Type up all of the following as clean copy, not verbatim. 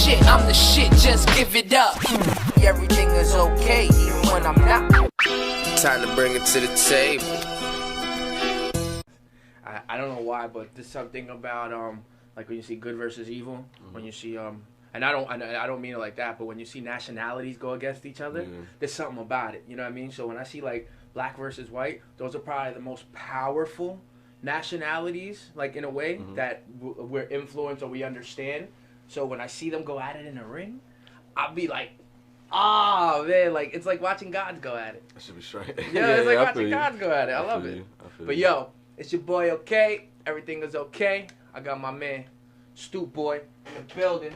shit, I'm the shit, just give it up. Everything is okay, even when I'm not. Time to bring it to the table. I don't know why, but there's something about like when you see good versus evil, when you see and I don't mean it like that, but when you see nationalities go against each other, there's something about it. You know what I mean? So when I see like black versus white, those are probably the most powerful nationalities, like in a way that we're influenced or we understand. So when I see them go at it in a ring, I'll be like, oh man, like it's like watching gods go at it. I should be straight. Yeah, it's like watching gods go at it. I love it. But yo, it's your boy, okay? Everything is okay. I got my man, StoopBoy, in the building.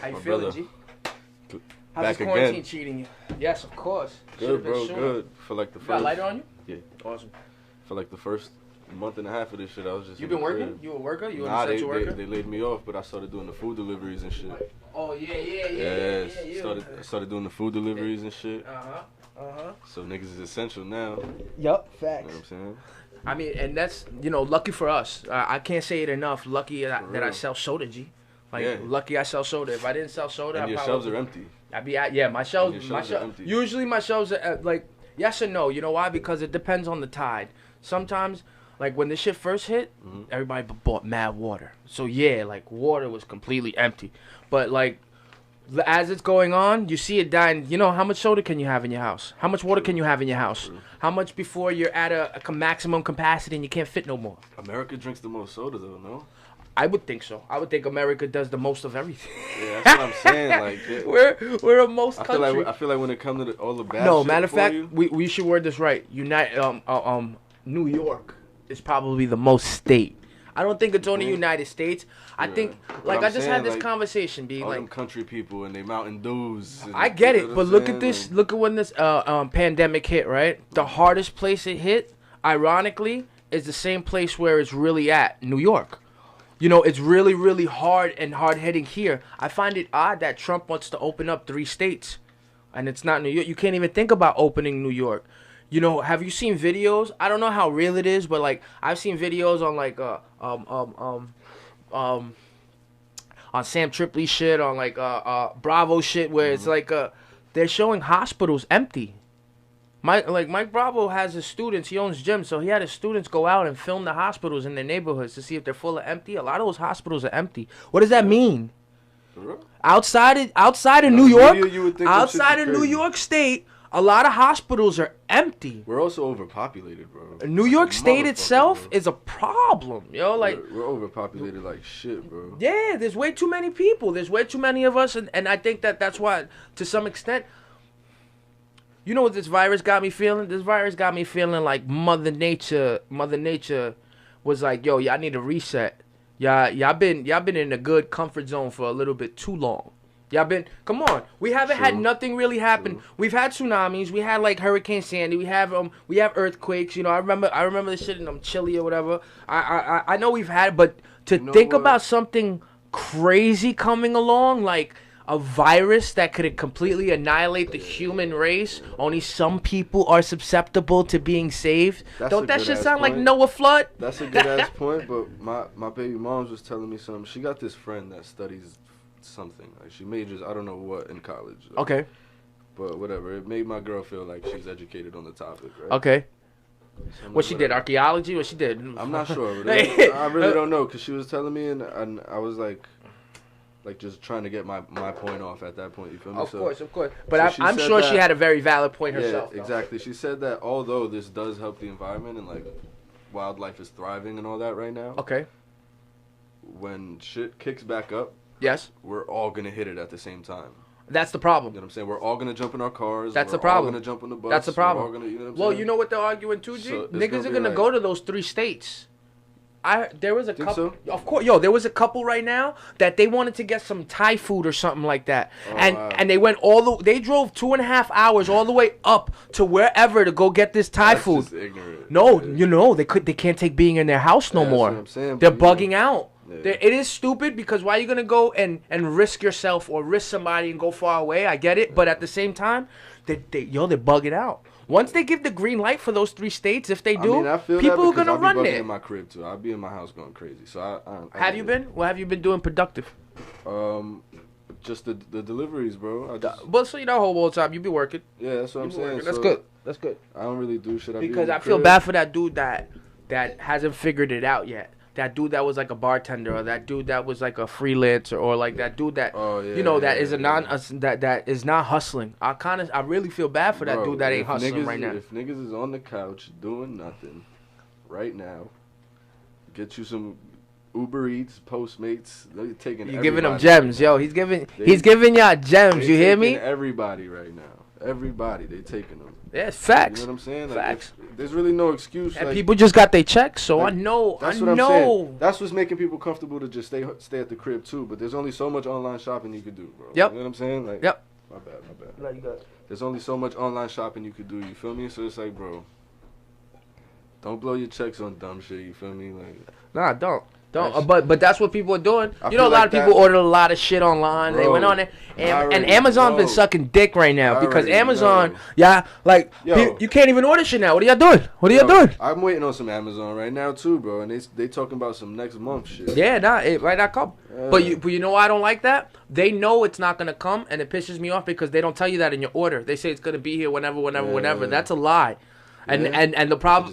How you feeling, G? How's this quarantine treating you? Yes, of course. Good, bro, good. For like the first... Got a lighter on you? Yeah. Awesome. For like the first month and a half of this shit, I was just... You been working? You a worker? You an essential worker? They laid me off, but I started doing the food deliveries and shit. Oh, yeah. Started doing the food deliveries and shit. Uh-huh. So niggas is essential now. Yup, facts. You know what I'm saying? I mean, and that's, lucky for us. I can't say it enough. Lucky that I sell soda, G. Lucky I sell soda. If I didn't sell soda, and your shelves are empty. I'd be at, my shelves are empty. Usually my shelves are, yes and no. You know why? Because it depends on the tide. Sometimes, like, when this shit first hit, everybody bought mad water. So, yeah, water was completely empty. But, as it's going on, you see it dying. You know, how much soda can you have in your house? How much water can you have in your house? How much before you're at a maximum capacity and you can't fit no more? America drinks the most soda, though, no? I would think so. I would think America does the most of everything. Yeah, that's what I'm saying. We're a most country. I feel like when it comes to all the bad no, shit matter of fact, you, we should word this right. New York is probably the most state. I don't think it's only United States. I think, I just had this conversation, B. All them country people and they Mountain Dews. I get it, but look at this. Look at when this pandemic hit, right? The hardest place it hit, ironically, is the same place where it's really at, New York. You know, it's really, really hard and hard-hitting here. I find it odd that Trump wants to open up 3 states, and it's not New York. You can't even think about opening New York. You know, have you seen videos? I don't know how real it is, but I've seen videos on on Sam Tripoli shit, on Bravo shit, where it's they're showing hospitals empty. Mike Bravo has his students. He owns gyms, so he had his students go out and film the hospitals in their neighborhoods to see if they're full of empty. A lot of those hospitals are empty. What does that mean? Outside of New York, outside of New York State, a lot of hospitals are empty. We're also overpopulated, bro. New York State itself is a problem, yo. We're overpopulated like shit, bro. Yeah, there's way too many people. There's way too many of us, and I think that's why, to some extent, you know what this virus got me feeling? This virus got me feeling like Mother Nature was like, yo, y'all need a reset. Y'all been in a good comfort zone for a little bit too long. Come on. We haven't had nothing really happen. We've had tsunamis. We had Hurricane Sandy. We have earthquakes. You know, I remember this shit in Chile or whatever. I know we've had, but to think about something crazy coming along, like a virus that could completely annihilate the human race, only some people are susceptible to being saved. Don't that shit sound like Noah flood? That's a good ass point, but my baby mom's was telling me something. She got this friend that studies something. She majors, I don't know what, in college. Okay. But whatever. It made my girl feel like she's educated on the topic, right? Okay. What she did? Archaeology? What she did? I'm not sure. But I really don't know, because she was telling me, and I was like just trying to get my point off at that point. You feel me? Of course. But so I'm sure she had a very valid point herself. Yeah, exactly. She said that although this does help the environment and wildlife is thriving and all that right now. Okay. When shit kicks back up. Yes. We're all gonna hit it at the same time. That's the problem. You know what I'm saying? We're all gonna jump in our cars. That's the problem. We're all gonna jump on the bus. That's the problem. We're all gonna, you know what I'm saying? Well, you know what they're arguing too, G? So niggas are gonna go to those 3 states. There was a couple. So? Of course, there was a couple right now that they wanted to get some Thai food or something like that, and they went they drove 2.5 hours all the way up to wherever to go get this Thai food. Just ignorant. No, they can't take being in their house no more. That's what I'm saying, they're bugging out. Yeah. It is stupid, because why are you gonna go and risk yourself or risk somebody and go far away? I get it, but at the same time, they're bugging out. Once they give the green light for those 3 states, if they do, I feel people that are gonna I'll be run bugging there. In my crib too. I'll be in my house going crazy. So I have you been? What have you been doing productive? Just the deliveries, bro. But so you know, whole time you be working. Yeah, that's what I'm saying. That's good. That's good. I don't really do shit. Because I feel bad for that dude that hasn't figured it out yet. That dude that was like a bartender, or that dude that was like a freelancer, or like that dude that that is not hustling. I really feel bad for that dude that ain't hustling right now. If niggas is on the couch doing nothing right now, get you some Uber Eats, Postmates. They're taking. You giving them gems, yo. He's giving y'all gems. You hear me? Everybody right now. Everybody, they taking them. Yeah, facts. You know what I'm saying? Like, facts. There's really no excuse. And like, people just got their checks, so like, I know. That's what I'm saying. That's what's making people comfortable to just stay at the crib too. But there's only so much online shopping you could do, bro. Yep. You know what I'm saying? Like, yep. My bad. No, you got it. There's only so much online shopping you could do. You feel me? So it's like, bro, don't blow your checks on dumb shit. You feel me? Like, nah, don't. But that's what people are doing. You know, a lot of people that, ordered a lot of shit online. Bro, they went on there, and Amazon's been sucking dick right now because Amazon, you can't even order shit now. What are y'all doing? I'm waiting on some Amazon right now too, bro, and they talking about some next month shit. Yeah, it might not come. Yeah. But you know why I don't like that? They know it's not gonna come, and it pisses me off because they don't tell you that in your order. They say it's gonna be here whenever. That's a lie. And the problem,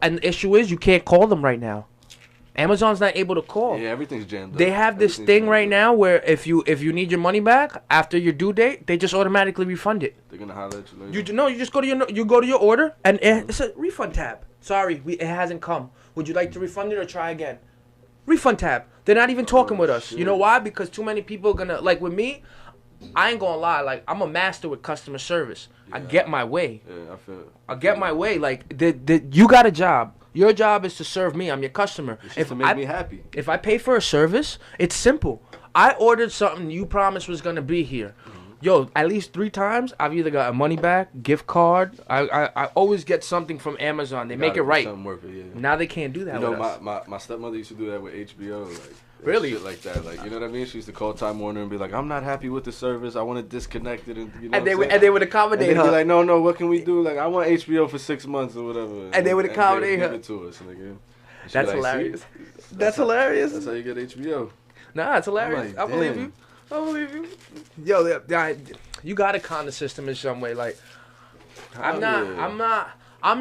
and the issue is you can't call them right now. Amazon's not able to call. Yeah, everything's jammed up. They have this thing right now where if you need your money back after your due date, they just automatically refund it. They're gonna holler at you later. You just go to your order and it's a refund tab. Sorry, it hasn't come. Would you like to refund it or try again? Refund tab. They're not even talking with us. Shit. You know why? Because too many people are gonna, like with me, I ain't gonna lie, like I'm a master with customer service. Yeah. I get my way. Yeah, I feel it. I get my way. Like you got a job. Your job is to serve me. I'm your customer. It's just to make me happy. If I pay for a service, it's simple. I ordered something you promised was gonna be here. Mm-hmm. Yo, at least 3 times I've either got a money back, gift card. I always get something from Amazon. They make it right. Now they can't do that. You with know, us. my stepmother used to do that with HBO. Like, really? Shit like that. Like, you know what I mean? She used to call Time Warner and be like, I'm not happy with the service. I want to disconnect it. And, you know and they would accommodate her. And they'd be like, no, what can we do? Like, I want HBO for 6 months or whatever. And they would accommodate her. Give it to us, nigga. That's like, hilarious. That's hilarious. That's how you get HBO. Nah, it's hilarious. I believe you. Yo, you got to con the system in some way. Like, I'm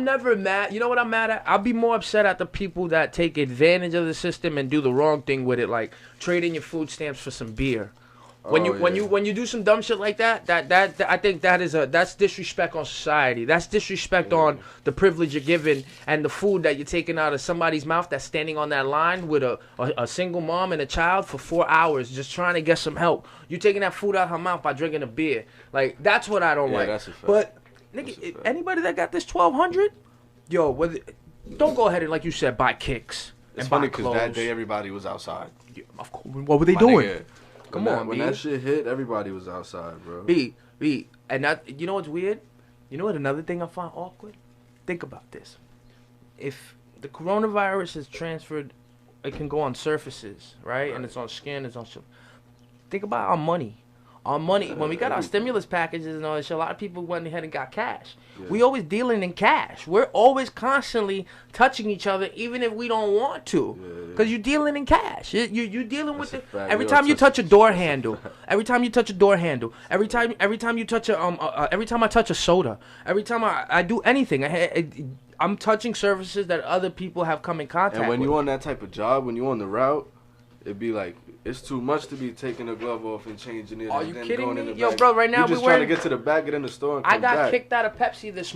never mad. You know what I'm mad at? I'll be more upset at the people that take advantage of the system and do the wrong thing with it, like trading your food stamps for some beer. When you do some dumb shit like that I think that's disrespect on society. That's disrespect on the privilege you're given and the food that you're taking out of somebody's mouth that's standing on that line with a single mom and a child for 4 hours just trying to get some help. You taking that food out her mouth by drinking a beer. Like, that's what I don't like. That's a fact. But nigga, anybody that got this 1200, don't go ahead and, like you said, buy kicks. It's funny because that day everybody was outside. Yeah, of course. What were they doing? Nigga. Come on, when that shit hit, everybody was outside, bro. B, and that, you know what's weird? You know what another thing I find awkward? Think about this. If the coronavirus is transferred, it can go on surfaces, right? And it's on skin, it's on shit. Think about our money. When we got our stimulus packages and all that shit, a lot of people went ahead and got cash. Yeah. We always dealing in cash. We're always constantly touching each other, even if we don't want to, because you're dealing in cash. You're dealing with it. Every time you touch a door handle, every time you touch a door handle, every time you touch every time I touch a soda, every time I do anything, I'm touching services that other people have come in contact with. And when you're on that type of job, when you're on the route, it'd be like, it's too much to be taking the glove off and changing it. Are and you then kidding going me? in the Yo, back. bro, right now you're just trying to get to the back, get in the store, and come I got back. kicked out of Pepsi this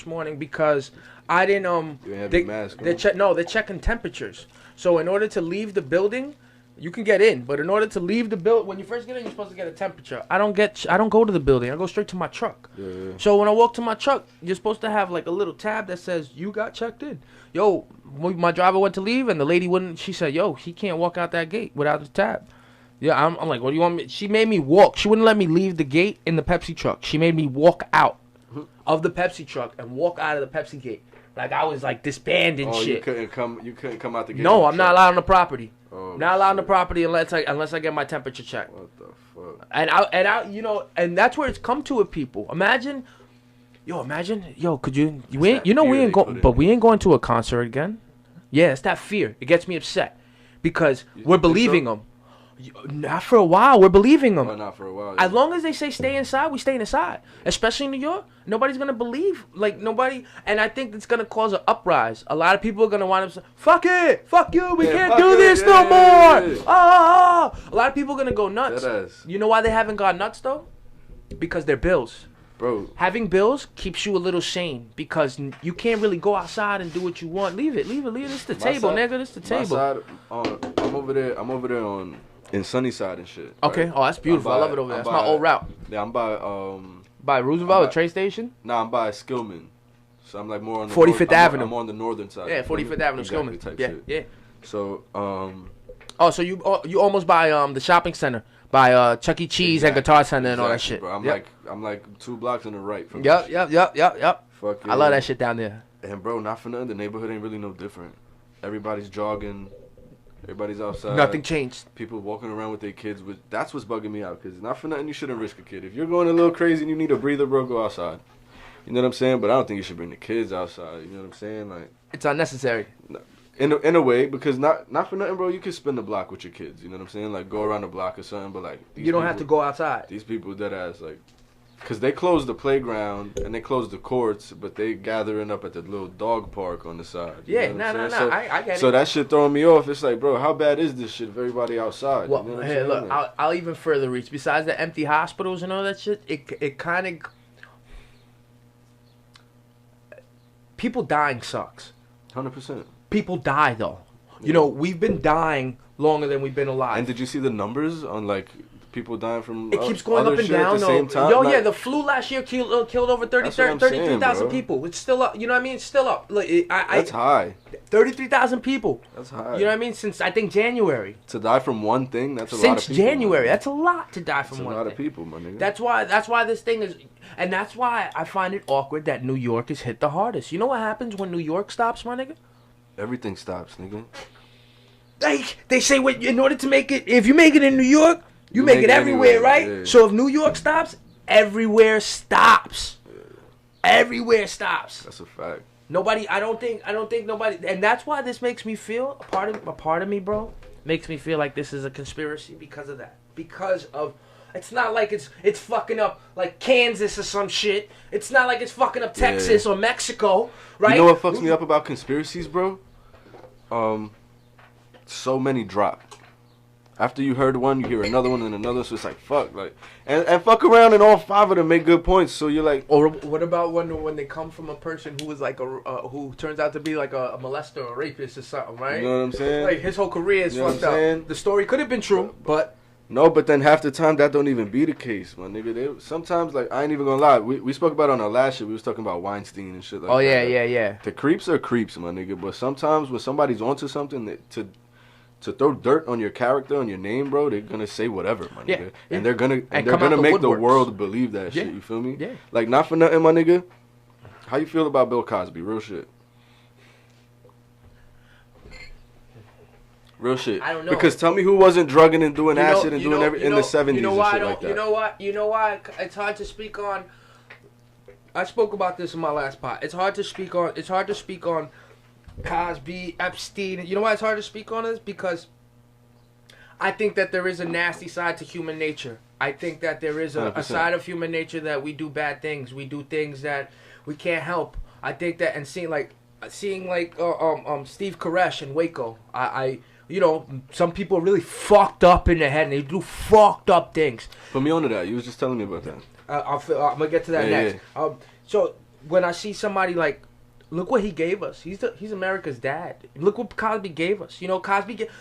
morning. Because I didn't You didn't have your mask on. They're checking temperatures. So in order to leave the building, you can get in, but in order to leave the building, when you first get in, you're supposed to get a temperature. I don't go to the building. I go straight to my truck. Yeah. So when I walk to my truck, you're supposed to have like a little tab that says you got checked in. Yo, my driver went to leave, and the lady wouldn't. She said, "Yo, he can't walk out that gate without the tab." Yeah, I'm like, "What do you want me?" She made me walk. She wouldn't let me leave the gate in the Pepsi truck. She made me walk out of the Pepsi truck and walk out of the Pepsi gate. Like I was like disbanded shit. You couldn't come out the gate. No, I'm not allowed on the proproperty. Oh, not allowed on the property unless I get my temperature checked. What the fuck? And that's where it's come to with people. Imagine, could you? We ain't going to a concert again. Yeah, it's that fear. It gets me upset because we're believing them. Not for a while. We're believing them. Well, not for a while. As long as they say stay inside, we stay inside. Especially in New York, nobody's gonna believe. Like nobody, and I think it's gonna cause an uprise. A lot of people are gonna wind up saying, "Fuck it, fuck you, we can't do this no more." A lot of people are gonna go nuts. You know why they haven't gone nuts though? Because they're bills. Bro, having bills keeps you a little sane because you can't really go outside and do what you want. Leave it. This the table, nigga. This the table. I'm over there on in Sunnyside and shit. Okay. Right? Oh, that's beautiful. I love it over there. That's my old route. Yeah, I'm by by Roosevelt, a train station. Nah, I'm by Skillman. So I'm like more on the 45th Avenue. I'm on the northern side. Yeah, 45th Avenue, exactly, Skillman. Yeah. So Oh, so you almost by the shopping center. By Chuck E. Cheese and Guitar Center and all that shit. Bro. I'm like 2 blocks on the right from Yep. Fuck I love that shit down there. And bro, not for nothing, the neighborhood ain't really no different. Everybody's jogging. Everybody's outside. Nothing changed. People walking around with their kids. That's what's bugging me out. Because not for nothing, you shouldn't risk a kid. If you're going a little crazy and you need a breather, bro, go outside. You know what I'm saying? But I don't think you should bring the kids outside. You know what I'm saying? Like, it's unnecessary. In a way, because not for nothing, bro. You can spin the block with your kids. You know what I'm saying? Like go around the block or something. But like you don't have to go outside. These people dead ass like, because they closed the playground and they closed the courts, but they gathering up at the little dog park on the side. Yeah, no. I get it. So that shit throwing me off. It's like, bro, how bad is this shit if everybody outside? Well, you know what hey, I'm look, like, I'll even further reach. Besides the empty hospitals and all that shit, it kind of people dying sucks. 100%. People die though. You know, we've been dying longer than we've been alive. And did you see the numbers on like people dying from? It keeps going up and down. Yeah, the flu last year killed over 33,000 people. It's still up. You know what I mean? It's still up. Look, that's high. 33,000 people. That's high. You know what I mean? Since I think January. To die from one thing, that's a lot of people. Since January, that's a lot to die from one thing. That's a lot of people, my nigga. That's why this thing is, and that's why I find it awkward that New York is hit the hardest. You know what happens when New York stops, my nigga? Everything stops, nigga. They say in order to make it, if you make it in New York, you make it everywhere, right? Yeah. So if New York stops, everywhere stops. Yeah. Everywhere stops. That's a fact. Nobody, I don't think nobody, and that's why this makes me feel a part of me, bro, makes me feel like this is a conspiracy because of that. Because of, it's not like it's fucking up like Kansas or some shit. It's not like it's fucking up Texas or Mexico, right? You know what fucks me up about conspiracies, bro? So many drop. After you heard one, you hear another one and another, so it's like, fuck, like, and fuck around and all 5 of them make good points, so you're like... Or what about when they come from a person who is like who turns out to be like a molester or rapist or something, right? You know what I'm saying? Like, his whole career is fucked up. The story could have been true, but... No, but then half the time, that don't even be the case, my nigga. Sometimes, like, I ain't even gonna lie, we spoke about it on our last shit, we was talking about Weinstein and shit like that. Oh, yeah. The creeps are creeps, my nigga, but sometimes when somebody's onto something, to throw dirt on your character, on your name, bro, they're gonna say whatever, my nigga. And they're gonna make the world believe that shit, you feel me? Yeah. Like, not for nothing, my nigga. How you feel about Bill Cosby? Real shit. Real shit. I don't know. Because tell me who wasn't drugging and doing acid and doing everything in the 70s and shit like that. You know why? It's hard to speak on. I spoke about this in my last pod. It's hard to speak on Cosby, Epstein. You know why it's hard to speak on this? Because I think that there is a nasty side to human nature. I think that there is a side of human nature that we do bad things. We do things that we can't help. I think that, and seeing Steve Koresh in Waco, you know, some people are really fucked up in their head and they do fucked up things. Put me onto that. You was just telling me about that. I'm gonna get to that next. Yeah. So when I see somebody like, look what he gave us. He's America's dad. Look what Cosby gave us. You know,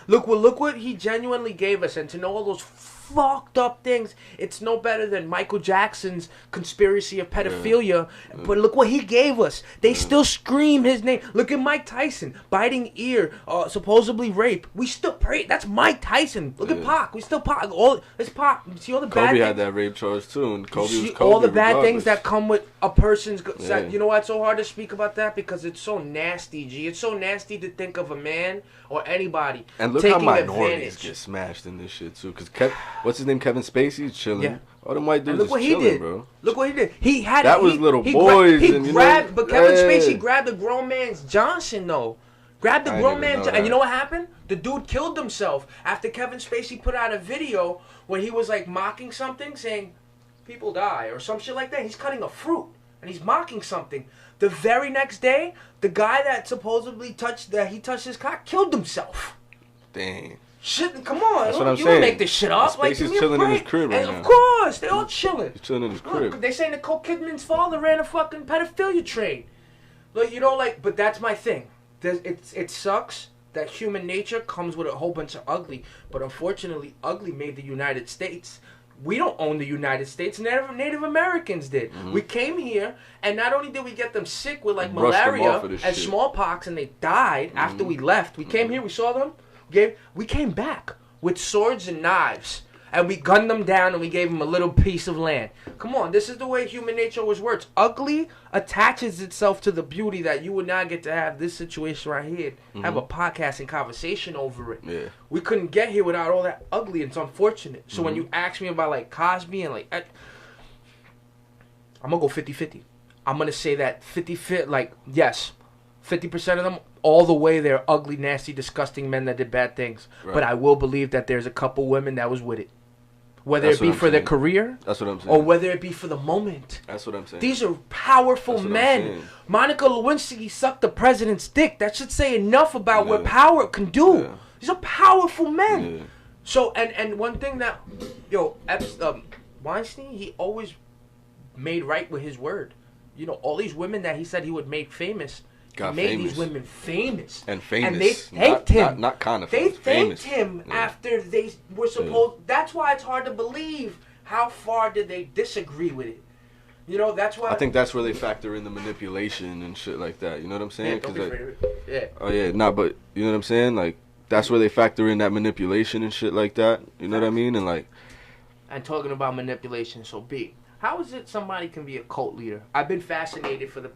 look what he genuinely gave us, and to know all those fucked up things, it's no better than Michael Jackson's conspiracy of pedophilia. Yeah. But look what he gave us. They still scream his name. Look at Mike Tyson, biting ear, supposedly rape. We still pray. That's Mike Tyson. Look at Pac. We still Pac. It's Pac. You see all the bad Kobe things? Had that rape charge too, and Kobe was Kobe. All the bad regardless. things that come with a person's. You know why it's so hard to speak about that? Because it's so nasty, G. It's so nasty to think of a man or anybody and look taking how minorities advantage. Get smashed in this shit too. Because what's his name? Kevin Spacey chilling. Yeah. All them white dudes look what chilling, he did, bro. Look what he did. He had was little boys. He and, grabbed, but Kevin Spacey grabbed a grown man's Johnson though. Grabbed the grown man, and you know what happened? The dude killed himself after Kevin Spacey put out a video where he was like mocking something, saying people die or some shit like that. He's cutting a fruit and he's mocking something. The very next day, the guy that supposedly touched his cock killed himself. Dang. Shit, come on. That's what I'm you saying. Don't make this shit up. Like, he's chilling in his crib right now. Of course, they all chilling. He's chilling in his crib. Look, they say Nicole Kidman's father ran a fucking pedophilia train. Like, you know, like, but that's my thing. It sucks that human nature comes with a whole bunch of ugly, but unfortunately, ugly made the United States. We don't own the United States. Native Americans did. Mm-hmm. We came here, and not only did we get them sick with like malaria and smallpox, and they died after we left. We came here, we saw them. We came back with swords and knives, and we gunned them down, and we gave them a little piece of land. Come on, this is the way human nature always works. Ugly attaches itself to the beauty that you would not get to have this situation right here. Have a podcast and conversation over it. Yeah. We couldn't get here without all that ugly, and it's unfortunate. So when you ask me about like Cosby and like, I'm going to go 50-50. I'm going to say that 50-50, like, yes, 50% of them, all the way they're ugly, nasty, disgusting men that did bad things. Right. But I will believe that there's a couple women that was with it. Whether it be for their career, that's what I'm saying, or whether it be for the moment. That's what I'm saying. These are powerful men. Monica Lewinsky sucked the president's dick. That should say enough about what power can do. Yeah. These are powerful men. Yeah. So, and one thing that, Weinstein, he always made right with his word. You know, all these women that he said he would make famous, he made these women famous. And famous. And they thanked him. Not kind of famous. They thanked him after they were supposed... Yeah. That's why it's hard to believe how far did they disagree with it. You know, that's why... I think that's where they factor in the manipulation and shit like that. You know what I'm saying? Yeah, don't be afraid of it. Yeah. Oh, yeah. But you know what I'm saying? Like, that's where they factor in that manipulation and shit like that. You know what I mean? And like... And talking about manipulation, so B, how is it somebody can be a cult leader? I've been fascinated for a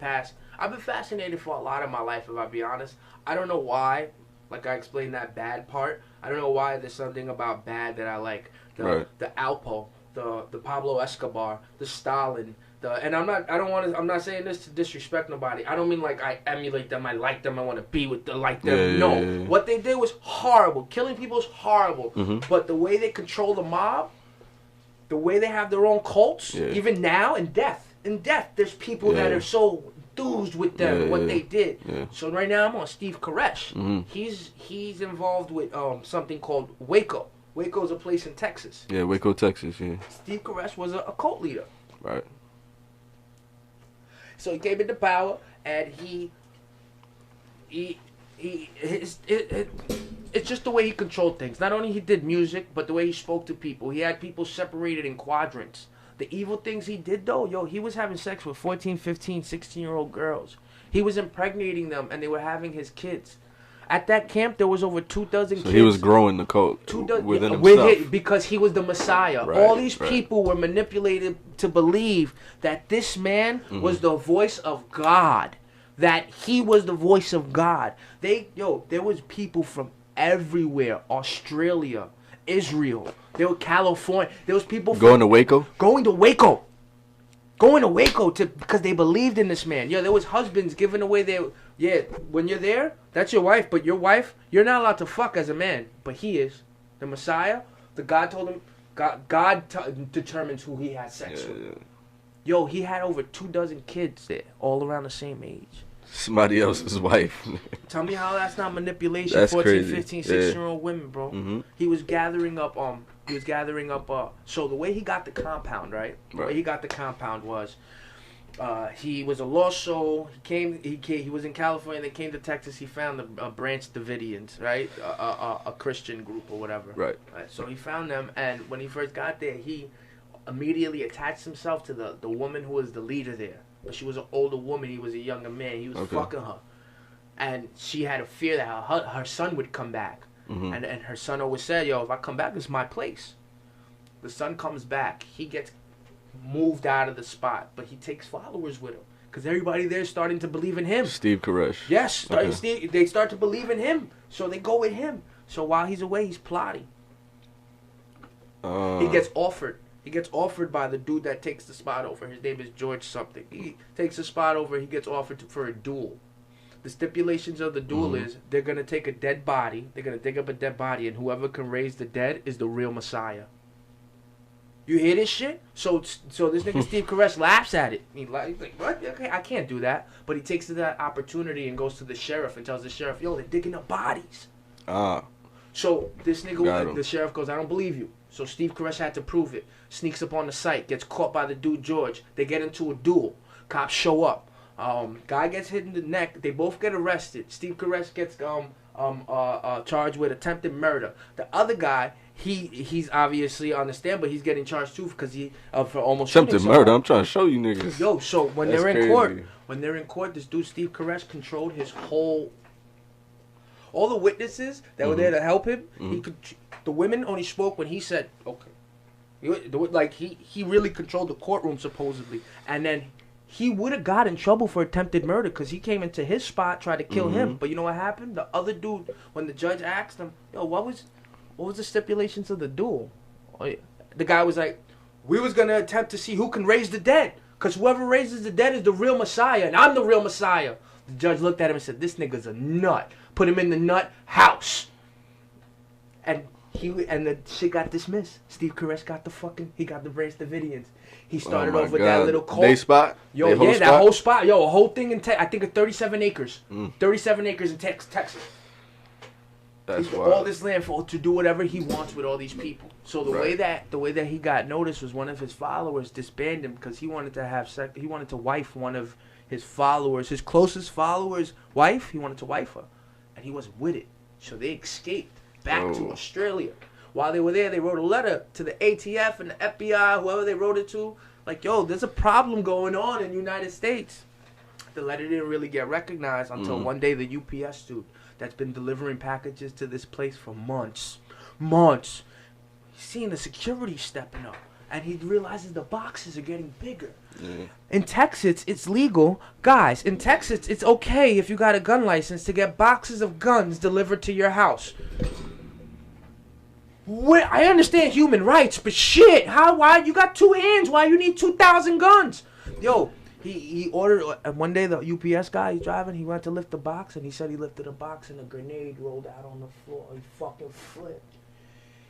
lot of my life, if I'll be honest. I don't know why. Like I explained that bad part. I don't know why there's something about bad that I like. The Alpo, the Pablo Escobar, the Stalin, and I'm not saying this to disrespect nobody. I don't mean like I emulate them, I like them, I want to be with them, like them. No. What they did was horrible. Killing people is horrible. Mm-hmm. But the way they control the mob, the way they have their own cults, even now in death, there's people that are so enthused with them, what they did. Yeah. So right now I'm on Steve Koresh. Mm-hmm. He's involved with something called Waco. Waco's a place in Texas. Yeah, Waco, Texas. Yeah. Steve Koresh was a cult leader. Right. So he came into power, and it's just the way he controlled things. Not only he did music, but the way he spoke to people. He had people separated in quadrants. The evil things he did, though, he was having sex with 14, 15, 16-year-old girls. He was impregnating them, and they were having his kids. At that camp, there was over 2,000 kids. So he was growing the cult within himself. Because he was the Messiah. Right, all these people were manipulated to believe that this man was the voice of God. That he was the voice of God. There was people from everywhere. Australia, Israel, there were California. There was people going to Waco. Because they believed in this man. There was husbands giving away their... Yeah, when you're there, that's your wife. But your wife, you're not allowed to fuck as a man. But he is. The Messiah, the God told him... God determines who he has sex with. Yeah. He had over 24 kids there, all around the same age. Somebody else's wife. Tell me how that's not manipulation. That's 14, crazy. 15, 16-year-old women, bro. Mm-hmm. He was gathering up. So the way he got the compound, right? The way he got the compound was, he was a lost soul. He was in California. They came to Texas. He found the Branch Davidians, right? A Christian group or whatever. Right. So he found them, and when he first got there, he immediately attached himself to the woman who was the leader there. But she was an older woman. He was a younger man. He was fucking her. And she had a fear that her son would come back. Mm-hmm. And her son always said, if I come back, it's my place. The son comes back. He gets moved out of the spot. But he takes followers with him. Because everybody there is starting to believe in him. Steve Koresh. Yes. They start to believe in him. So they go with him. So while he's away, he's plotting. He gets offered. He gets offered by the dude that takes the spot over. His name is George something. He takes the spot over. He gets offered for a duel. The stipulations of the duel is they're gonna take a dead body, they're gonna dig up a dead body, and whoever can raise the dead is the real Messiah. You hear this shit? So this nigga Steve Caress laughs at it. He's like, what? Okay, I can't do that. But he takes that opportunity and goes to the sheriff and tells the sheriff, yo, they're digging up bodies. So this nigga, the sheriff goes, I don't believe you. So Steve Caress had to prove it. Sneaks up on the site, gets caught by the dude George. They get into a duel. Cops show up. Guy gets hit in the neck. They both get arrested. Steve Caress gets charged with attempted murder. The other guy, he's obviously on the stand, but he's getting charged too because for almost attempted murder. I'm trying to show you niggas. Yo, so when they're in court, this dude Steve Caress controlled his whole. All the witnesses that were there to help him, the women only spoke when he said, okay. Like, he really controlled the courtroom, supposedly. And then he would have got in trouble for attempted murder because he came into his spot, tried to kill him. But you know what happened? The other dude, when the judge asked him, yo, what was the stipulations of the duel? The guy was like, we was going to attempt to see who can raise the dead. Because whoever raises the dead is the real Messiah, and I'm the real Messiah. The judge looked at him and said, this nigga's a nut. Put him in the nut house. And the shit got dismissed. Steve Caress got he got the Branch Davidians. He started off with that little cult. They spot? Yo, that whole spot. Yo, a whole thing in I think it's 37 acres. 37 acres in Texas. That's wild. All this land to do whatever he wants with all these people. So the way that he got noticed was one of his followers disbanded him because he wanted to have sex. He wanted to wife one of his followers, his closest followers' wife. He wanted to wife her, and he wasn't with it. So they escaped back to Australia. While they were there, they wrote a letter to the ATF and the FBI, whoever they wrote it to, like, yo, there's a problem going on in the United States. The letter didn't really get recognized until one day the UPS dude that's been delivering packages to this place for months, he's seeing the security stepping up, and he realizes the boxes are getting bigger. In Texas, it's legal. Guys, in Texas, it's okay if you got a gun license to get boxes of guns delivered to your house. I understand human rights, but shit, why you got 2 hands? Why you need 2,000 guns? Yo, he ordered, one day the UPS guy, he's driving, he went to lift the box, and he said he lifted a box and a grenade rolled out on the floor. He fucking flipped.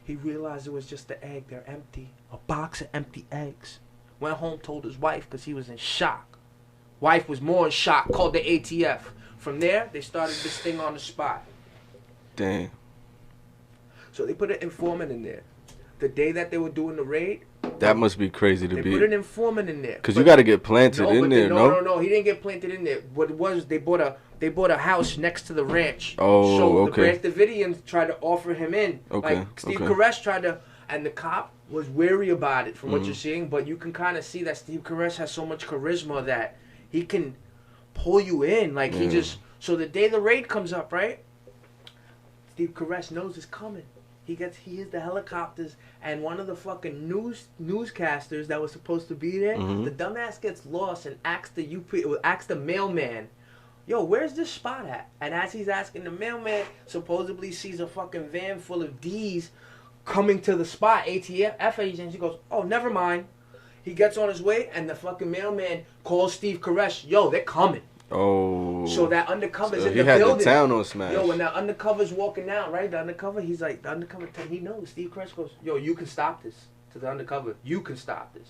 He realized it was just the egg. They're empty. A box of empty eggs. Went home, told his wife because he was in shock. Wife was more in shock, called the ATF. From there, they started this thing on the spot. Damn. So they put an informant in there. The day that they were doing the raid. That must be crazy to be. They put an informant in there. Because you got to get planted in there, no? No, he didn't get planted in there. What it was, they bought a house next to the ranch. Oh, so okay. the Branch Davidians tried to offer him in. Okay, like Steve Caress tried to, and the cop was wary about it from what you're seeing, but you can kind of see that Steve Caress has so much charisma that he can pull you in. Like so the day the raid comes up, right? Steve Caress knows it's coming. He hears the helicopters, and one of the fucking newscasters that was supposed to be there, the dumbass gets lost and asks the mailman, yo, where's this spot at? And as he's asking, the mailman supposedly sees a fucking van full of D's coming to the spot, ATF agents. He goes, oh, never mind. He gets on his way, and the fucking mailman calls Steve Caress, yo, they're coming. Oh. So that undercover's in the building. He had the town on smash. Yo, when that undercover's walking out, right? The undercover, he's like, he knows. Steve Caress goes, yo, you can stop this. To the undercover, you can stop this.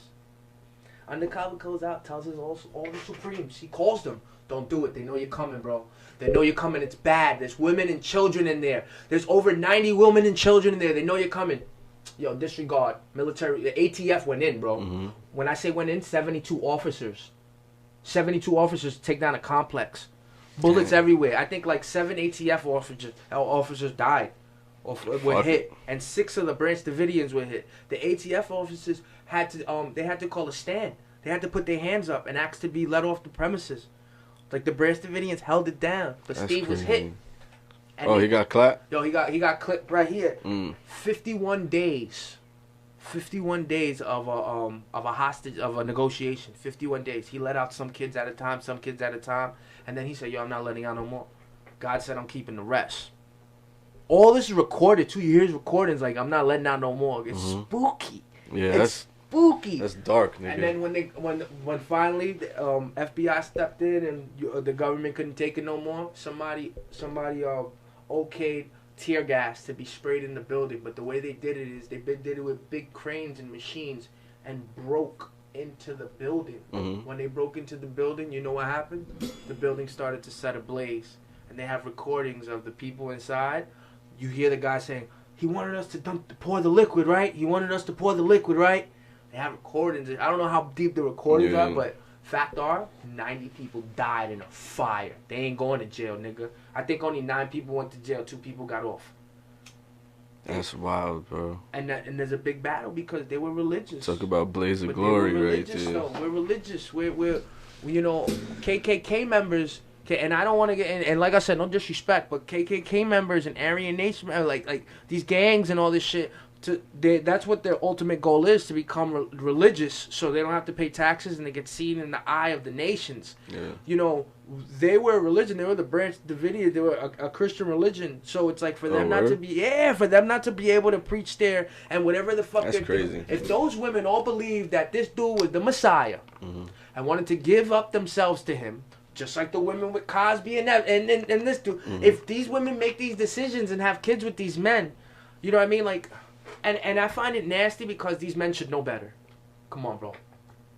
Undercover goes out, tells us all the Supremes. He calls them. Don't do it. They know you're coming, bro. They know you're coming. It's bad. There's women and children in there. There's over 90 women and children in there. They know you're coming. Yo, disregard. Military. The ATF went in, bro. When I say went in, 72 officers. 72 officers to take down a complex. Bullets everywhere. I think like 7 ATF officers died or were hit, and 6 of the Branch Davidians were hit. The ATF officers had to call a stand. They had to put their hands up and ask to be let off the premises. Like the Branch Davidians held it down, but That's Steve was hit. And he got clapped? Yo, he got clipped right here. 51 days. 51 days of a hostage, of a negotiation. 51 days. He let out some kids at a time, and then he said, yo, I'm not letting out no more. God said I'm keeping the rest. All this is recorded too. You hear his recordings like, I'm not letting out no more. It's spooky. Yeah, spooky. That's dark, nigga. And then when finally the FBI stepped in and the government couldn't take it no more, somebody okayed tear gas to be sprayed in the building. But the way they did it is they did it with big cranes and machines and broke into the building. Mm-hmm. When they broke into the building, you know what happened? The building started to set ablaze. And they have recordings of the people inside. You hear the guy saying, he wanted us to pour the liquid, right? He wanted us to pour the liquid, right? They have recordings. I don't know how deep the recordings are, but fact are, 90 people died in a fire. They ain't going to jail, nigga. I think only 9 people went to jail. 2 people got off. That's wild, bro. And there's a big battle because they were religious. Talk about blaze of glory right there. Though. We're religious. We're you know, KKK members. And I don't want to get in, and like I said, no disrespect, but KKK members and Aryan Nation, like these gangs and all this shit, that's what their ultimate goal is, to become religious, so they don't have to pay taxes and they get seen in the eye of the nations. Yeah. You know, they were a religion. They were the branch Davidians. They were a Christian religion. So it's like for them not to be able to preach there and whatever the fuck they're crazy. doing. If those women all believed that this dude was the Messiah and wanted to give up themselves to him, just like the women with Cosby and this dude. Mm-hmm. If these women make these decisions and have kids with these men, you know what I mean? Like, and I find it nasty because these men should know better. Come on, bro.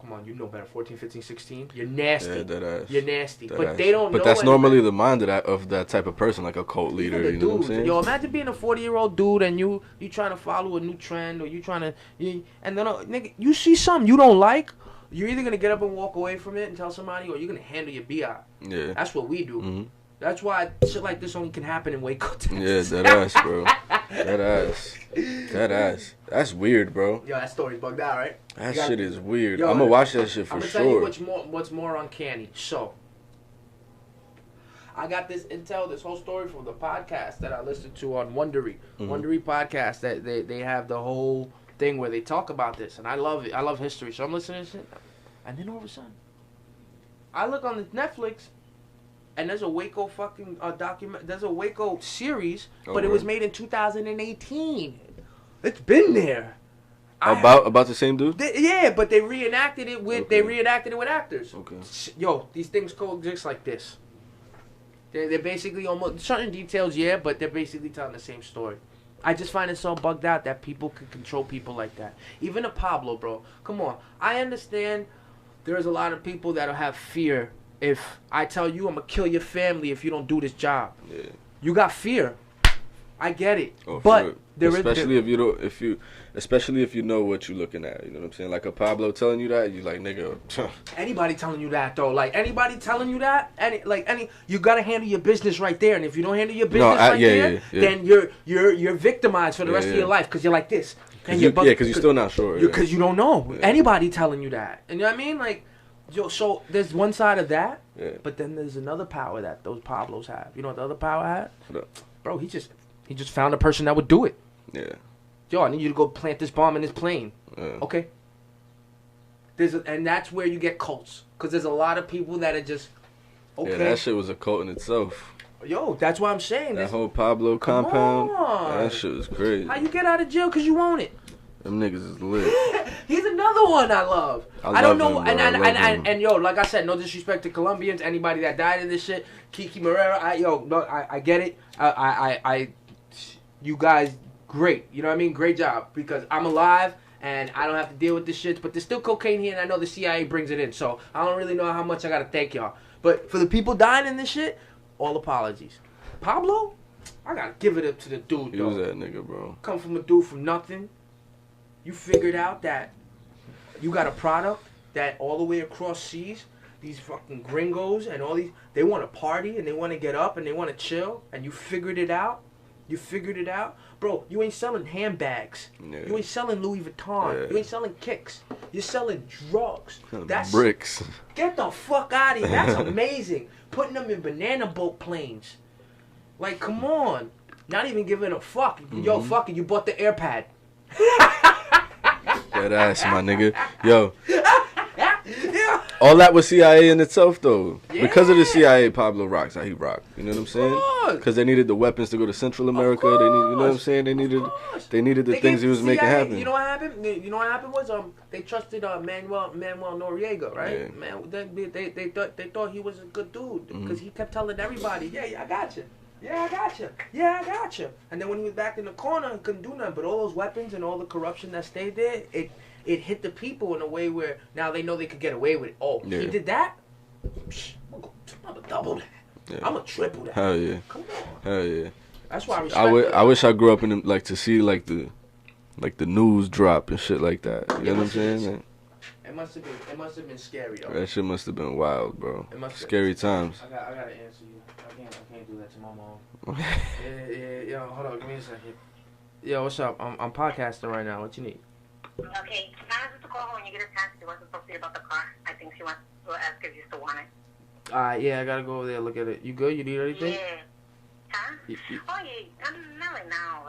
Come on, you know better. 14, 15, 16. You're nasty. Yeah, that ass. You're nasty. That but ass. they don't know. But that's normally the mind of that type of person, like a cult leader. You know what I'm saying? Yo, imagine being a 40-year-old dude and you trying to follow a new trend, or you trying to, and then nigga, you see something you don't like. You're either going to get up and walk away from it and tell somebody, or you're going to handle your BI. Yeah. That's what we do. Mm-hmm. That's why shit like this only can happen in Waco, Texas. Yeah, that ass, bro. That ass. That's weird, bro. Yo, that story's bugged out, right? That shit is weird. I'm going to watch that shit for sure. I'm going to tell you what's more uncanny. So, I got this intel, this whole story from the podcast that I listened to on Wondery. Mm-hmm. Wondery podcast, that they have the whole thing where they talk about this, and I love it. I love history, so I'm listening to shit, and then all of a sudden, I look on the Netflix, and there's a Waco fucking document. There's a Waco series, but it was made in 2018. It's been there. About the same dude? Yeah, but they reenacted it with actors. Okay. Yo, these things coexist like this. They're basically almost certain details, but they're basically telling the same story. I just find it so bugged out that people can control people like that. Even a Pablo, bro. Come on. I understand there's a lot of people that'll have fear if I tell you I'm going to kill your family if you don't do this job. Yeah. You got fear. I get it. But especially if you know what you're looking at. You know what I'm saying? Like a Pablo telling you that, you like, nigga. Anybody telling you that though, like anybody telling you that, you gotta handle your business right there. And if you don't handle your business then you're victimized for the rest of your life because you're like this. Because you're still not sure. Because you don't know anybody telling you that. And you know what I mean? Like, so there's one side of that, but then there's another power that those Pablos have. You know what the other power had? Bro, he just found a person that would do it. Yeah. Yo, I need you to go plant this bomb in this plane. Okay. And that's where you get cults, because there's a lot of people that are just okay. Yeah, that shit was a cult in itself. Yo, that's what I'm saying. That whole Pablo compound, that shit was crazy. How you get out of jail because you own it? Them niggas is lit. He's another one I love. I don't know, him, and yo, like I said, no disrespect to Colombians, anybody that died in this shit. Kiki Morera, I get it. You guys, great. You know what I mean? Great job, because I'm alive and I don't have to deal with this shit. But there's still cocaine here, and I know the CIA brings it in, so I don't really know how much I gotta thank y'all. But for the people dying in this shit, all apologies. Pablo, I gotta give it up to the dude. He was that nigga, bro. Come from a dude from nothing. You figured out that you got a product that all the way across seas, these fucking gringos and all these, they want to party and they want to get up and they want to chill, and you figured it out. Bro, you ain't selling handbags. Yeah. You ain't selling Louis Vuitton. Yeah. You ain't selling kicks. You're selling drugs. That's bricks. Get the fuck out of here. That's amazing. Putting them in banana boat planes. Like, come on. Not even giving a fuck. Mm-hmm. Yo, fuck it. You bought the AirPad. That ass, my nigga. Yo. Yeah. All that was CIA in itself, though. Yeah. Because of the CIA, Pablo rocks how he rocked. You know what I'm saying? Because they needed the weapons to go to Central America. They need, you know what I'm saying? They needed the things he was making happen. You know what happened? You know what happened was they trusted Manuel Noriega, right? Yeah. They thought he was a good dude because he kept telling everybody, yeah, I got you. Yeah, I got you. And then when he was back in the corner, he couldn't do nothing. But all those weapons and all the corruption that stayed there, it hit the people in a way where now they know they could get away with it. Oh, he did that? Psh, I'm gonna double that. Yeah. I'm gonna triple that. Hell yeah. Come on. Hell yeah. That's why I respect I wish I grew up in to see like the news drop and shit like that. You know what I'm saying? Like, it must have been scary though. That shit must have been wild, bro. Scary times. I gotta answer you. I can't do that to my mom. yeah. Yo, hold on, give me a second. Yo, what's up? I'm podcasting right now. What you need? Okay, can I just call her when you get a chance? She wasn't supposed to be about the car. I think she wants to ask if you still want it. Yeah, I gotta go over there and look at it. You good? You need anything? Yeah. Huh? Oh, yeah. I'm not right now,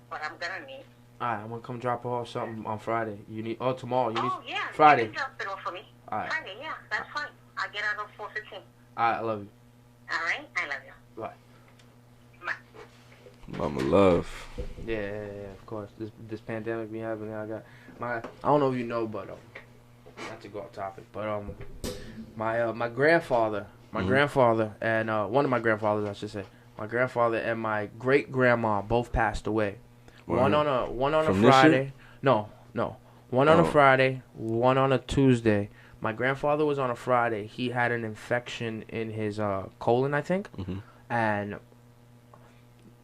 but I'm gonna need. Alright, I'm gonna come drop off something on Friday. You need tomorrow. You need yeah. Friday. You can drop it off for me. Alright. Friday, yeah, that's fine. I'll get out of 4:15. Alright, I love you. Alright, I love you. Bye. Mama love. Yeah, of course. This pandemic we having, I got I don't know if you know, but not to go off topic, but my grandfather, and one of my grandfathers, I should say, my grandfather and my great grandma both passed away. Wow. One on a Friday. No. One on a Friday, one on a Tuesday. My grandfather was on a Friday. He had an infection in his colon, I think, and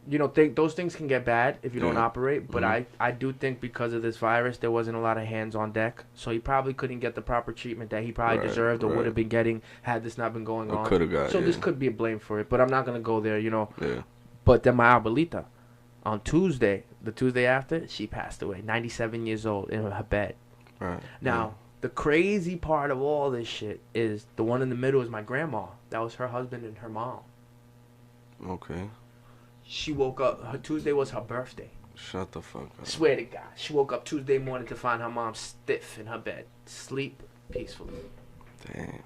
those things can get bad if you don't operate. But I do think because of this virus, there wasn't a lot of hands on deck. So he probably couldn't get the proper treatment that he probably deserved or would have been getting had this not been going on. Could have got. So this could be a blame for it. But I'm not going to go there, Yeah. But then my abuelita, on Tuesday, the Tuesday after, she passed away, 97 years old, in her bed. Right. Now, the crazy part of all this shit is the one in the middle is my grandma. That was her husband and her mom. Okay. She woke up. Her Tuesday was her birthday. Shut the fuck up. Swear to God. She woke up Tuesday morning to find her mom stiff in her bed, sleep peacefully. Damn.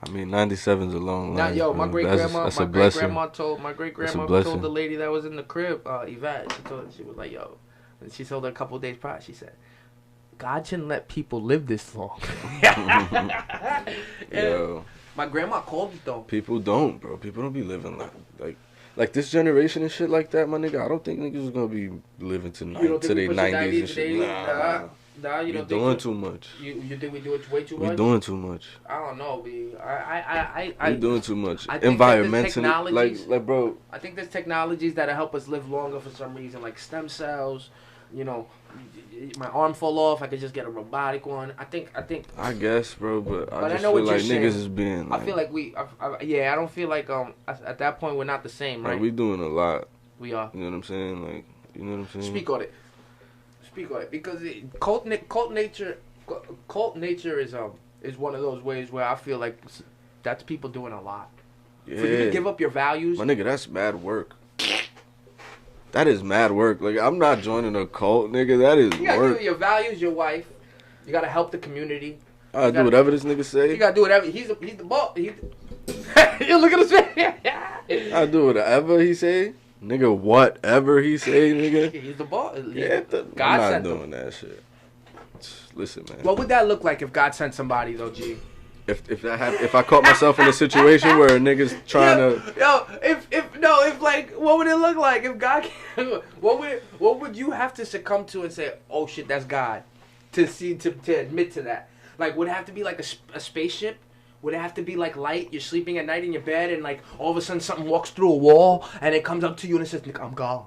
I mean, 97's a long life. Now, my great grandma told the lady that was in the crib, Yvette. She was like, yo, and she told her a couple of days prior. She said, God shouldn't let people live this long. Yo. My grandma called it though. People don't, bro. People don't be living like this generation and shit like that, my nigga. I don't think niggas is gonna be living to their 90s and shit. Nah, you don't think doing too much. You think we do it way too much? We doing too much. I don't know, we doing too much. Environmentally, like bro. I think there's technologies that'll help us live longer for some reason, like stem cells. My arm fall off, I could just get a robotic one. I think. I guess, bro, but I just feel like niggas is being. I feel like I don't feel like at that point we're not the same, right? Like we doing a lot. We are. You know what I'm saying? Like, you know what I'm saying? Speak on it, because cult nature is one of those ways where I feel like that's people doing a lot. Yeah. For you to give up your values, my nigga, that's mad work. That is mad work. Like, I'm not joining a cult, nigga. That is work. You gotta do your values, your wife. You gotta help the community. I do whatever this nigga say. You gotta do whatever. He's the boss. You look at his face. I do whatever he say. Nigga, whatever he say, nigga. He's the boss. God I'm not doing that shit. Listen, man. What would that look like if God sent somebody, though, G? If I caught myself in a situation where a nigga's trying to what would it look like if God what would you have to succumb to and say, oh shit, that's God, to admit to that? Like, would it have to be like a spaceship? Would it have to be like light? You're sleeping at night in your bed and like all of a sudden something walks through a wall and it comes up to you and it says, I'm God.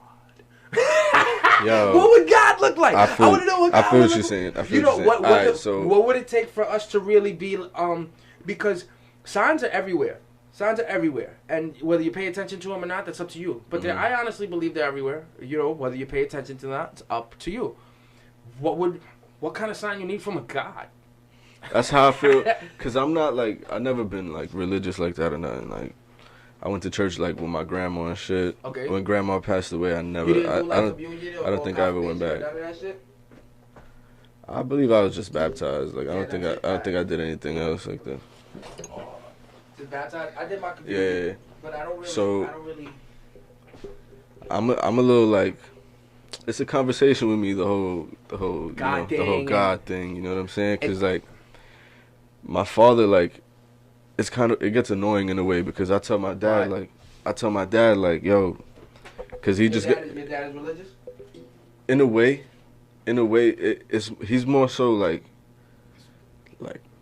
Yo, what would God look like? I want to know what God I feel what you're saying. What would it take for us to really be because signs are everywhere. And whether you pay attention to them or not, that's up to you. But I honestly believe they're everywhere. Whether you pay attention to that, it's up to you. What kind of sign you need from a God? That's how I feel. Cause I'm not I never been like religious like that or nothing. Like, I went to church like with my grandma and shit. Okay. When grandma passed away, I never. I don't think I ever went back. I believe I was just baptized. Like, I don't think I did anything else like that. The bad side. I did my computer. Yeah. But I don't really. So, I don't really. I'm a little like, it's a conversation with me, the whole God the whole God thing, you know what I'm saying? Because like, my father, like, it gets annoying in a way, because I tell my dad like, yo, because he your dad is religious? In a way, he's more so like,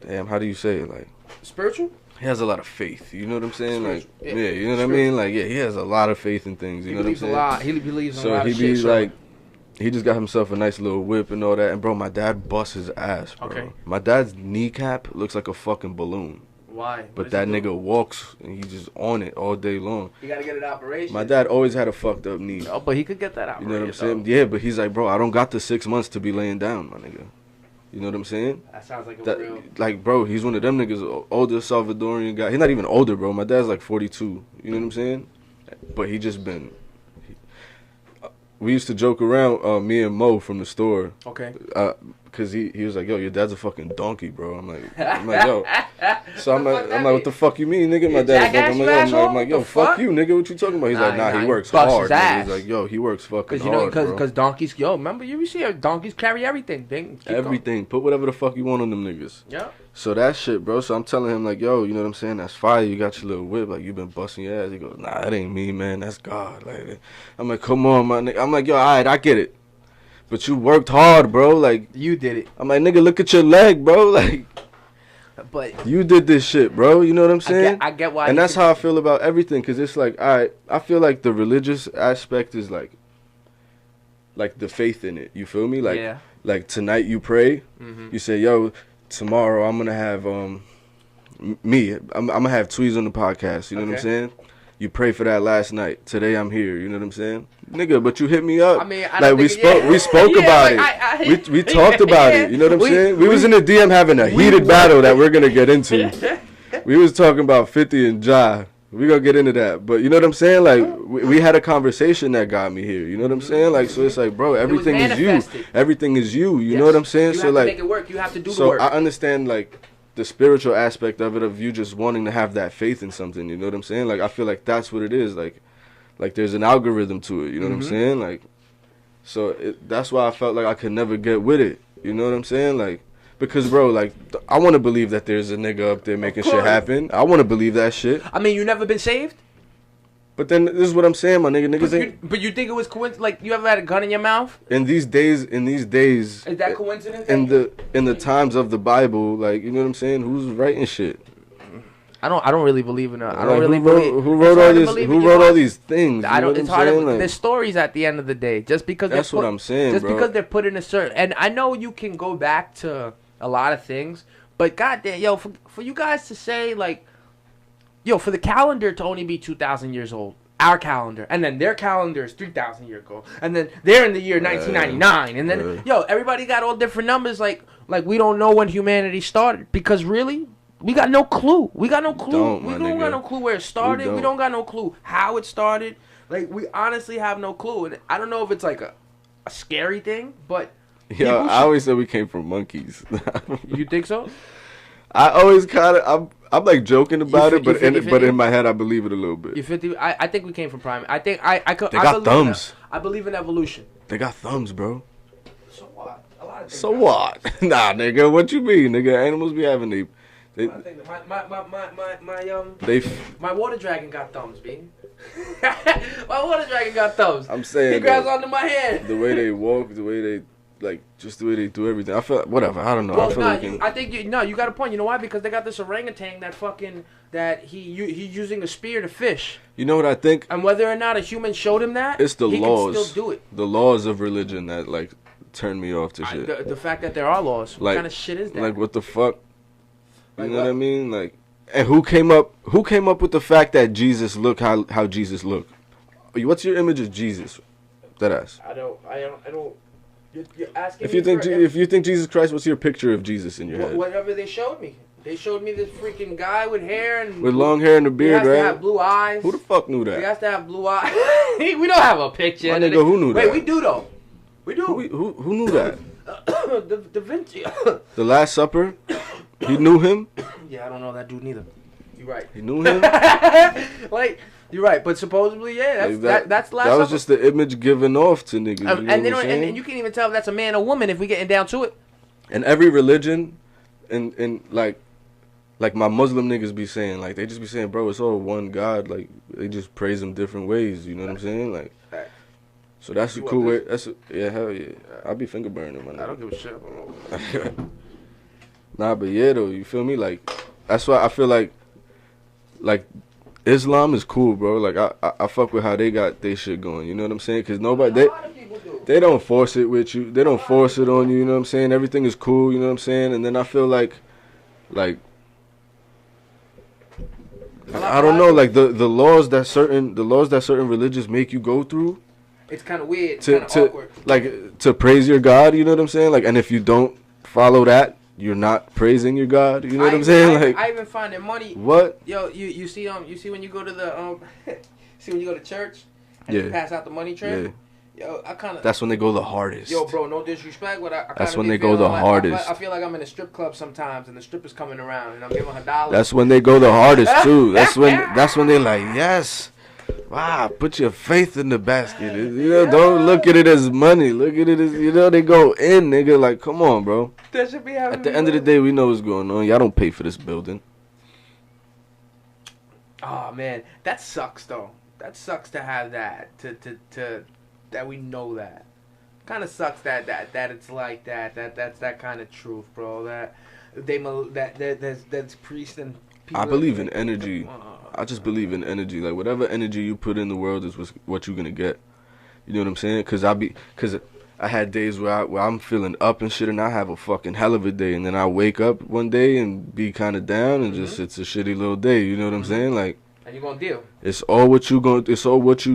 damn, how do you say it? Like, spiritual? He has a lot of faith, you know what I'm saying? Spiritual. Like, yeah, you know what I mean? Like, yeah, he has a lot of faith in things, you know what I'm saying? He believes in a so lot he of be shit. like, he just got himself a nice little whip and all that. And bro, my dad busts his ass, bro. Okay. My dad's kneecap looks like a fucking balloon. Why? But that nigga walks and he just on it all day long. You gotta get an operation. My dad always had a fucked up knee. Oh, but he could get that operation. You know what I'm saying? Yeah, but he's like, bro, I don't got the 6 months to be laying down, my nigga. You know what I'm saying? That sounds like a real... Like, bro, he's one of them niggas, older Salvadorian guy. He's not even older, bro. My dad's like 42. You know what I'm saying? But he just been... we used to joke around, me and Mo from the store. Okay. Because he was like, yo, your dad's a fucking donkey, bro. I'm like, yo. So I'm like, what the fuck you mean, nigga? My dad's like, I'm like, yo, fuck you, nigga. What you talking about? He's like, nah, he works hard. He's like, yo, he works fucking hard, bro. Because donkeys, yo, remember, you see donkeys carry everything. Everything. Put whatever the fuck you want on them niggas. Yeah. So that shit, bro. So I'm telling him, like, yo, you know what I'm saying? That's fire. You got your little whip. Like, you been busting your ass. He goes, nah, that ain't me, man. That's God. Like, I'm like, come on, my nigga. I'm like, yo, all right, I get it. But you worked hard, bro. Like, you did it. I'm like, nigga, look at your leg, bro. Like, but you did this shit, bro. You know what I'm saying? I get why. And that's how I feel about everything. Because it's like, all right, I feel like the religious aspect is like the faith in it. You feel me? Like, yeah. Like tonight you pray. Mm-hmm. You say, yo, tomorrow I'm gonna have I'm gonna have Tweezy on the podcast. You know what I'm saying? You prayed for that last night. Today I'm here. You know what I'm saying, nigga? But you hit me up. I mean, like we spoke about it. We talked about it. You know what I'm saying? We was in the DM having a heated battle that we're gonna get into. We was talking about 50 and Ja. We gonna get into that. But you know what I'm saying? Like we had a conversation that got me here. You know what I'm saying? Like, so it's like, bro, everything is you. Everything is you. You know what I'm saying? You so have like, to make it work. You have to do the so work. I understand like the spiritual aspect of it, of you just wanting to have that faith in something. You know what I'm saying? Like, I feel like that's what it is. Like there's an algorithm to it. You know what I'm saying? Like, so that's why I felt like I could never get with it. You know what I'm saying? Like, because, bro, like, I want to believe that there's a nigga up there making shit happen. I want to believe that shit. I mean, you never been saved? But then this is what I'm saying, my nigga. Niggas ain't. But you think it was coincidence? Like, you ever had a gun in your mouth? In these days. Is that coincidence? In the times of the Bible, like, you know what I'm saying? Who's writing shit? I don't really believe in it. I don't like, really believe. Who wrote all this? Who wrote all these things? I don't. It's hard. Like, there's stories at the end of the day. Just because that's what I'm saying, just bro. because they're put in a certain. And I know you can go back to a lot of things, but goddamn, yo, for you guys to say like, yo, for the calendar to only be 2,000 years old. Our calendar, and then their calendar is 3,000 years ago, and then they're in the year 1999, and then yo, everybody got all different numbers. Like we don't know when humanity started, because really, we got no clue. We got no clue. We don't got no clue where it started. We don't got no clue how it started. Like, we honestly have no clue, and I don't know if it's like a scary thing, but yo, I always said we came from monkeys. You think so? I always kind of I'm like joking about it, but in my head I believe it a little bit. You 50? I think we came from primate. I think I could. They got thumbs. I believe in evolution. They got thumbs, bro. So what? A lot of things. So what? Nah, nigga. What you mean, nigga? Animals be having my water dragon got thumbs, B. My water dragon got thumbs. I'm saying he grabs onto my hand. The way they walk, the way they. Like, just the way they do everything. I feel whatever. I don't know. Well, I think you got a point. You know why? Because they got this orangutan that he's using a spear to fish. You know what I think? And whether or not a human showed him that, it's the laws. Can still do it. The laws of religion that like turn me off to shit. The fact that there are laws. What kind of shit is that? Like, what the fuck? You know what I mean? Like, and who came up with the fact that Jesus looked how Jesus looked? What's your image of Jesus? Deadass. I don't. You're asking if you think Jesus Christ, what's your picture of Jesus in your head? Whatever they showed me. They showed me this freaking guy with hair and with long hair and a beard, right? He has to have blue eyes. Who the fuck knew that? He has to have blue eyes. We don't have a picture. My nigga, who knew that? Wait, we do though. We do. Who knew that? Da Vinci. The Last Supper. He knew him. Yeah, I don't know that dude neither. You're right. You knew him? Like, you're right, but supposedly, yeah, that's the last. That was just the image given off to niggas. And you can't even tell if that's a man or woman if we getting down to it. And every religion, and like my Muslim niggas be saying, like, they just be saying, bro, it's all one God. Like, they just praise him different ways. You know what I'm saying? Like, so that's a cool way. Yeah, hell yeah. I'll be finger burning, man. I don't give a shit about Nah, but yeah, though, you feel me? Like, that's why I feel like Islam is cool, bro. Like, I fuck with how they got they shit going. You know what I'm saying? Because nobody, they don't force it with you. They don't force it on you. You know what I'm saying? Everything is cool. You know what I'm saying? And then I feel like I don't know, like the laws that certain religions make you go through. It's kind of weird. Kind of awkward. Like, to praise your God. You know what I'm saying? Like, and if you don't follow that, you're not praising your God. You know what I'm saying? I even find it money. What? Yo, you see when you go to the see when you go to church and you pass out the money tray. Yeah. Yo, I kind of. That's when they go the hardest. Yo, bro, no disrespect, but that's when they go the hardest. I feel like I'm in a strip club sometimes, and the stripper's coming around, and I'm giving her $1. That's when they go the hardest too. That's when they like, yes, wow, put your faith in the basket. You know, don't look at it as money. Look at it as, you know, they go in, nigga. Like, come on, bro. That should be happening. At the end of the day, we know what's going on. Y'all don't pay for this building. Oh man, that sucks though. That sucks to have that. To that we know that. Kind of sucks that it's like that. That's that kind of truth, bro. That there's priests and people. I believe in energy. I just believe in energy. Like, whatever energy you put in the world is what you're gonna get. You know what I'm saying? Cause I had days where I'm feeling up and shit, and I have a fucking hell of a day, and then I wake up one day and be kind of down, and just it's a shitty little day. You know what I'm saying? Like, and you gonna deal. It's all what you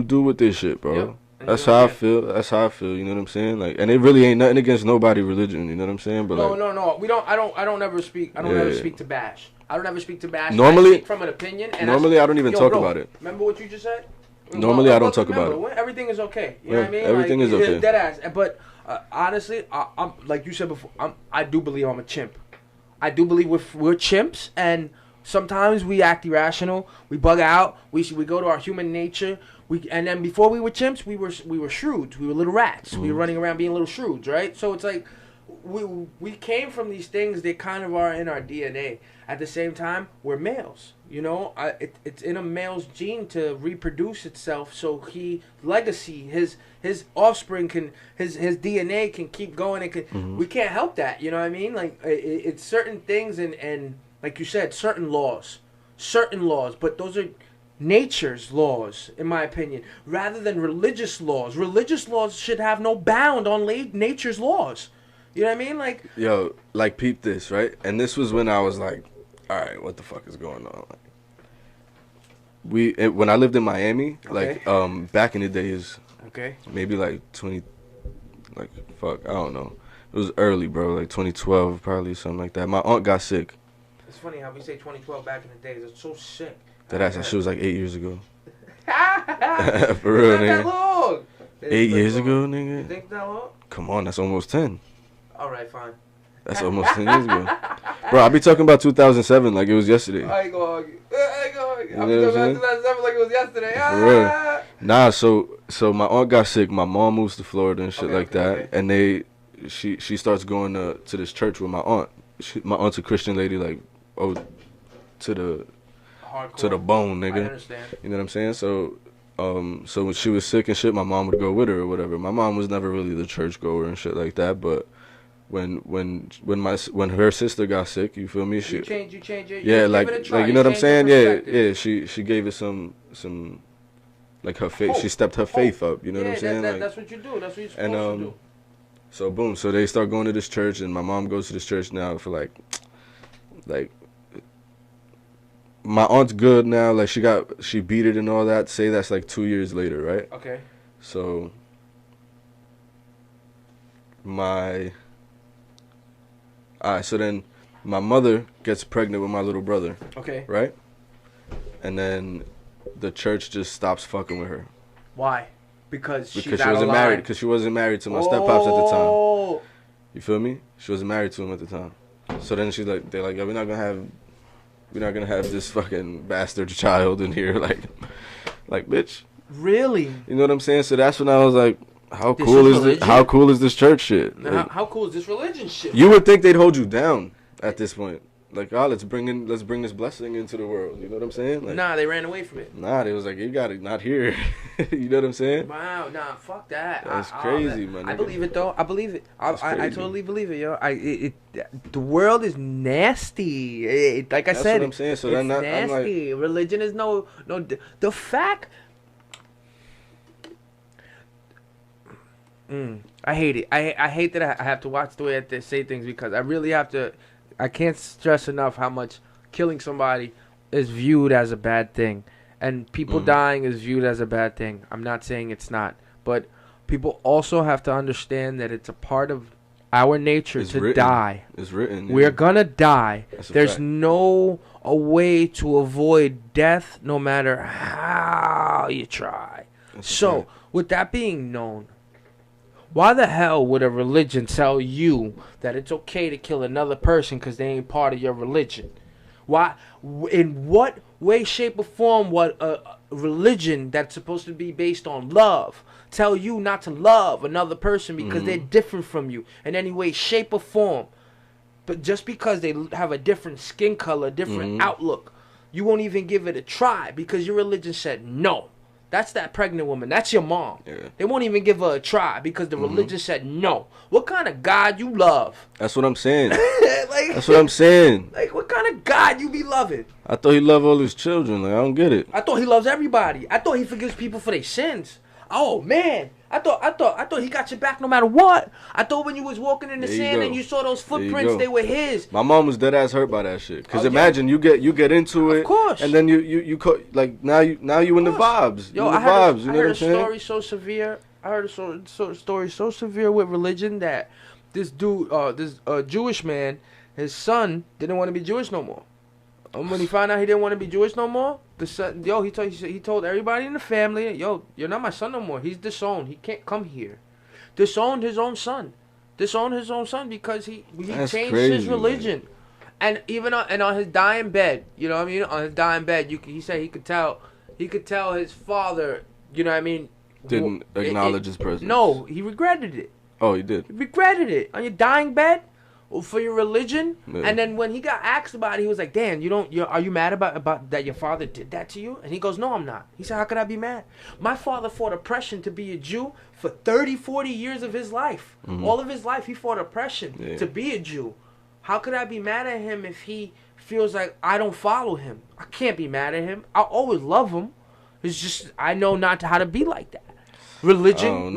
do with this shit, bro. Yep. That's how I feel. That's how I feel. You know what I'm saying? Like, and it really ain't nothing against nobody religion. You know what I'm saying? But no. We don't. I don't ever speak. I don't ever speak to bash. I don't ever speak to bash. Normally, I speak from an opinion. And normally, I don't even talk about it. Remember what you just said? Normally, I don't talk about it. Everything is okay. You know what I mean? Everything is okay. Dead ass. But honestly, I'm like you said before. I do believe I'm a chimp. I do believe we're chimps, and sometimes we act irrational. We bug out. We go to our human nature. And then before we were chimps, we were shrews. We were little rats. We were running around being little shrews, right? So it's like we came from these things that kind of are in our DNA. At the same time, we're males. You know, it's in a male's gene to reproduce itself. So legacy, his offspring his DNA can keep going. And we can't help that. You know what I mean? Like it's certain things and like you said, certain laws. But those are nature's laws, in my opinion, rather than religious laws. Religious laws should have no bound on nature's laws. You know what I mean? Like, yo, like, peep this, right? And this was when I was like, all right, what the fuck is going on? Like, when I lived in Miami, like, back in the days, maybe like 20, like, fuck, I don't know. It was early, bro, like 2012, probably something like that. My aunt got sick. It's funny how we say 2012 back in the days. It's so sick. That shit was like 8 years ago. For real, nigga. That long. 8 years ago, nigga. You think that long? Come on, that's almost 10. All right, fine. That's almost 10 years ago. Bro, I be talking about 2007 like it was yesterday. I ain't gonna argue. I be talking about 2007 like it was yesterday. For real. Nah, so my aunt got sick. My mom moves to Florida and shit that. Okay. And she starts going to this church with my aunt. My aunt's a Christian lady, like, to the bone, nigga. I understand. You know what I'm saying? So when she was sick and shit, my mom would go with her or whatever. My mom was never really the church goer and shit like that, but when her sister got sick, you feel me? You change it. Yeah, like you know what I'm saying? Yeah. She gave it some like her faith. She stepped her faith up. You know what I'm saying? That's what you do. That's what you're supposed to do. So boom. So they start going to this church, and my mom goes to this church now for like. My aunt's good now. Like, she beat it and all that. Say that's like 2 years later, right? Okay. So so then my mother gets pregnant with my little brother. Okay. Right? And then the church just stops fucking with her. Why? Because she wasn't married. Because she wasn't married to my step-pops at the time. You feel me? She wasn't married to him at the time. So then they're like, yeah, we're not gonna have We're not gonna have this fucking bastard child in here, like, bitch. Really? You know what I'm saying? So that's when I was like, how cool is this? How cool is this church shit? Like, how cool is this religion shit? You would think they'd hold you down at this point. Like, let's bring this blessing into the world. You know what I'm saying? Like, nah, they ran away from it. Nah, they was like, you got it, not here. You know what I'm saying? Wow, nah, fuck that. That's crazy, man. I believe it though. I believe it. I totally believe it, yo. The world is nasty. Like I said, that's what I'm saying. So it's nasty. Like, religion is no. The fact. I hate it. I hate that I have to watch the way I say things because I really have to. I can't stress enough how much killing somebody is viewed as a bad thing. And people dying is viewed as a bad thing. I'm not saying it's not. But people also have to understand that it's a part of our nature to die. It's written. Yeah. We're going to die. There's fact. no a way to avoid death no matter how you try. So, with that being known, why the hell would a religion tell you that it's okay to kill another person because they ain't part of your religion? Why? In what way, shape, or form would a religion that's supposed to be based on love tell you not to love another person because they're different from you in any way, shape, or form? But just because they have a different skin color, different outlook, you won't even give it a try because your religion said no. That's that pregnant woman. That's your mom. Yeah. They won't even give her a try because the religion said no. What kind of God you love? That's what I'm saying. That's what I'm saying. Like, what kind of God you be loving? I thought he loved all his children. Like, I don't get it. I thought he loves everybody. I thought he forgives people for their sins. Oh man, I thought he got your back no matter what. I thought when you was walking in the sand and you saw those footprints, they were his. My mom was dead ass hurt by that shit. Cause imagine you get into it, of course, and then you like now you in the vibes. Yo, I heard a story so severe. I heard a story so severe with religion that this dude, this Jewish man, his son didn't want to be Jewish no more. When he found out he didn't want to be Jewish no more, the son, he told everybody in the family, yo, you're not my son no more. He's disowned. He can't come here. Disowned his own son. Disowned his own son because he changed his religion. Man. And even on his dying bed, you know what I mean? On his dying bed, he said he could tell his father, you know what I mean? Didn't acknowledge his presence. No, he regretted it. Oh, he did. He regretted it on your dying bed. For your religion, and then when he got asked about it, he was like, "Dan, are you mad about that your father did that to you?" And he goes, "No, I'm not." He said, "How could I be mad? My father fought oppression to be a Jew for 30, 40 years of his life. All of his life, he fought oppression to be a Jew. How could I be mad at him if he feels like I don't follow him? I can't be mad at him. I'll always love him. It's just I know not how to be like that." Religion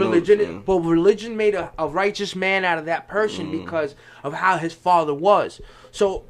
made a righteous man out of that person because of how his father was. So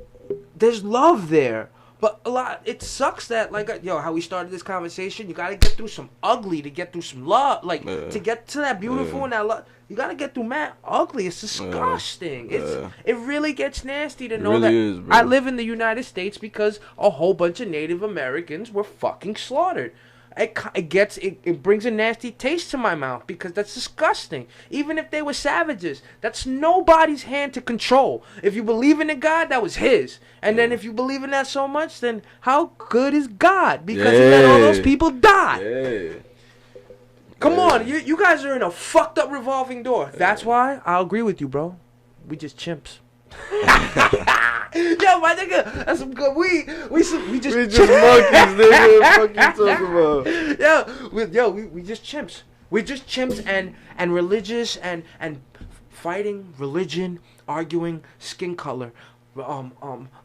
there's love there, but it sucks that how we started this conversation. You gotta get through some ugly to get through some love. To get to that beautiful and that love, you gotta get through ugly. It's disgusting. It really gets nasty to know that I live in the United States because a whole bunch of Native Americans were fucking slaughtered. It brings a nasty taste to my mouth because that's disgusting. Even if they were savages, that's nobody's hand to control. If you believe in a God, that was his. And then if you believe in that so much, then how good is God? Because he let all those people die. Yeah. Come on, you guys are in a fucked up revolving door. That's why I'll agree with you, bro. We just chimps. Yo, my nigga, that's some good weed. We just monkeys, nigga. What you talking about? We just chimps. We just chimps and religious and fighting religion, arguing skin color,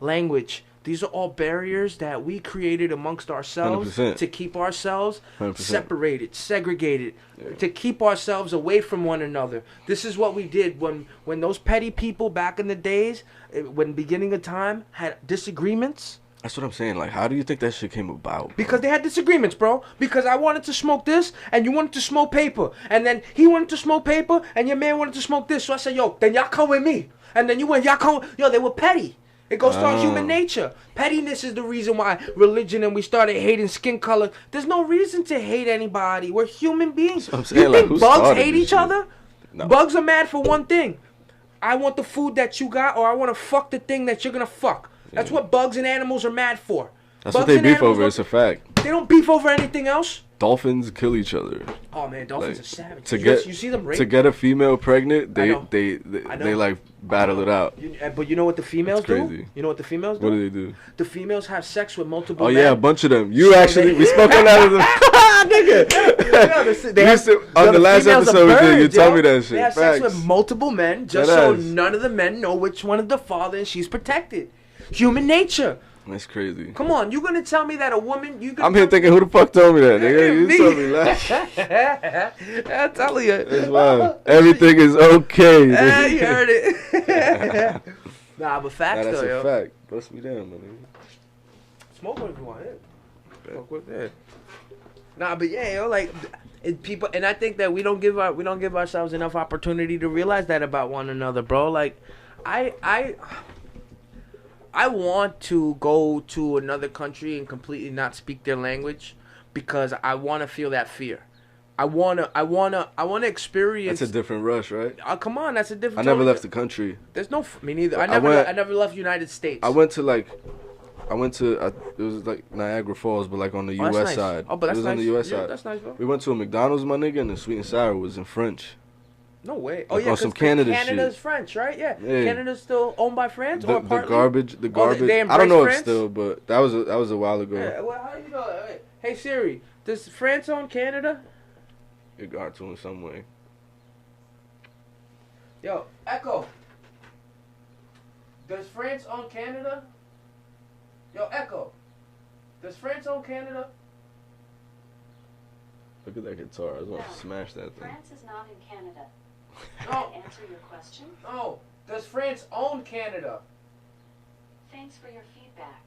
language. These are all barriers that we created amongst ourselves 100%. To keep ourselves 100%. Separated, segregated, to keep ourselves away from one another. This is what we did when those petty people back in the days, when beginning of time, had disagreements. That's what I'm saying. Like, how do you think that shit came about? Bro? Because they had disagreements, bro. Because I wanted to smoke this, and you wanted to smoke paper. And then he wanted to smoke paper, and your man wanted to smoke this. So I said, yo, then y'all come with me. And then y'all come. Yo, they were petty. It goes to our human nature. Pettiness is the reason why religion and we started hating skin color. There's no reason to hate anybody. We're human beings. You think bugs hate each other? No. Bugs are mad for one thing. I want the food that you got, or I want to fuck the thing that you're going to fuck. That's what bugs and animals are mad for. That's what they beef over. It's a fact. They don't beef over anything else. Dolphins kill each other. Oh man, dolphins are savage. You see them rape? To get a female pregnant, they like battle it out. But you know what the females do? You know what the females do? What do? The females have sex with multiple men. Oh yeah, a bunch of them. We spoke on that on the last episode. You told me that shit. They have sex with multiple men just so none of the men know which one is the father, and she's protected. Human nature. That's crazy. Come on, you gonna tell me that a woman? I'm here thinking, who the fuck told me that, nigga? You told me that. I'm telling you. It's wild. Everything is okay. Yeah, you heard it. Nah, but facts that's though, a yo. fact. Bust me down, man. Smoke one if you want it. Smoke with that. Nah, but yeah, yo, like people, and I think that we don't give ourselves enough opportunity to realize that about one another, bro. Like, I want to go to another country and completely not speak their language because I want to feel that fear. I wanna experience. That's a different rush, right? Come on, that's a different. I never left the country. There's no me neither. I never left United States. I went to it was like Niagara Falls, but like on the U.S. nice. side. Oh, but that's it was nice. on the U.S. Yeah, side. that's nice, bro. We went to a McDonald's, my nigga, and the sweet and sour was in French. No way. Oh like yeah, on some Canada's shit. French, right? Yeah. Canada's still owned by France or partly? The garbage. I don't know if still, but that was a while ago. Yeah, well, how do you know that? Hey Siri, does France own Canada? It got to in some way. Yo, Echo. Does France own Canada? Yo, Echo. Does France own Canada? Look at that guitar. I was gonna smash that thing. France is not in Canada. No. Can I answer your question? No. Does France own Canada? Thanks for your feedback.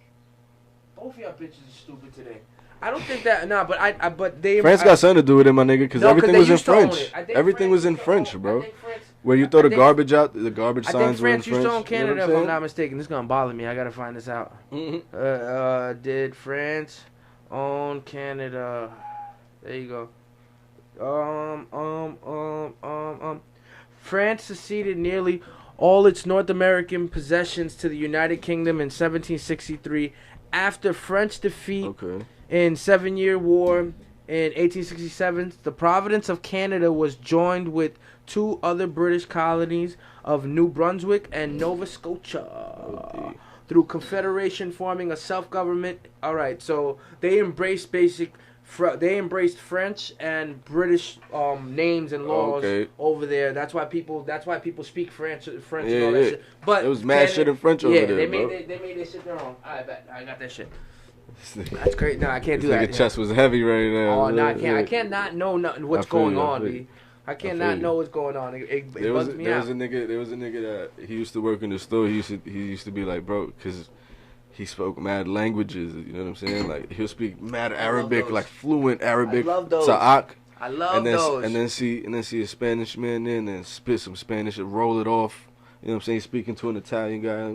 Both of y'all bitches are stupid today. I don't think that. Nah, but they. France got something to do with it, my nigga, because everything was in French. Everything was in French, bro. Where you throw the garbage out, the garbage signs were in French. I think France used to own Canada, if I'm not mistaken. This is gonna bother me. I gotta find this out. Did France own Canada? There you go. France seceded nearly all its North American possessions to the United Kingdom in 1763 after French defeat in 7-Year War in 1867. The province of Canada was joined with 2 other British colonies of New Brunswick and Nova Scotia through confederation, forming a self-government. All right, so they embraced French and British names and laws over there. That's why people speak French and all that shit. But it was mad shit in French over there. They made their shit their own. I bet I got that shit. That's great. No, I can't do that. Your chest was heavy right now. Oh no, I can't. I can't not know nothing. What's going on, B? I cannot know what's going on. It bugs me out. There was a nigga that he used to work in the store. He used to be like, bro, because he spoke mad languages, you know what I'm saying? Like, he'll speak mad Arabic, like fluent Arabic. I love those. Sa'ak. I love those. And then see a Spanish man in and spit some Spanish and roll it off. You know what I'm saying? Speaking to an Italian guy.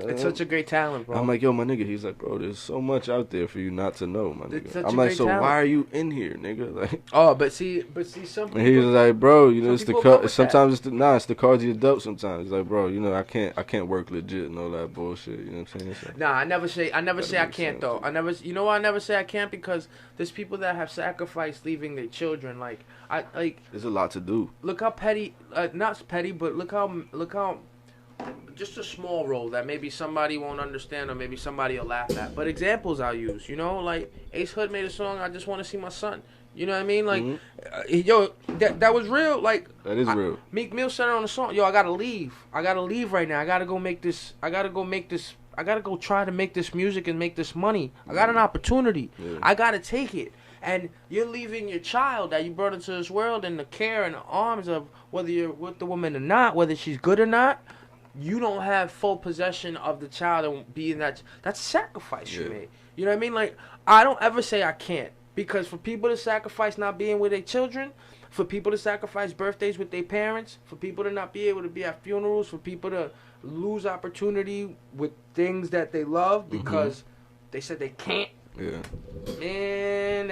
It's such a great talent, bro. I'm like, yo, my nigga. He's like, bro, there's so much out there for you not to know, my nigga. I'm like, so why are you in here, nigga? Like, but see, some people. And he's like, bro, you know, it's the card. Sometimes it's the cards you dealt. Sometimes he's like, bro, you know, I can't work legit and all that bullshit. You know what I'm saying? Like, nah, I never say I can't though. You know why I never say I can't? Because there's people that have sacrificed leaving their children. There's a lot to do. Look how petty, not petty, but look how. Just a small role that maybe somebody won't understand or maybe somebody will laugh at. But examples I'll use, you know, like Ace Hood made a song, I Just Want to See My Son. You know what I mean? Like, yo, that was real. Like, that is real. Meek Mill said it on the song. Yo, I gotta leave right now. I gotta go try to make this music and make this money. I got an opportunity. Yeah. I gotta take it. And you're leaving your child that you brought into this world in the care and the arms of whether you're with the woman or not, whether she's good or not. You don't have full possession of the child and being that's sacrifice you made. You know what I mean? Like, I don't ever say I can't. Because for people to sacrifice not being with their children, for people to sacrifice birthdays with their parents, for people to not be able to be at funerals, for people to lose opportunity with things that they love because they said they can't. Yeah. Man,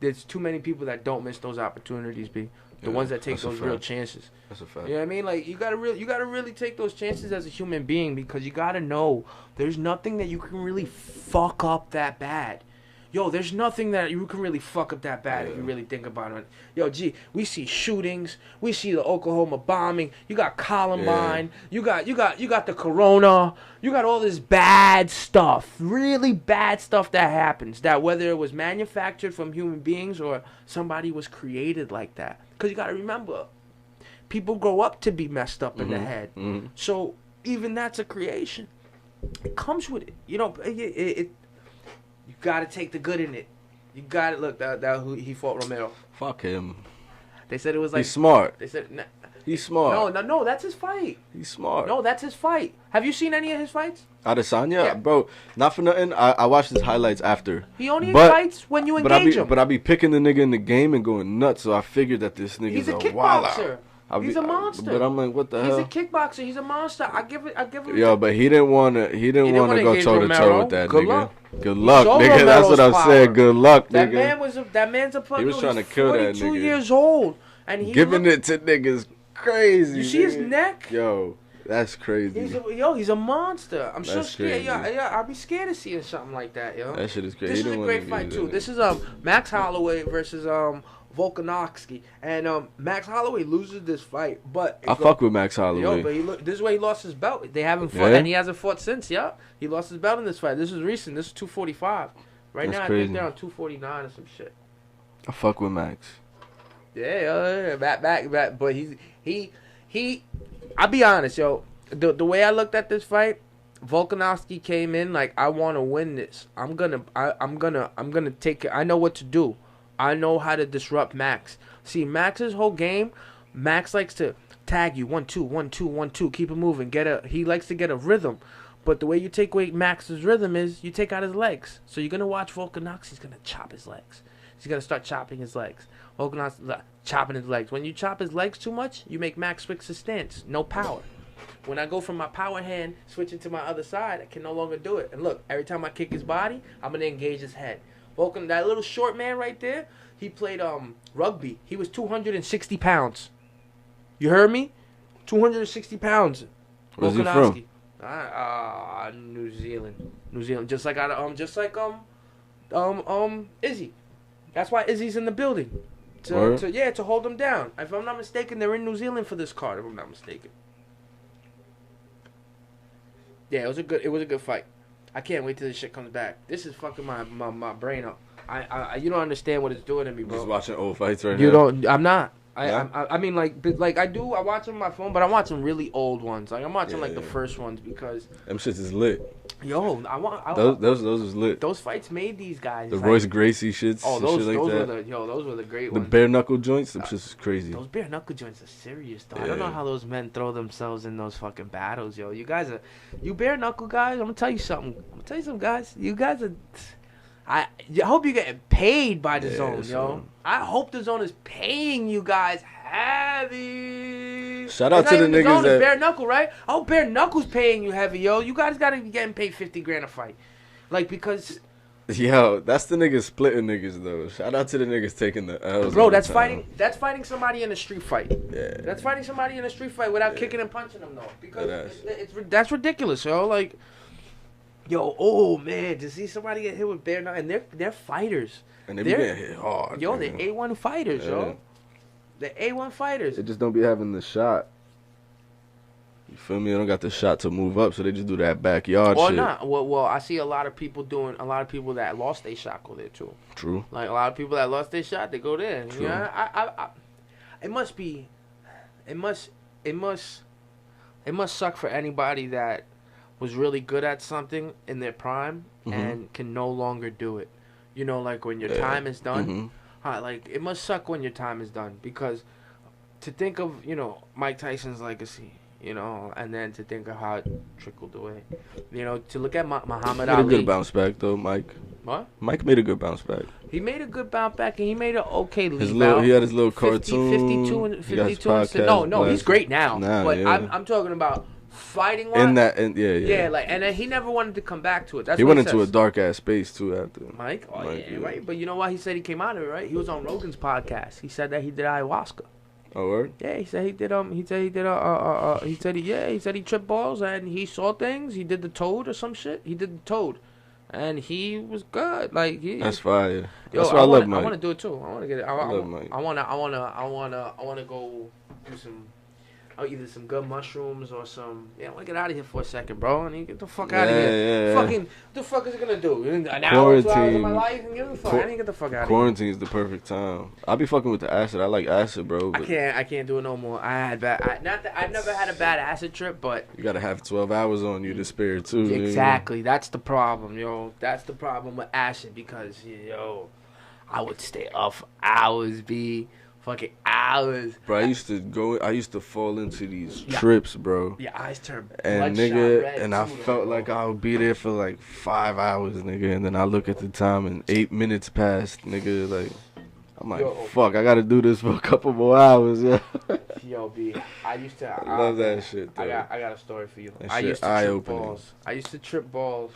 it's too many people that don't miss those opportunities, B. The ones that take those real chances. That's a fact. You know what I mean? Like you gotta really take those chances as a human being, because you gotta know there's nothing that you can really fuck up that bad. Yo, there's nothing that you can really fuck up that bad if you really think about it. Yo, gee, we see shootings, we see the Oklahoma bombing, you got Columbine, you got the Corona, you got all this bad stuff, really bad stuff that happens, that whether it was manufactured from human beings or somebody was created like that. Because you got to remember, people grow up to be messed up in the head. Mm-hmm. So even that's a creation. It comes with it. You know, you got to take the good in it. You got to look, that he fought Romero. Fuck him. They said it was like... He's smart. They said... Nah. He's smart. No, that's his fight. He's smart. No, that's his fight. Have you seen any of his fights? Adesanya? Yeah. Bro, not for nothing. I watched his highlights after. He only fights when you engage him. But I be picking the nigga in the game and going nuts, so I figured that this nigga's He's a kickboxer. He's a monster. But I'm like, what the hell? He's a kickboxer. He's a monster. I give him. Yo, but he didn't want to go toe to toe with that nigga. Good luck, nigga. Romero's that's what I'm saying. Good luck, nigga. That man's a fucking. He was trying to kill that nigga. 42 years old, and he giving it to niggas crazy. You see his neck? Yo, that's crazy. He's a monster. I'm so scared. Crazy. Yeah, I'd be scared of seeing something like that, yo. That shit is crazy. This is a great fight too. This is Max Holloway versus Volkanovski, and Max Holloway loses this fight, but I fuck with Max Holloway. Yo, but this is where he lost his belt. They haven't fought, and he hasn't fought since. Yeah, he lost his belt in this fight. This is recent. This is 245. Right now, crazy. I think they're on 249 or some shit. I fuck with Max. Yeah, back. But he. I'll be honest, yo. The way I looked at this fight, Volkanovski came in like, I want to win this. I'm gonna take it. I know what to do. I know how to disrupt Max. See, Max's whole game, Max likes to tag you 1 2 1 2 1 2, keep it moving. He likes to get a rhythm. But the way you take away Max's rhythm is you take out his legs. So you're gonna watch Volkanovski's gonna chop his legs. He's gonna start chopping his legs. Volkanovski's chopping his legs. When you chop his legs too much, you make Max switch his stance. No power. When I go from my power hand switching to my other side, I can no longer do it. And look, every time I kick his body, I'm gonna engage his head. Volkan, that little short man right there, he played rugby. He was 260 pounds. You heard me? 260 pounds. Where's he from? New Zealand. Just like Izzy. That's why Izzy's in the building. To hold him down. If I'm not mistaken, they're in New Zealand for this card. If I'm not mistaken. Yeah, it was a good fight. I can't wait till this shit comes back. This is fucking my brain up. You don't understand what it's doing to me, bro. Just watching old fights right now. You don't. I'm not. I mean, like I do. I watch them on my phone, but I'm watching really old ones. Like I'm watching the first ones because them shits is lit. Yo, those was lit. Those fights made these guys. The Royce Gracie shits. Oh, those were the great ones. The bare knuckle joints. Them shits is crazy. Those bare knuckle joints are serious, though. Yeah. I don't know how those men throw themselves in those fucking battles, yo. You bare knuckle guys. I'm gonna tell you something. Guys. You guys are. I hope you're getting paid by the zone, yo. I hope the zone is paying you guys heavy. Shout out to the niggas that... Bare Knuckle, right? I hope Bare Knuckle's paying you heavy, yo. You guys gotta be getting paid $50,000 a fight. Like, because... Yo, that's the niggas splitting niggas, though. Shout out to the niggas taking the L's. Bro, that's fighting somebody in a street fight. Yeah. That's fighting somebody in a street fight without kicking and punching them, though. Because that's ridiculous, yo. Like... Yo, oh man, to see somebody get hit with bare knuckle, and they're fighters. And they be getting hit hard. Yo, they're A1 fighters, yo. They're A1 fighters. They just don't be having the shot. You feel me? They don't got the shot to move up, so they just do that backyard shit. Or not. Well, I see a lot of people that lost their shot go there too. True. Like a lot of people that lost their shot, they go there. True. You know, it must suck for anybody that was really good at something in their prime and can no longer do it. You know, like when your time is done. Like it must suck when your time is done, because to think of, you know, Mike Tyson's legacy, you know, and then to think of how it trickled away. You know, to look at Muhammad Ali. He made a good bounce back though, Mike. What? Mike made a good bounce back. He made a good bounce back, and he made an okay lead out. He had his little cartoon. 52 and no, he's great now. But I'm talking about fighting one. Yeah. Like, and then he never wanted to come back to it. That's he what went into a dark ass space too after. Mike, right. But you know why he said he came out of it, right? He was on Rogan's podcast. He said that he did ayahuasca. Oh, word? Yeah, he said he did he said he tripped balls and he saw things. He did the toad or some shit. He did the toad. And he was good. Like that's fire. Yo, that's why I love Mike. I want to do it too. I want to get it. I love Mike. I want to go do some. Either some good mushrooms or some. Yeah, I want to get out of here for a second, bro. I need to get the fuck out of here. Fucking, what the fuck is it gonna do? An hour, 2 hours of my life, and give a fuck. I need to get the fuck out of here. Quarantine is the perfect time. I be fucking with the acid. I like acid, bro. I can't do it no more. I never had a bad acid trip, but you gotta have 12 hours on you to spare too. Exactly, that's the problem, yo. That's the problem with acid because I would stay up for hours, fucking hours. Bro, I used to fall into these trips, bro. Your eyes turn and nigga, red and I felt like I would be there for like 5 hours, nigga, and then I look at the time and 8 minutes passed, nigga, like I'm like, fuck, I gotta do this for a couple more hours, yeah. Yo, B, I used to I love that shit, though. I got a story for you. I used to trip balls. I used to trip balls,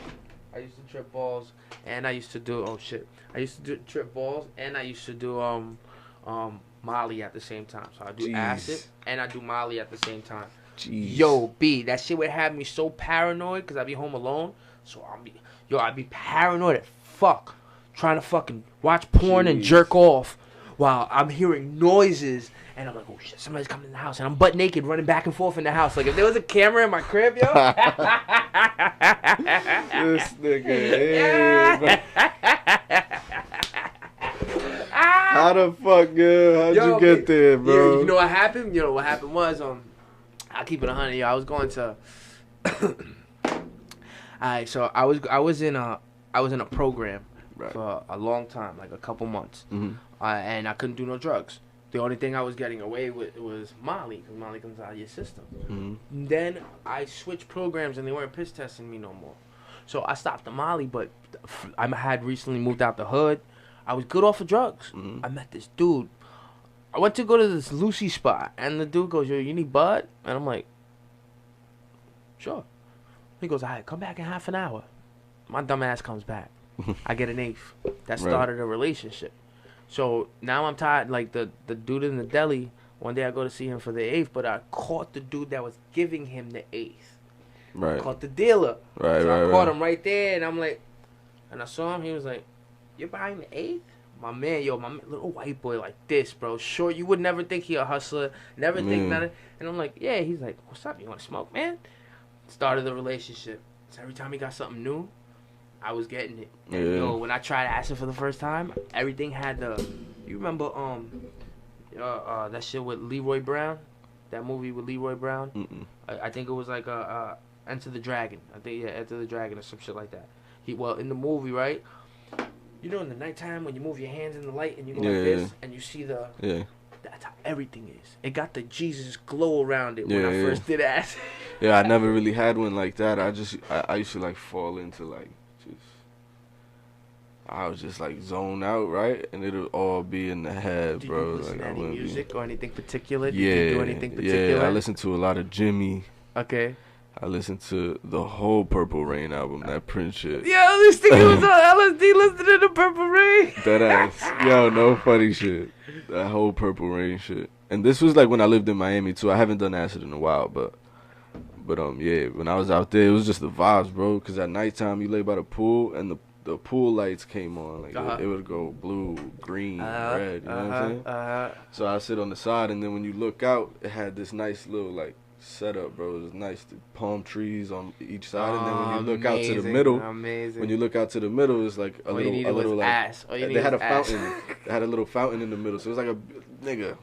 and I used to do trip balls, and I used to do Molly at the same time. So I do acid and I do Molly at the same time. Jeez. Yo, B, that shit would have me so paranoid because I'd be home alone. So I'd be paranoid as fuck, trying to fucking watch porn and jerk off while I'm hearing noises. And I'm like, oh shit, somebody's coming in the house. And I'm butt naked running back and forth in the house. Like if there was a camera in my crib, yo. This nigga. How the fuck, good? How'd you get there, bro? Yeah, you know what happened? You know what happened was, I'll keep it 100. Yo, I was going to. Alright, so I was in a program for a long time, like a couple months, and I couldn't do no drugs. The only thing I was getting away with was Molly, because Molly comes out of your system. Then I switched programs, and they weren't piss testing me no more. So I stopped the Molly, but I had recently moved out the hood. I was good off of drugs. I met this dude. I went to go to this Lucy spot, and the dude goes, yo, you need bud? And I'm like, sure. He goes, all right, come back in half an hour. My dumb ass comes back. I get an eighth. That started a relationship. So now I'm tired. Like the dude in the deli, one day I go to see him for the eighth, but I caught the dude that was giving him the eighth. Right. I caught the dealer. Right, so I caught him right there, and I'm like, and I saw him, he was like, you're buying the eighth? My man, little white boy like this, bro. Short, you would never think he a hustler. Never think nothing. And I'm like, yeah. He's like, what's up? You want to smoke, man? Started the relationship. So every time he got something new, I was getting it. And, when I tried acid for the first time, everything had the. You remember that shit with Leroy Brown? That movie with Leroy Brown? I think it was like Enter the Dragon. I think Enter the Dragon or some shit like that. In the movie, right? You know, in the nighttime when you move your hands in the light and you go like this and you see the. Yeah. That's how everything is. It got the Jesus glow around it when I first did acid. Yeah, I never really had one like that. I used to like fall into like I was just like zone out, right? And it'll all be in the head, Did bro. You listen to any music or anything particular? Did you do anything particular? Yeah, I listened to a lot of Jimmy. Okay. I listened to the whole Purple Rain album, that Prince shit. Yo, this thing was on LSD listening to the Purple Rain. That ass. Yo, no funny shit. That whole Purple Rain shit. And this was like when I lived in Miami too. I haven't done acid in a while, but yeah, when I was out there, it was just the vibes, bro. Cause at nighttime you lay by the pool and the pool lights came on, like it would go blue, green, red. You know what I'm saying? So I sit on the side, and then when you look out, it had this nice little like setup, bro. It was nice, the palm trees on each side, and then when you look out to the middle, when you look out to the middle, it's like a little like ass. They had a fountain. They had a little fountain in the middle, so it was like a nigga.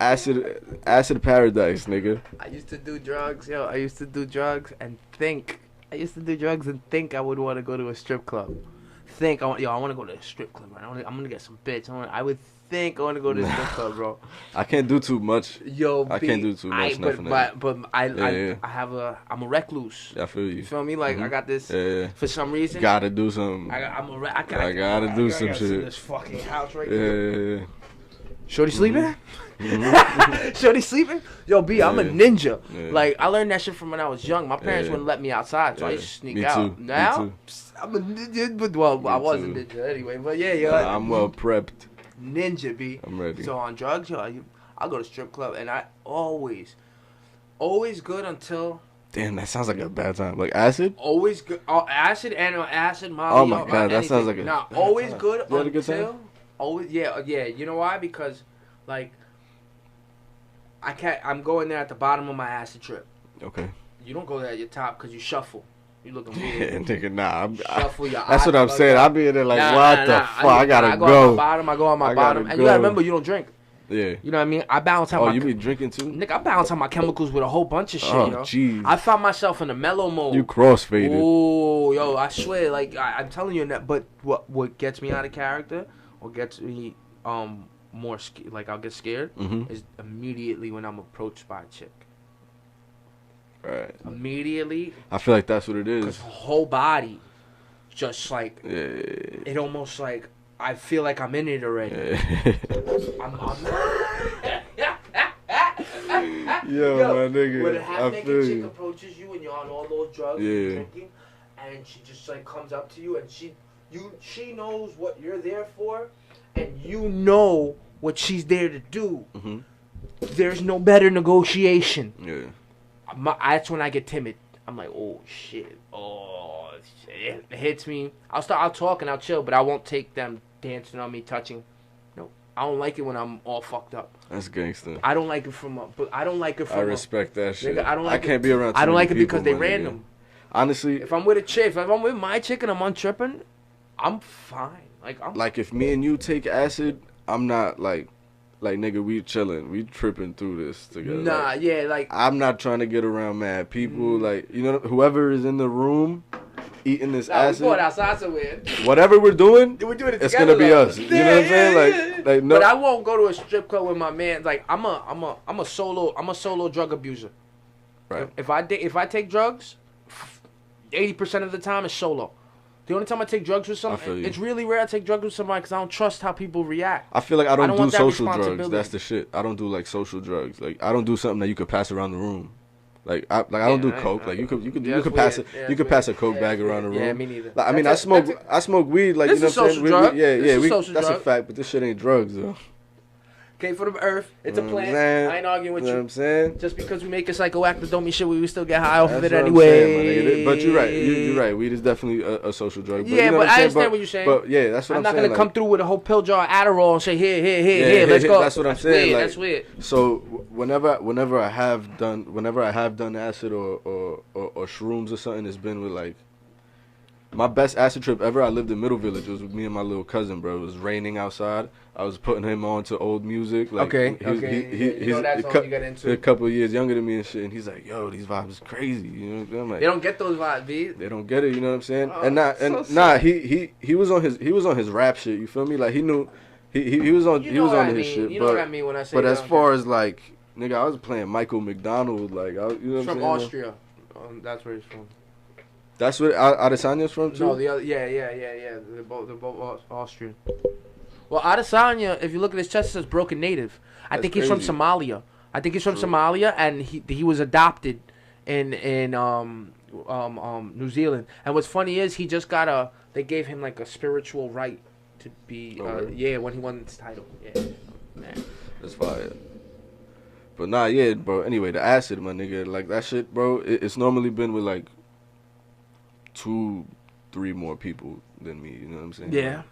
Acid paradise, nigga. I used to do drugs, yo. I used to do drugs and think I would want to go to a strip club. I want to go to a strip club, man. I'm gonna get some bitch. I would think I want to go to a strip club, bro. I can't do too much. Yo, I can't do too much. I'm a recluse. I feel you. You feel me? Like I got this for some reason. Gotta do something. I gotta do some shit. This fucking house right here. Yeah. Shorty sleeping? Shorty sleeping? Yo, B, I'm a ninja. Yeah. Like, I learned that shit from when I was young. My parents wouldn't let me outside, so I used to sneak out. Too. Now, I'm a ninja, but I was a ninja anyway. But yeah, yo. I'm well prepped. Ninja, B. I'm ready. So on drugs, yo, I'll go to strip club, and I always good until. Damn, that sounds like a bad time. Like acid? Always good. Acid and acid, Molly. Oh my god, that sounds like a. Nah, always good you had a good until. time? Always, yeah. You know why? Because, like, I can't. I'm going there at the bottom of my acid trip. Okay. You don't go there at your top because you shuffle. You looking Yeah, weird. nigga, nah. Shuffle your That's what I'm saying. I be in there like, what the fuck? I gotta go. go. On my bottom. I go on my bottom. And you gotta remember, you don't drink. Yeah. You know what I mean? I balance out my... you be drinking too? Nigga, I balance out my chemicals with a whole bunch of shit, oh, yo. Jeez. I found myself in a mellow mode. You crossfaded. Oh, yo, I swear, like, I'm telling you that, but what gets me out of character, or gets me more, like, I'll get scared, is immediately when I'm approached by a chick. Right. Immediately. I feel like that's what it is. Because her whole body, just like, it almost like, I feel like I'm in it already. Yo, my nigga. When a half-naked chick you. approaches you and you're on all those drugs and you're drinking, and she just like comes up to you and she knows what you're there for, and you know what she's there to do. Mm-hmm. There's no better negotiation. Yeah. That's when I get timid. I'm like, oh shit, it hits me. I'll talk and I'll chill, but I won't take them dancing on me, touching. No, I don't like it when I'm all fucked up. That's gangster. I don't like it but I don't like it from. I respect that shit. Nigga, I can't be around. I don't like it people, because they random. Honestly, if I'm with a chick, if I'm with my chick and I'm untripping, I'm fine. Like if me and you take acid, I'm not like nigga, we chilling, we tripping through this together. Nah, like I'm not trying to get around mad people. Like, you know, whoever is in the room eating this acid. We're going outside somewhere. Whatever we're doing, it together, it's gonna be us. You know what I'm saying? Like no. But I won't go to a strip club with my man. Like I'm a solo drug abuser. Right. If I take drugs, 80% of the time it's solo. The only time I take drugs with somebody, it's really rare I take drugs with somebody because I don't trust how people react. I feel like I don't do social drugs. That's the shit. I don't do like social drugs. Like I don't do something that you could pass around the room. Like I don't do coke. Like you could pass it. You could pass a coke bag around the room. Yeah, me neither. Like, I mean, I smoke weed. Like, you know what I'm saying? That's a fact. But this shit ain't drugs though. Came from the earth. It's a plant. I ain't arguing with you. You know what I'm saying? Just because we make it psychoactive don't mean shit. We still get high off of it anyway. But you're right. You're right. Weed is definitely a social drug. But yeah, but I understand what you're saying. But yeah, that's what I'm saying. I'm not gonna come through with a whole pill jar of Adderall and say here, let's go. That's what I'm saying. That's weird. So whenever I have done acid or shrooms or something, it's been with like. My best acid trip ever, I lived in Middle Village. It was with me and my little cousin, bro. It was raining outside. I was putting him on to old music. Like, He's that's all you got into. A couple of years younger than me and shit. And he's like, yo, these vibes is crazy. You know what I'm saying? Like, they don't get those vibes, B. They don't get it, you know what I'm saying? He was on his rap shit, you feel me? Like he knew he was on his shit. You know what I mean when I say but as far as like, nigga, I was playing Michael McDonald, like, you know what I'm saying? From Austria. That's where he's from. That's what Adesanya's from too? No, the other, yeah. They're both Austrian. Well, Adesanya, if you look at his chest, it says broken native. I think he's from Somalia. Somalia, and he was adopted in New Zealand. And what's funny is he just they gave him like a spiritual right to be when he won this title. Yeah, man, that's fire. But nah, yeah, bro. Anyway, the acid, my nigga, like that shit, bro. It's normally been with like 2-3 more people than me. You know what I'm saying? Yeah.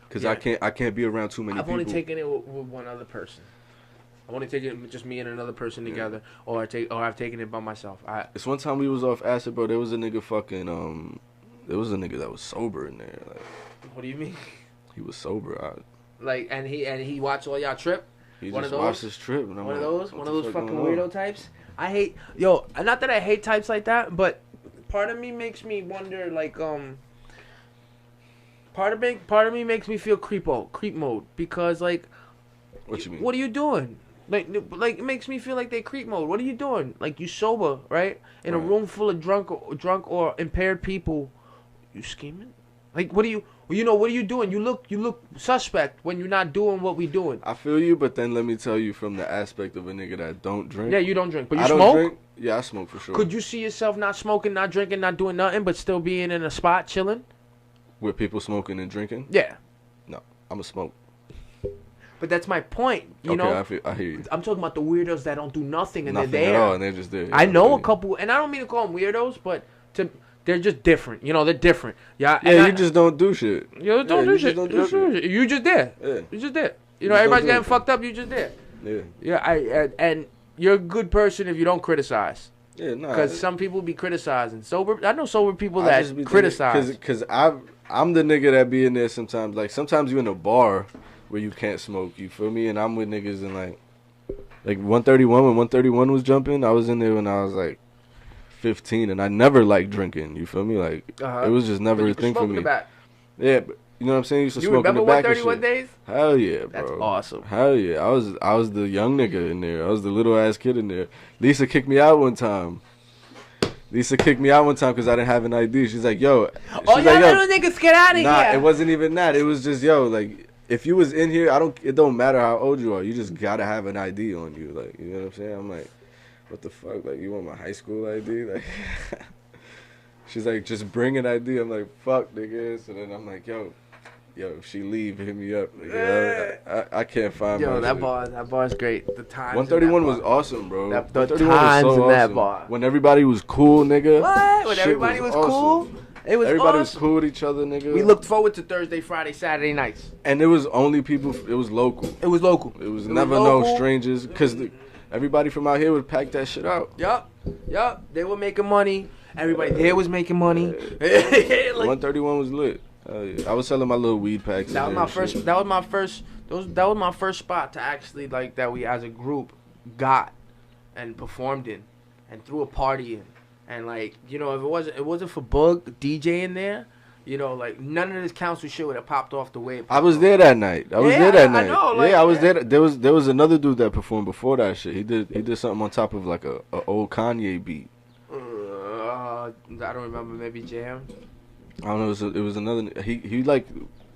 Because I can't be around too many people. I've only taken it with one other person. I've only taken it with just me and another person together, or I've taken it by myself. It's one time we was off acid, bro. There was a nigga there was a nigga that was sober in there. Like, what do you mean? He was sober. And he watched all y'all trip. He just watched his trip. And one of those fucking weirdo types. I hate not that I hate types like that, but part of me makes me wonder, like, part of me makes me feel creep mode, because, like, what you mean? What are you doing? Like it makes me feel like they creep mode. What are you doing? Like, you sober, right? In a room full of drunk or impaired people, you scheming? Like, what are you doing? You look suspect when you're not doing what we doing. I feel you, but then let me tell you from the aspect of a nigga that don't drink. Yeah, you don't drink, but you I smoke? Don't drink. Yeah, I smoke for sure. Could you see yourself not smoking, not drinking, not doing nothing, but still being in a spot chilling? With people smoking and drinking? Yeah. No, I'm a smoke. But that's my point. You know, I hear you. I'm talking about the weirdos that don't do nothing and nothing they're there. At all, and they're just there. I know a couple, and I don't mean to call them weirdos, but they're just different. You know, they're different. Yeah. Yeah, you just don't do shit. You don't do shit. Don't do shit. You just there. Yeah. You just there. You know, everybody's getting fucked up. You just there. Yeah. Yeah. And you're a good person if you don't criticize. Yeah, nah. Because some people be criticizing. I know sober people that criticize. Because I'm the nigga that be in there sometimes. Like, sometimes you in a bar where you can't smoke, you feel me? And I'm with niggas and, like 131, when 131 was jumping, I was in there when I was, like, 15, and I never liked drinking, you feel me? Like, it was just never a thing for me. Yeah, but you know what I'm saying? You used to smoke in the back and shit. 131 days? Hell yeah, bro. That's awesome. Hell yeah. I was the young nigga in there. I was the little ass kid in there. Lisa kicked me out one time. Because I didn't have an ID. She's like, yo. Oh, y'all little niggas, get out of here. Nah, it wasn't even that. It was just, yo, like, if you was in here, it don't matter how old you are. You just gotta have an ID on you. Like, you know what I'm saying? I'm like, what the fuck? Like, you want my high school ID? Like, she's like, just bring an ID. I'm like, fuck, nigga. So then I'm like, yo, if she leave, hit me up. Like, I can't find my that bar's great. The times 131 was awesome, bro. The times was so in that awesome. bar. When everybody was cool, nigga. What? When everybody was awesome. Cool? Everybody was cool with each other, nigga. We looked forward to Thursday, Friday, Saturday nights. And it was only people, it was local. It was never no strangers. Because everybody from out here would pack that shit out. Yup. They were making money. Everybody there was making money. 131 was lit. Yeah. I was selling my little weed packs. That was my first spot to actually, like, that we as a group got and performed in and threw a party in. And, like, you know, if it wasn't for Bug DJing there, you know, like, none of this council shit would have popped off the way it popped. I was there that night. I know. Like, I was there. There was another dude that performed before that shit. He did something on top of, like, a old Kanye beat. I don't remember. Maybe Jam. I don't know. It was another. He like.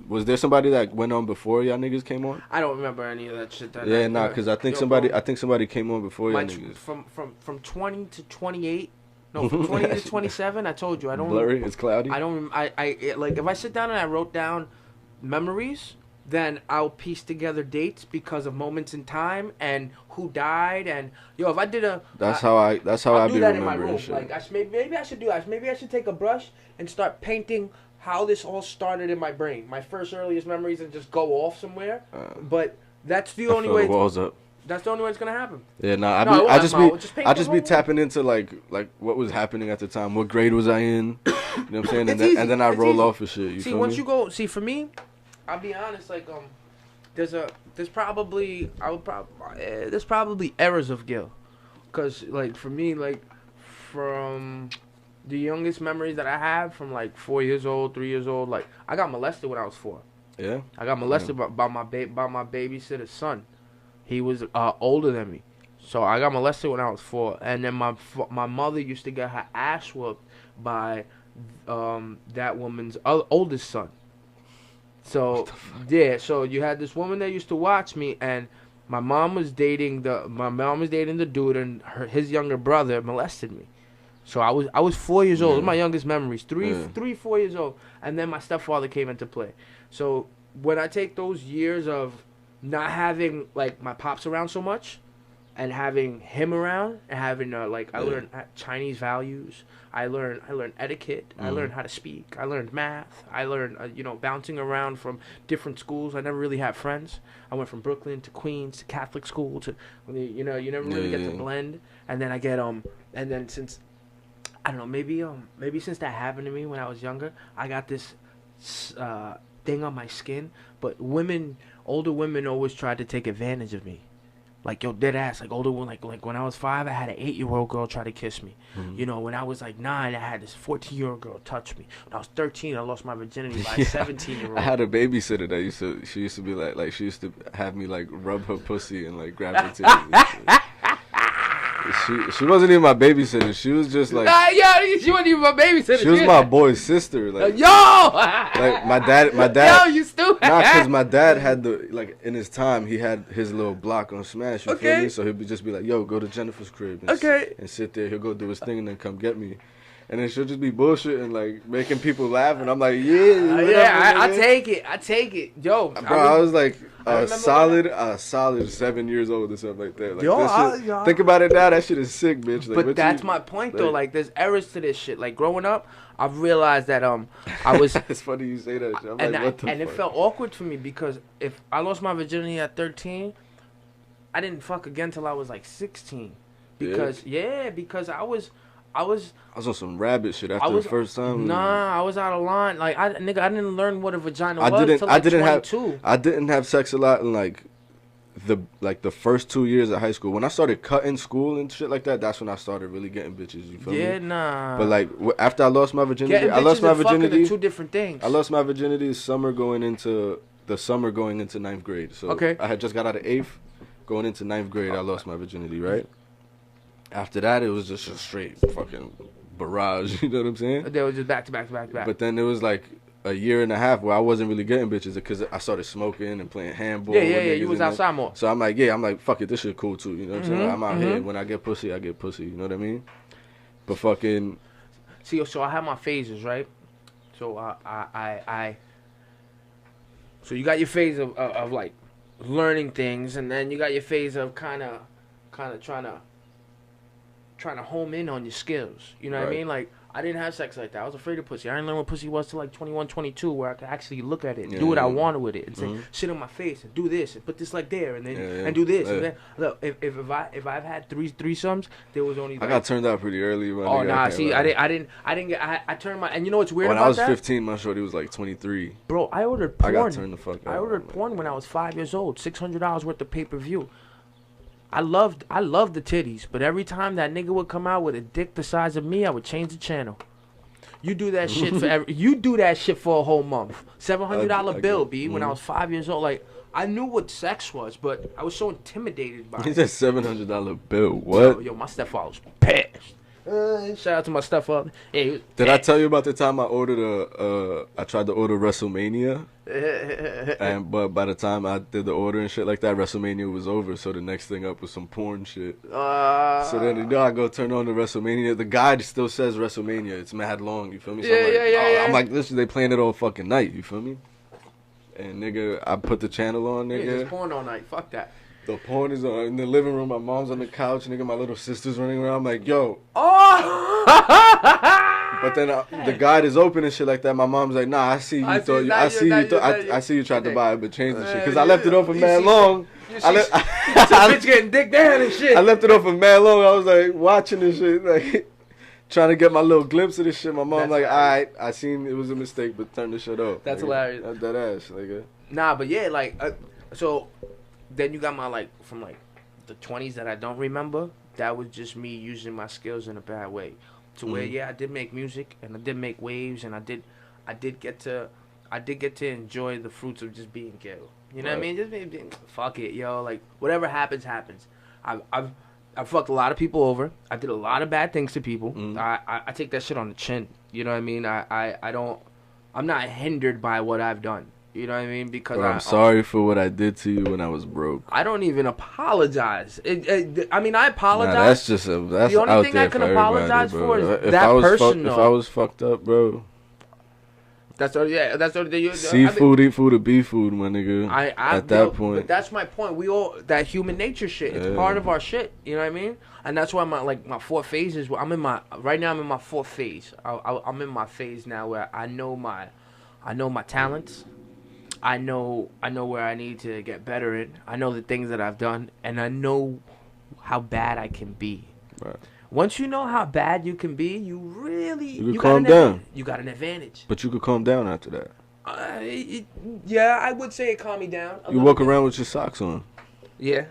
Was there somebody that went on before y'all niggas came on? I don't remember any of that shit. Because I think somebody came on before y'all niggas. From 20 to 28. No, from 20 to 27. I told you I don't. Blurry. It's cloudy. I don't. Like, if I sit down and I wrote down memories, then I'll piece together dates because of moments in time and who died and if I did a. That's how I be that in my room. Shit. Like, maybe I should do that. Maybe I should take a brush and start painting how this all started in my brain, my first earliest memories, and just go off somewhere. But that's the only way. Walls up. That's the only way it's gonna happen. Yeah, I just be tapping into like what was happening at the time. What grade was I in? You know what I'm saying? And then I roll off of shit. You go for me, I'll be honest. Like there's probably errors of guilt, cause like for me, like from the youngest memories that I have from like 4 years old, 3 years old, like I got molested when I was 4. Yeah. I got molested by my babysitter's son. He was older than me, so I got molested when I was 4. And then my mother used to get her ass whooped by that woman's oldest son. So so you had this woman that used to watch me, and my mom was dating the dude, and his younger brother molested me. So I was 4 years old. Those are my youngest memories. 4 years old, and then my stepfather came into play. So when I take those years of not having like my pops around so much, and having him around, and having I learned Chinese values. I learned etiquette. I learned how to speak. I learned math. I learned bouncing around from different schools. I never really had friends. I went from Brooklyn to Queens to Catholic school to you never really get to blend. And then I get and then since I don't know, maybe since that happened to me when I was younger, I got this thing on my skin. But older women always tried to take advantage of me. Like, dead ass. Like, older women, like when I was 5, I had an 8-year-old girl try to kiss me. Mm-hmm. When I was like 9, I had this 14-year-old girl touch me. When I was 13, I lost my virginity by a 17-year-old. I had a babysitter that she used to be like she used to have me like rub her pussy and like grab her titties. She wasn't even my babysitter. She was just like she wasn't even my babysitter. She was my boy's sister. Like like my dad. Yo, you stupid. Nah, because my dad had in his time he had his little block on Smash. You feel me? So he'd just be like, yo, go to Jennifer's crib and sit there. He'll go do his thing and then come get me. and then she'll just be bullshit and like making people laugh, and I'm like, yeah, I take it, yo. Bro, I was like a solid 7 years old or something like that. Like, think about it now, that shit is sick, bitch. Like, but that's my point though. Like, there's errors to this shit. Like, growing up, I've realized that I was. It's funny you say that shit. I'm like, what the fuck? It felt awkward for me because if I lost my virginity at 13, I didn't fuck again till I was like 16. Because because I was on some rabbit shit after the first time. Nah, I was out of line. Like, I didn't learn what a vagina was till like 22. I didn't have sex a lot in like the first 2 years of high school. When I started cutting school and shit like that, that's when I started really getting bitches. You feel me? Yeah, nah. But like after I lost my virginity, I lost my virginity. Are two different things. I lost my virginity summer going into ninth grade. So I had just got out of 8th, going into 9th grade. I lost my virginity, right? After that, it was just a straight fucking barrage. You know what I'm saying? They were just back to back. But then it was like a year and a half where I wasn't really getting bitches because I started smoking and playing handball. Yeah. You was outside more. So I'm like, fuck it, this shit cool too. You know what I'm saying? Like, I'm out here. When I get pussy, I get pussy. You know what I mean? But fucking. See, so I have my phases, right? So So you got your phase of like learning things, and then you got your phase of kind of trying to home in on your skills. You know what I mean? Like, I didn't have sex like that. I was afraid of pussy. I didn't learn what pussy was till like 21, 22, where I could actually look at it and do what I wanted with it and say, shit on my face and do this and put this like there and then and do this and then look. If I've had threesomes, there was only. I got turned out pretty early. Oh nah, see, I didn't get. I turned my, and you know what's weird when about that? When I was 15, my shorty was like 23. Bro, I ordered porn. I got turned the fuck out. I ordered porn when I was 5 years old. $600 worth of pay-per-view. I loved the titties, but every time that nigga would come out with a dick the size of me, I would change the channel. You do that shit for a whole month. $700 bill, B. When I was 5 years old, like, I knew what sex was, but I was so intimidated by it. He said $700 bill. What? Yo, my stepfather was pissed. Shout out to my stepfather. Yeah, did I tell you about the time I tried to order WrestleMania? But by the time I did the order and shit like that, WrestleMania was over. So the next thing up was some porn shit. So then I go turn on the WrestleMania. The guide still says WrestleMania. It's mad long. You feel me? So I'm like, this they playing it all fucking night. You feel me? And nigga, I put the channel on, nigga. Yeah, it's porn all night. Fuck that. The porn is on in the living room. My mom's on the couch, nigga. My little sister's running around. I'm like, yo. Oh! But then the guide is open and shit like that. My mom's like, nah, I see you tried to buy it, but change the shit. Because I left it open mad long. Bitch getting dick down and shit. I left it open mad long. I was like watching this shit, like trying to get my little glimpse of this shit. My mom like, all right, I seen it was a mistake, but turn the shit off. That's hilarious. That's that ass, nigga. Nah, but yeah, like, so then you got my, like, from, like, the 20s that I don't remember. That was just me using my skills in a bad way. To where, I did make music, and I did make waves, and I did get to enjoy the fruits of just being gay. You know what I mean? Just being, fuck it, yo. Like, whatever happens, happens. I've fucked a lot of people over. I did a lot of bad things to people. I take that shit on the chin. You know what I mean? I'm not hindered by what I've done. You know what I mean? Because I'm sorry for what I did to you when I was broke. I don't even apologize. I mean, I apologize. Nah, that's the only thing I can apologize for is that person. If I was fucked up, bro. That's all. Yeah, that's all. Seafood, eat food, or be food, my nigga. At that point, but that's my point. We all that human nature shit. It's part of our shit. You know what I mean? And that's why my 4 phases. Right now I'm in my 4th phase. I'm in my phase now where I know my talents. I know where I need to get better in. I know the things that I've done, and I know how bad I can be. Right. Once you know how bad you can be, you calm down. You got an advantage. But you could calm down after that. I would say it calmed me down. You walk around with your socks on. Yeah,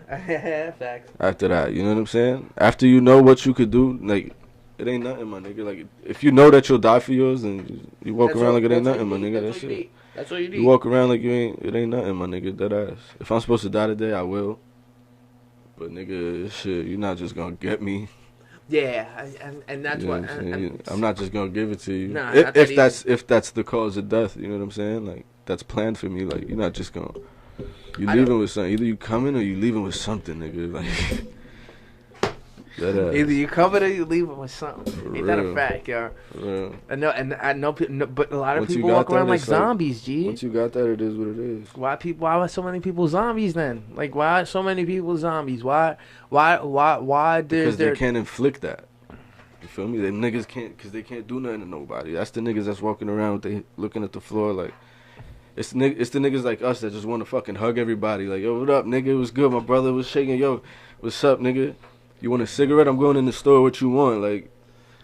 facts. After that, you know what I'm saying? After you know what you could do, like, it ain't nothing, my nigga. Like, if you know that you'll die for yours, and you walk around like it ain't nothing, my nigga. That's it. That's all you need. You walk around like it ain't nothing, my nigga. That ass. If I'm supposed to die today, I will. But nigga, shit, you're not just gonna get me. Yeah, and that's what I'm not just gonna give it to you. Nah, if that's the cause of death, you know what I'm saying? Like, that's planned for me. Like, you're not just gonna. You leaving with something. Either you coming or you leaving with something, nigga. Like. Either you cover it or you leave it with something. Ain't that a fact, yo? I know, but a lot of people walk around like zombies, G. Once you got that, it is what it is. Why are so many people zombies then? Like, why are so many people zombies? Why because they can't inflict that. You feel me? Them niggas can't, because they can't do nothing to nobody. That's the niggas that's walking around, they looking at the floor like, it's the niggas like us that just want to fucking hug everybody. Like, yo, what up, nigga? It was good. My brother was shaking. Yo, what's up, nigga? You want a cigarette? I'm going in the store. What you want? Like,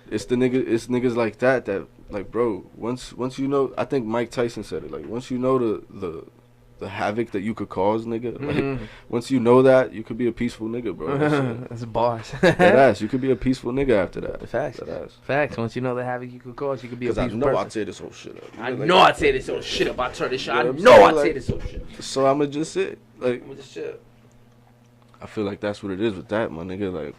it's niggas like that, like, bro, once you know, I think Mike Tyson said it, like, once you know the havoc that you could cause, nigga, like, once you know that, you could be a peaceful nigga, bro. That's a boss. That ass, you could be a peaceful nigga after that. Facts. That ass. Facts. Once you know the havoc you could cause, you could be a peaceful person. I know I'd tear this whole shit up. I know I'd tear this whole shit up. I turn this shit. I know I'd tear this whole shit. So I'ma just sit, like, I'ma just chill. I feel like that's what it is with that, my nigga. Like,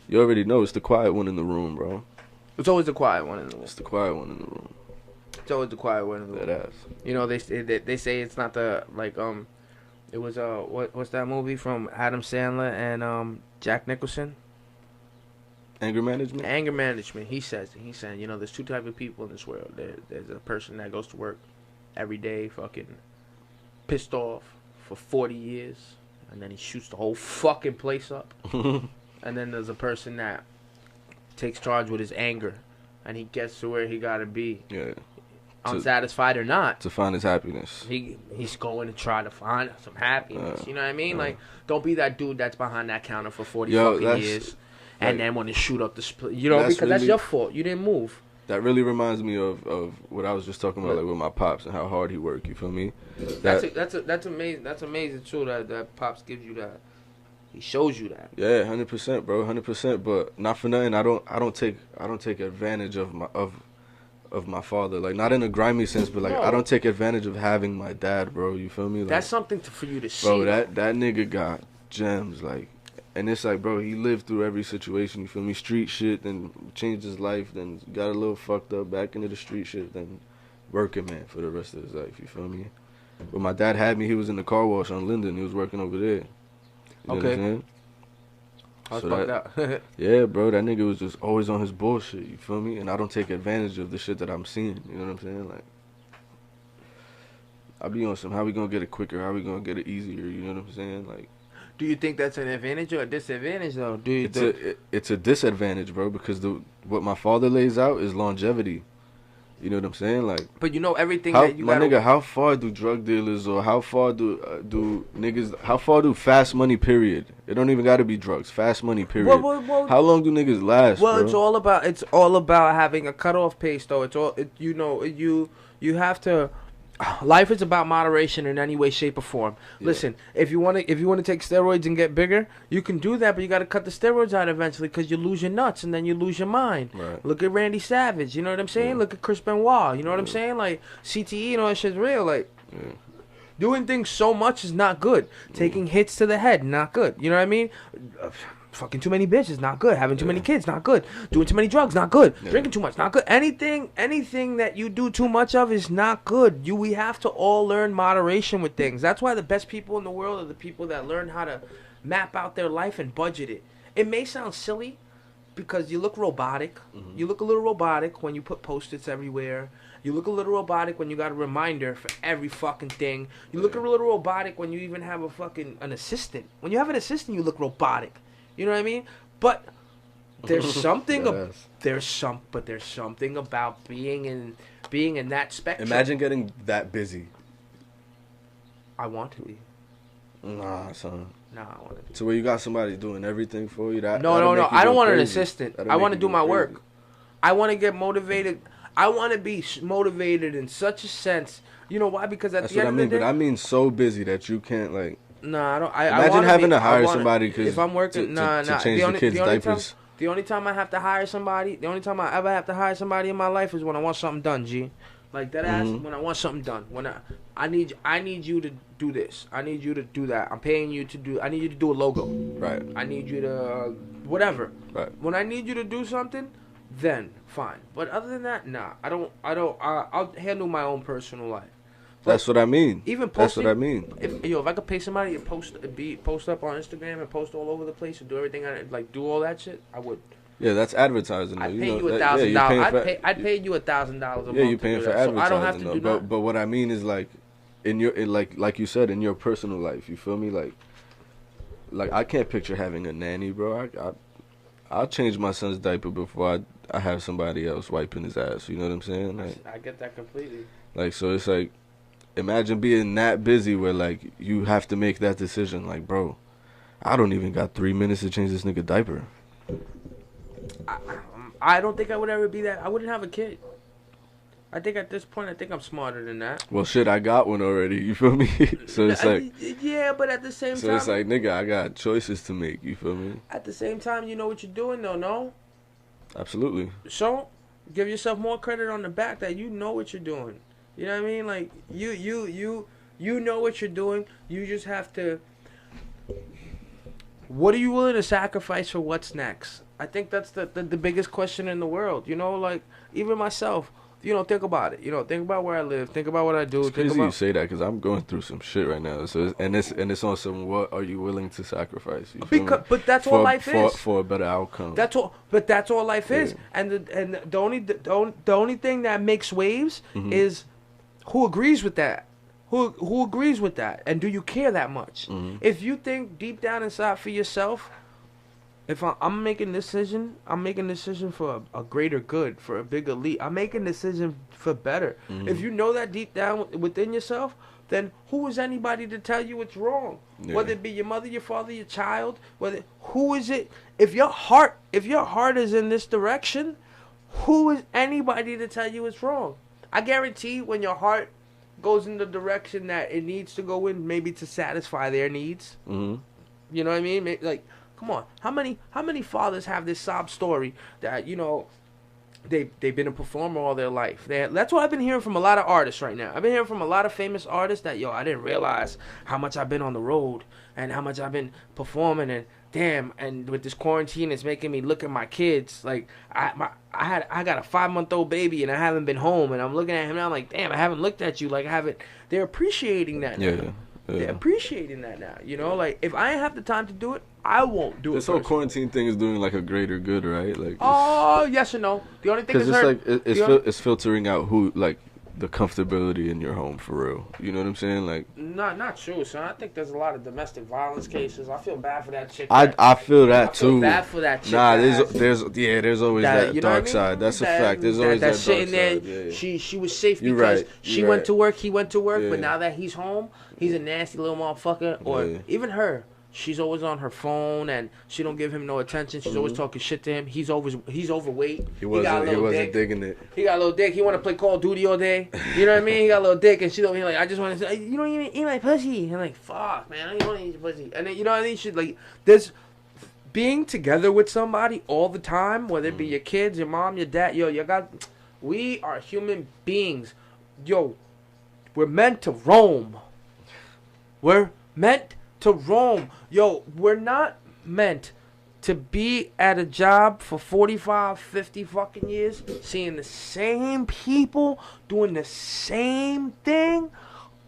you already know it's the quiet one in the room, bro. It's always the quiet one in the room. It's the quiet one in the room. It's always the quiet one in the room. That ass. You know, they say it's not the, like, it was, what's that movie from Adam Sandler and Jack Nicholson? Anger management? Anger management. He's saying, you know, there's two types of people in this world. There's a person that goes to work every day fucking pissed off for 40 years, and then he shoots the whole fucking place up. And then there's a person that takes charge with his anger, and he gets to where he gotta be. Yeah. Unsatisfied or not. To find his happiness. He's going to try to find some happiness. You know what I mean? Like, don't be that dude that's behind that counter for 40 fucking years. And then want to shoot up the split. You know, because that's your fault. You didn't move. That really reminds me of what I was just talking about, like, with my pops and how hard he worked. You feel me? That's amazing. That's amazing too. That pops gives you that. He shows you that. Yeah, 100%, bro, 100%. But not for nothing. I don't take advantage of my father. Like, not in a grimy sense, but like, I don't take advantage of having my dad, bro. You feel me? Like, that's something for you to see. Bro, that nigga got gems, like. And it's like, bro, he lived through every situation, you feel me? Street shit, then changed his life, then got a little fucked up, back into the street shit, then working, man, for the rest of his life, you feel me? But my dad had me, he was in the car wash on Linden, he was working over there. You know what I'm saying? I was fucked out. Yeah, bro, that nigga was just always on his bullshit, you feel me? And I don't take advantage of the shit that I'm seeing, you know what I'm saying? Like, I be on some, how we gonna get it quicker, how we gonna get it easier, you know what I'm saying? Like, do you think that's an advantage or a disadvantage, though? It's a disadvantage, bro, because what my father lays out is longevity. You know what I'm saying? Like, but you know everything that you got. My nigga, how far do drug dealers or how far do niggas? How far do fast money? Period. It don't even got to be drugs. Fast money. Period. Well, how long do niggas last? Well, bro? it's all about having a cutoff pace, though. You have to. Life is about moderation in any way, shape, or form. Yeah. Listen, if you want to take steroids and get bigger, you can do that, but you got to cut the steroids out eventually because you lose your nuts and then you lose your mind. Right. Look at Randy Savage, you know what I'm saying? Yeah. Look at Chris Benoit, you know what I'm saying? Like, CTE and all that shit's real. Like, doing things so much is not good. Taking hits to the head, not good. You know what I mean? Fucking too many bitches, not good. Having too many kids, not good. Doing too many drugs, not good. Drinking too much, not good. Anything that you do too much of is not good. We have to all learn moderation with things. That's why the best people in the world are the people that learn how to map out their life and budget it. It may sound silly because you look robotic. Mm-hmm. You look a little robotic when you put Post-its everywhere. You look a little robotic when you got a reminder for every fucking thing. You look a little robotic when you even have an assistant. When you have an assistant, you look robotic. You know what I mean? But there's something there's something about being in that spectrum. Imagine getting that busy. I want to be. Nah, son. Nah, I want to be. So where you got somebody doing everything for you? No. I don't want an assistant. I want to do my work. I want to get motivated. I want to be motivated in such a sense. You know why? Because at the end of the day, but I mean so busy that you can't, like. Nah, I don't. Imagine having to hire somebody if I'm working. To change the kids' diapers. The only time I have to hire somebody, the only time I ever have to hire somebody in my life is when I want something done, G. Like that ass. When I want something done. When I need you to do this. I need you to do that. I'm paying you to do. I need you to do a logo. Right. I need you to whatever. Right. When I need you to do something, then fine. But other than that, nah. I don't. I'll handle my own personal life. That's what I mean. Even posting, that's what I mean. If I could pay somebody to post up on Instagram and post all over the place and do everything, do all that shit, I would. Yeah, that's advertising. I'd pay you $1,000. I'd pay you $1,000 a month. Yeah, you're paying for advertising. So I don't have to do that. But what I mean is like you said, in your personal life, you feel me? Like I can't picture having a nanny, bro. I'll change my son's diaper before I have somebody else wiping his ass. You know what I'm saying? Like, I get that completely. Like, so it's like, imagine being that busy where like you have to make that decision. Like, bro, I don't even got 3 minutes to change this nigga diaper. I don't think I would ever be that. I wouldn't have a kid. I think at this point, I'm smarter than that. Well, shit, I got one already. You feel me? So it's like... Yeah, but at the same time... So it's like, nigga, I got choices to make. You feel me? At the same time, you know what you're doing, though, no? Absolutely. So, give yourself more credit on the back that you know what you're doing. You know what I mean? Like, you know what you're doing. You just have to... What are you willing to sacrifice for what's next? I think that's the biggest question in the world. You know, like, even myself... You know, think about it. You know, think about where I live. Think about what I do. It's crazy you say that because I'm going through some shit right now. So it's on some what are you willing to sacrifice? But that's all life is for a better outcome. That's all. But that's all life is. And the only thing that makes waves is who agrees with that. Who agrees with that? And do you care that much? If you think deep down inside for yourself. If I'm making a decision, I'm making a decision for a greater good, for a bigger leap. I'm making a decision for better. If you know that deep down within yourself, then who is anybody to tell you it's wrong? Yeah. Whether it be your mother, your father, your child, who is it? If your heart is in this direction, who is anybody to tell you it's wrong? I guarantee when your heart goes in the direction that it needs to go in, maybe to satisfy their needs. You know what I mean? Like. Come on, how many fathers have this sob story that, you know, they've been a performer all their life? That's what I've been hearing from a lot of artists right now. I've been hearing from a lot of famous artists that, I didn't realize how much I've been on the road and how much I've been performing, and damn, and with this quarantine, it's making me look at my kids. Like, I got a 5-month-old baby and I haven't been home, and I'm looking at him and I'm like, damn, I haven't looked at you. Like, I haven't. They're appreciating that now. Yeah. They're appreciating that now. You know, like, if I have the time to do it, I won't do it. This whole quarantine thing is doing like a greater good, right? Like, oh, yes and no. The only thing is it's filtering out who, like, the comfortability in your home for real. You know what I'm saying? Like, not true, son. I think there's a lot of domestic violence cases. I feel bad for that chick. I feel that too. I feel bad for that chick. Nah, there's always that dark side. That's a fact. There's always that dark side. Yeah. She was safe because she went to work. He went to work, but now that he's home, he's a nasty little motherfucker. Or even her. She's always on her phone and she don't give him no attention. She's always talking shit to him. He's overweight. He wasn't digging it. He got a little dick. He want to play Call of Duty all day. You know what I mean? He got a little dick and she's over here like, I just want to say, you don't even eat my pussy. And I'm like, fuck, man, I don't want to eat your pussy. And then, you know what I mean? Shit, like, there's being together with somebody all the time, whether it be your kids, your mom, your dad. We are human beings. We're meant to roam. We're meant to roam. We're not meant to be at a job for 45, 50 fucking years, seeing the same people, doing the same thing.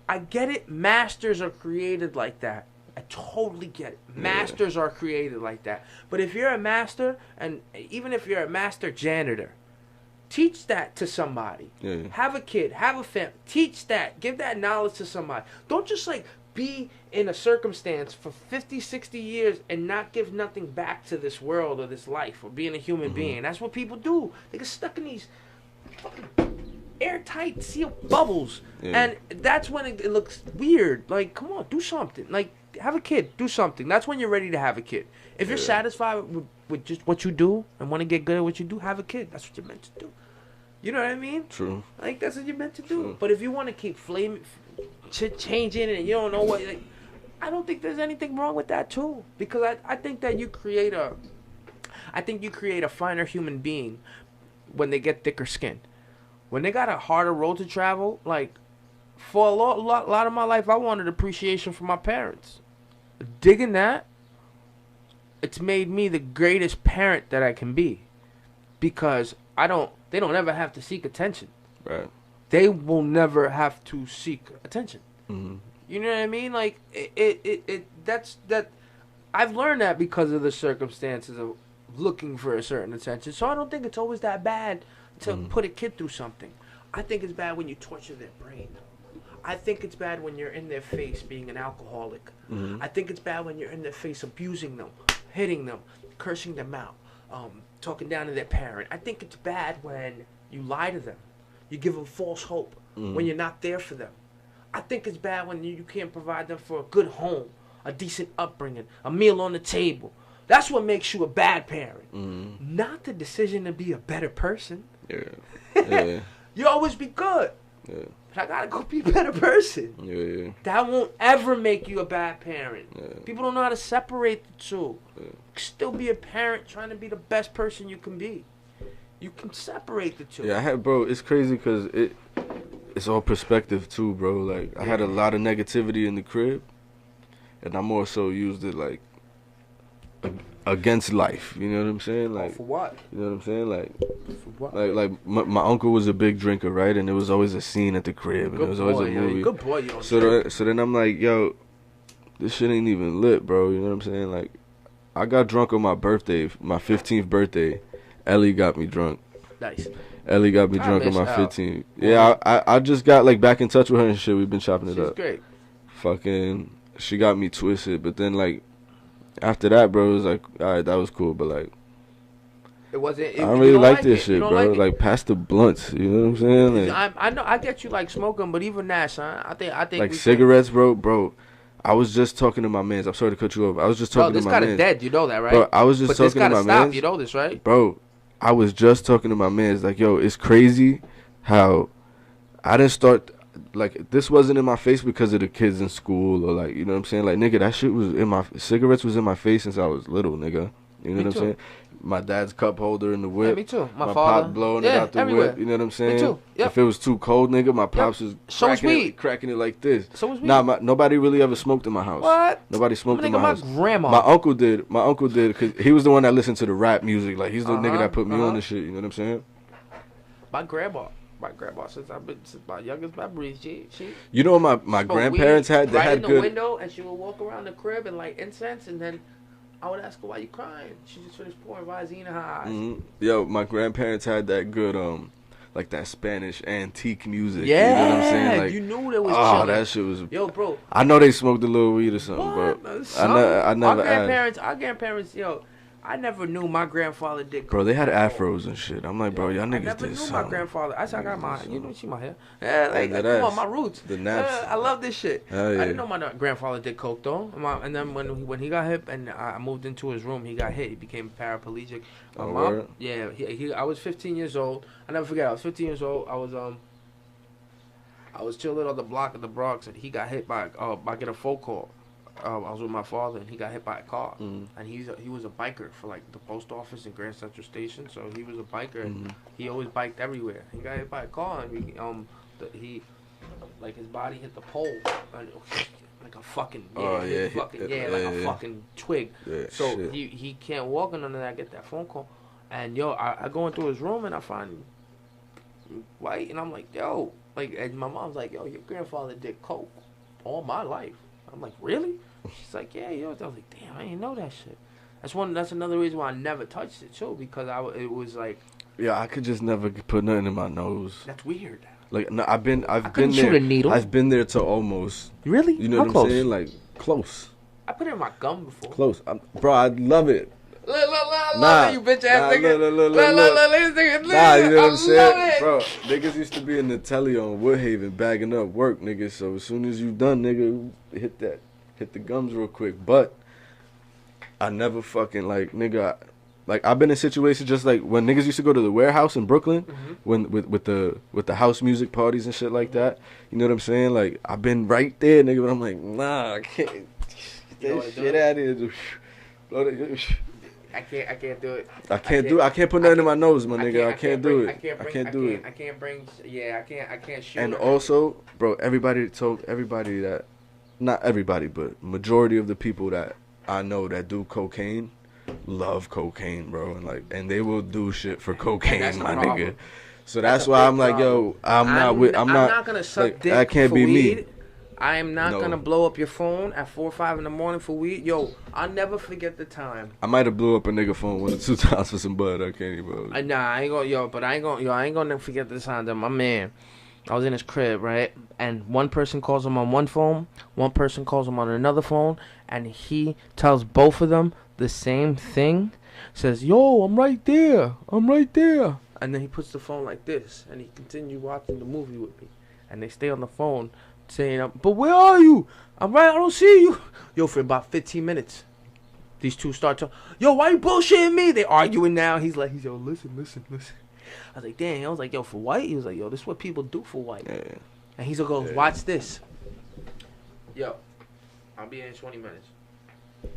I get it. Masters are created like that. I totally get it. Masters are created like that. But if you're a master, and even if you're a master janitor, teach that to somebody. Yeah. Have a kid. Have a family. Teach that. Give that knowledge to somebody. Don't just like be in a circumstance for 50, 60 years and not give nothing back to this world or this life or being a human being. That's what people do. They get stuck in these fucking airtight sealed bubbles. And that's when it looks weird. Like, come on, do something. Like, have a kid. Do something. That's when you're ready to have a kid. If you're satisfied with just what you do and want to get good at what you do, have a kid. That's what you're meant to do. You know what I mean? True. Like, that's what you're meant to do. But if you want to keep changing it and you don't know what, like, I don't think there's anything wrong with that too, because I think that you create a finer human being when they get thicker skin. When they got a harder road to travel, like, for a lot of my life I wanted appreciation from my parents. Digging that, it's made me the greatest parent that I can be, because they don't ever have to seek attention. Right. they will never have to seek attention. Mm-hmm. You know what I mean? Like that's I've learned that because of the circumstances of looking for a certain attention. So I don't think it's always that bad to put a kid through something. I think it's bad when you torture their brain. I think it's bad when you're in their face being an alcoholic. I think it's bad when you're in their face abusing them, hitting them, cursing them out, talking down to their parent. I think it's bad when you lie to them. You give them false hope when you're not there for them. I think it's bad when you can't provide them for a good home, a decent upbringing, a meal on the table. That's what makes you a bad parent. Not the decision to be a better person. Yeah. You always be good. Yeah. But I gotta go be a better person. Yeah. That won't ever make you a bad parent. Yeah. People don't know how to separate the two. Yeah. You can still be a parent trying to be the best person you can be. You can separate the two. Yeah, bro, it's crazy because it's all perspective too, bro. Like, I had a lot of negativity in the crib, and I more so used it, like, against life. You know what I'm saying? Like, for what? You know what I'm saying? Like, for what? Like my uncle was a big drinker, right? And there was always a scene at the crib, and there was always a movie. Good boy, you don't so then I'm like, yo, this shit ain't even lit, bro. You know what I'm saying? Like, I got drunk on my birthday, my 15th birthday. Ellie got me drunk. Nice. Ellie got me drunk on my 15th. Yeah, I just got, like, back in touch with her and shit. We've been chopping it up. She's great. Fucking, she got me twisted. But then, like, after that, bro, it was like, all right, that was cool. But, like, it wasn't. I don't really like this shit, bro. Like, pass the blunts. You know what I'm saying? Like, I know. I get you like smoking, but even that, son. I think. Like cigarettes, bro. I was just talking to my mans. I'm sorry to cut you off. I was just talking to my mans. This guy is dead. You know that, right? Bro, I was just talking to my mans. You know this, right? Bro, I was just talking to my mans. Like, yo, it's crazy how I didn't start. Like, this wasn't in my face because of the kids in school or, like, you know what I'm saying? Like, nigga, that shit was in my... Cigarettes was in my face since I was little, nigga. You know what I'm saying? My dad's cup holder in the whip. Yeah, me too. My father. Pop blowing it out the whip. You know what I'm saying? Me too. Yep. If it was too cold, nigga, my pops was cracking it like this. So was weed. Nah, nobody really ever smoked in my house. What? Nobody smoked in my house. My grandma. My uncle did. Because he was the one that listened to the rap music. Like, he's the nigga that put me on the shit. You know what I'm saying? My grandma, since my youngest memories, she. You know what my grandparents had? They had in the window, and she would walk around the crib and light incense, and then I would ask her, why you crying? She just finished pouring Visine in her eyes. Yo, my grandparents had that good, like that Spanish antique music. Yeah, you know what I'm saying? Like, you knew there was chilling. That shit was... Yo, bro. I know they smoked a little weed or something, what? bro. I never Our grandparents, yo, I never knew my grandfather did. Bro, they had afros and shit. I'm like, bro, y'all niggas did something. I never knew my grandfather. I got my, you know, see my hair. Yeah, like come on, my roots. The naps. I love this shit. Yeah. I didn't know my grandfather did coke though. And then when he got hit and I moved into his room, he got hit. He became paraplegic. My mom, yeah, I was 15 years old. I never forget. I was 15 years old. I was chilling on the block of the Bronx, and he got hit by. I get a phone call. I was with my father, and he got hit by a car. And he was a biker for, like, the post office in Grand Central Station. So he was a biker, and he always biked everywhere. He got hit by a car, and he like, his body hit the pole, like a fucking like a fucking twig. Yeah, so he can't walk, and none of that. I get that phone call, and yo, I go into his room, and I find white, and I'm like, yo, like, and my mom's like, yo, your grandfather did coke all my life. I'm like, really? She's like, yeah, yo. I was like, damn, I didn't know that shit. That's another reason why I never touched it too, because it was like, yeah, I could just never put nothing in my nose. That's weird. Like, no, I've been there. Shoot a needle. I've been there to almost. Really? You know How what close? I'm saying? Like, close. I put it in my gum before. Close, bro. I love it. Look, you bitch ass nigga. Look, nah, you know what I'm saying? It. Bro, niggas used to be in the telly on Woodhaven bagging up work, nigga. So as soon as you done, nigga, hit the gums real quick. But I never fucking, like, nigga, like, I've been in situations just like when niggas used to go to the warehouse in Brooklyn, when with the house music parties and shit like that. You know what I'm saying? Like, I've been right there, nigga, but I'm like, nah, I can't get that shit out of here. Blow that. I can't do it. I can't put nothing in my nose, my nigga. I can't do it. I can't shoot. And also, bro, everybody that, not everybody, but majority of the people that I know that do cocaine love cocaine, bro, and they will do shit for cocaine, my nigga. So that's why I'm like, yo, I'm not gonna suck like, dick. That can't for be weed. me. I am not gonna blow up your phone at 4 or 5 in the morning for weed. Yo, I'll never forget the time. I might have blew up a nigga phone 1 or 2 times for some bud. I can't even. I ain't gonna forget the time that my man. I was in his crib, right? And one person calls him on one phone, one person calls him on another phone, and he tells both of them the same thing. Says, "Yo, I'm right there. I'm right there." And then he puts the phone like this, and he continues watching the movie with me. And they stay on the phone saying, "But where are you? I'm right. I don't see you." Yo, for about 15 minutes, these two start talking. "Yo, why you bullshitting me?" They arguing now. He's like, "Yo, listen." I was like, "Damn." I was like, "Yo, for white?" He was like, "Yo, this is what people do for white." Yeah. And he's goes, "Watch this." Yo, I'll be there in 20 minutes.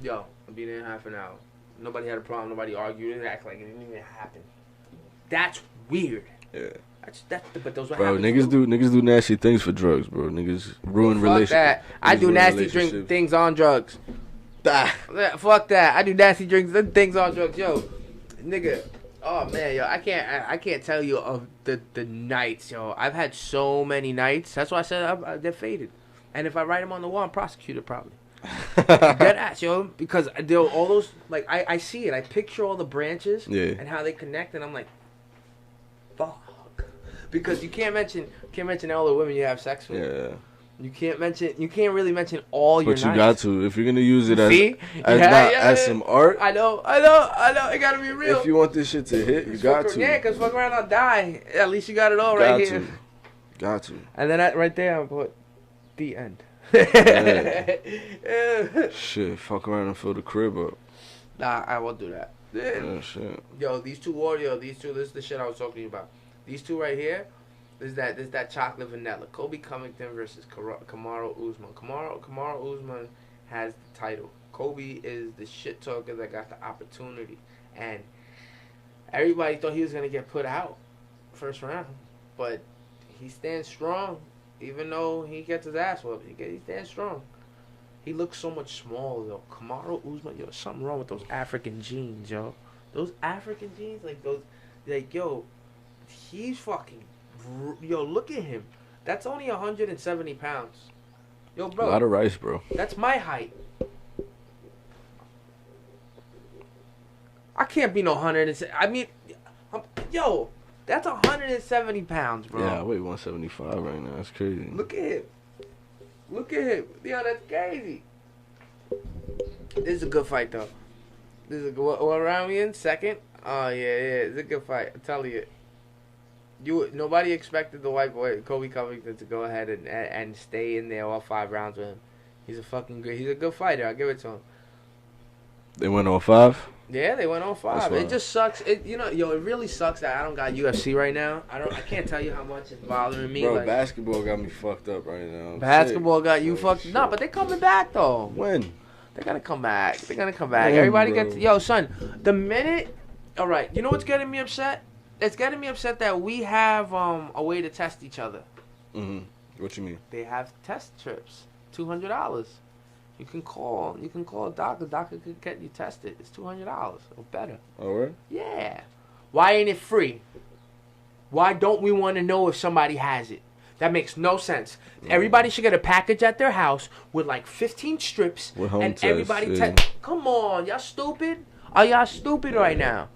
Yo, I'll be there in half an hour. Nobody had a problem. Nobody argued. It act like it didn't even happen. That's weird. Yeah. But those are bro, niggas do nasty things for drugs, bro. Niggas ruin relationships. Fuck that. I do nasty drink things on drugs. Fuck that. I do nasty things on drugs. Yo, nigga. Oh man, yo, I can't tell you of the nights, yo. I've had so many nights. That's why I said they're faded. And if I write them on the wall, I'm prosecuted probably. Dead ass, yo, because all those, like, I see it. I picture all the branches and how they connect, and I'm like, fuck. Because you can't mention all the women you have sex with. Yeah. You can't really mention all your nights. But you got to. If you're going to use it as some art. I know. It got to be real. If you want this shit to hit, you got to. Yeah, because fuck around, I'll die. At least you got it all right here. Got to. And then right there, I'll put the end. Shit, fuck around and fill the crib up. Nah, I won't do that. Yeah, shit. Yo, this is the shit I was talking about. These two right here, there's that chocolate vanilla. Kobe Covington versus Kamaru Usman. Kamaru Usman has the title. Kobe is the shit talker that got the opportunity. And everybody thought he was going to get put out first round. But he stands strong. Even though he gets his ass whooped, he stands strong. He looks so much smaller, though. Kamaru Usman, yo, something wrong with those African genes, yo. Those African genes, yo, he's fucking, yo, look at him. That's only 170 pounds. Yo, bro. A lot of rice, bro. That's my height. I can't be no 170. I mean, yo, that's 170 pounds, bro. Yeah, I weigh 175 right now. That's crazy. Look at him. Yo, that's crazy. This is a good fight, though. This is a good. What round we in? Second? Oh, yeah. It's a good fight. I'm telling you. Nobody expected the white boy, Kobe Covington, to go ahead and stay in there all 5 rounds with him. He's a good fighter. I'll give it to him. They went on 5? Yeah, they went on 5. It just sucks. It really sucks that I don't got UFC right now. I can't tell you how much it's bothering me. Bro, basketball got me fucked up right now. Basketball got you fucked up. No, but they coming back though. When? They're gonna come back. Everybody gets. Yo, son. The minute. All right. You know what's getting me upset? It's getting me upset that we have a way to test each other. Mhm. What you mean? They have test trips. $200. You can call a doctor. Doctor could get you tested. It's $200 or better. Oh, right? Yeah. Why ain't it free? Why don't we want to know if somebody has it? That makes no sense. Everybody should get a package at their house with like 15 strips with home and test, everybody Come on, y'all stupid? Are y'all stupid right now?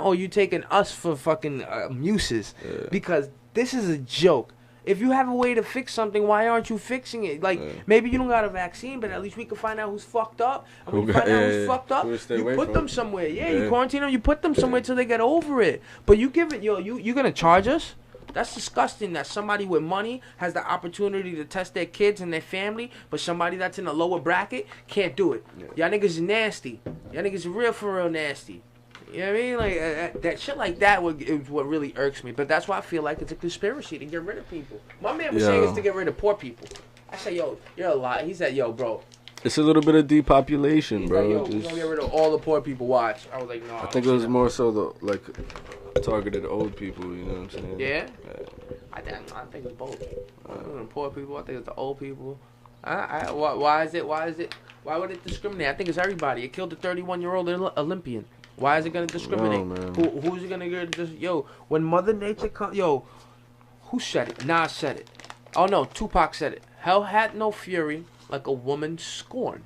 Or you taking us for fucking muses? Yeah. Because this is a joke. If you have a way to fix something, why aren't you fixing it? Like, maybe you don't got a vaccine, but at least we can find out who's fucked up. And when you find out who's fucked up, you put them somewhere. Yeah, you quarantine them, you put them somewhere till they get over it. But you give it, you're going to charge us? That's disgusting that somebody with money has the opportunity to test their kids and their family, but somebody that's in a lower bracket can't do it. Yeah. Y'all niggas is nasty. Y'all niggas is for real nasty. You know what I mean? Like, that shit like that is what really irks me. But that's why I feel like it's a conspiracy to get rid of people. My man was saying it's to get rid of poor people. I said, yo, you're a lie. He said, yo, bro. It's a little bit of depopulation, bro. Like, yo, we're going to get rid of all the poor people. Watch. I was like, no. I think it was more so, targeted old people, you know what I'm saying? Yeah? I think it's both. The poor people, I think it's the old people. Why would it discriminate? I think it's everybody. It killed a 31-year-old Olympian. Why is it gonna discriminate? Who's it gonna get? When Mother Nature comes, who said it? Nas said it. Oh no, Tupac said it. Hell had no fury like a woman scorned.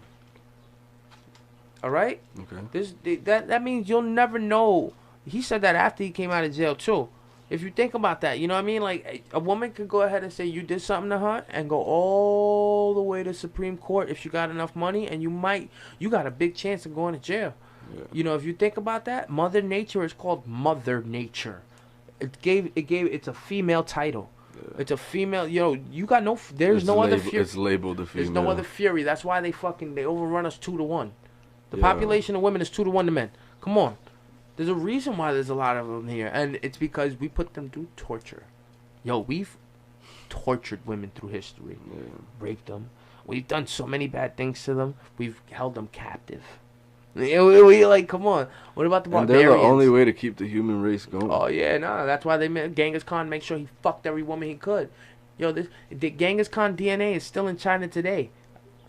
All right. Okay. That means you'll never know. He said that after he came out of jail too. If you think about that, you know what I mean? Like, a woman could go ahead and say you did something to her and go all the way to Supreme Court if you got enough money, and you got a big chance of going to jail. Yeah. You know, if you think about that, Mother Nature is called Mother Nature. It's a female title. Yeah. It's a female, you got there's no other fury. It's labeled a female. There's no other fury. That's why they overrun us 2-1. The population of women is 2-1 to men. Come on. There's a reason why there's a lot of them here, and it's because we put them through torture. We've tortured women through history, raped them. We've done so many bad things to them. We've held them captive. We like, come on. What about the barbarians? And they're the only way to keep the human race going. Oh yeah, that's why they made Genghis Khan make sure he fucked every woman he could. The Genghis Khan DNA is still in China today.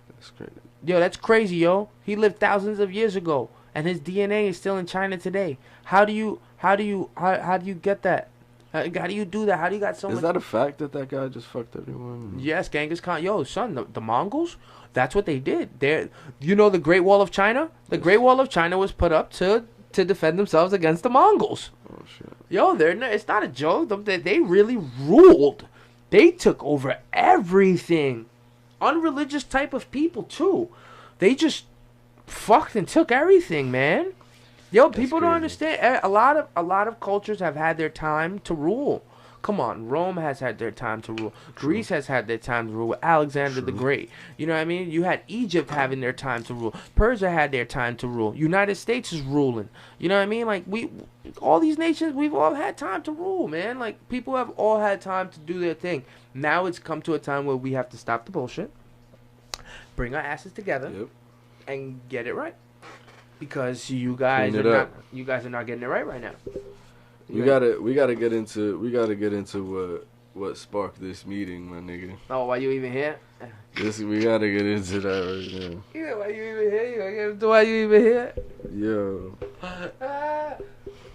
That's crazy. That's crazy, He lived thousands of years ago. And his DNA is still in China today. How do you get that? How do you do that? How do you got so much? Is that a fact that guy just fucked everyone? Yes, Genghis Khan. Son, the Mongols, that's what they did. The Great Wall of China? The Great Wall of China was put up to defend themselves against the Mongols. Oh, shit. It's not a joke. They really ruled. They took over everything. Unreligious type of people, too. They just fucked and took everything, man. People don't understand. A lot of cultures have had their time to rule. Come on, Rome has had their time to rule. True. Greece has had their time to rule with Alexander the Great. You know what I mean? You had Egypt having their time to rule. Persia had their time to rule. United States is ruling. You know what I mean? Like, all these nations, we've all had time to rule, man. Like, people have all had time to do their thing. Now it's come to a time where we have to stop the bullshit, bring our asses together, and get it right, because you guys are not getting it right now. We gotta get into what sparked this meeting, my nigga. Oh, why you even here? We gotta get into that right now. Yeah, why you even here? You gonna get into why you even here?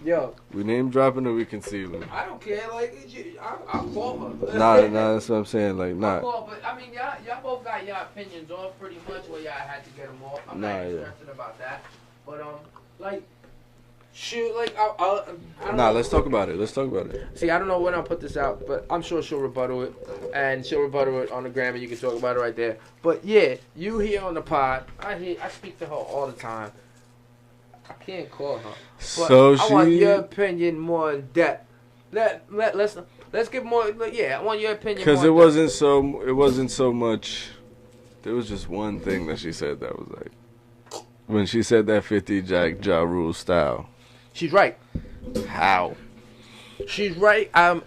Yo. We name dropping or we concealing? I don't care. Like, I'll call her. Nah, that's what I'm saying. Like, nah. But I mean, y'all both got your opinions off pretty much. Where y'all had to get them off. I'm not stressing about that. But shoot, like, I don't know. Let's talk about it. See, I don't know when I'll put this out, but I'm sure she'll rebuttal it, and she'll rebuttal it on the gram, and you can talk about it right there. But yeah, you here on the pod, I speak to her all the time. I can't call her. But I want your opinion more in depth. Let's get more. I want your opinion. Because it wasn't so much. There was just one thing that she said that was like, when she said that 50 Jack Ja Rule style. She's right. How? She's right. On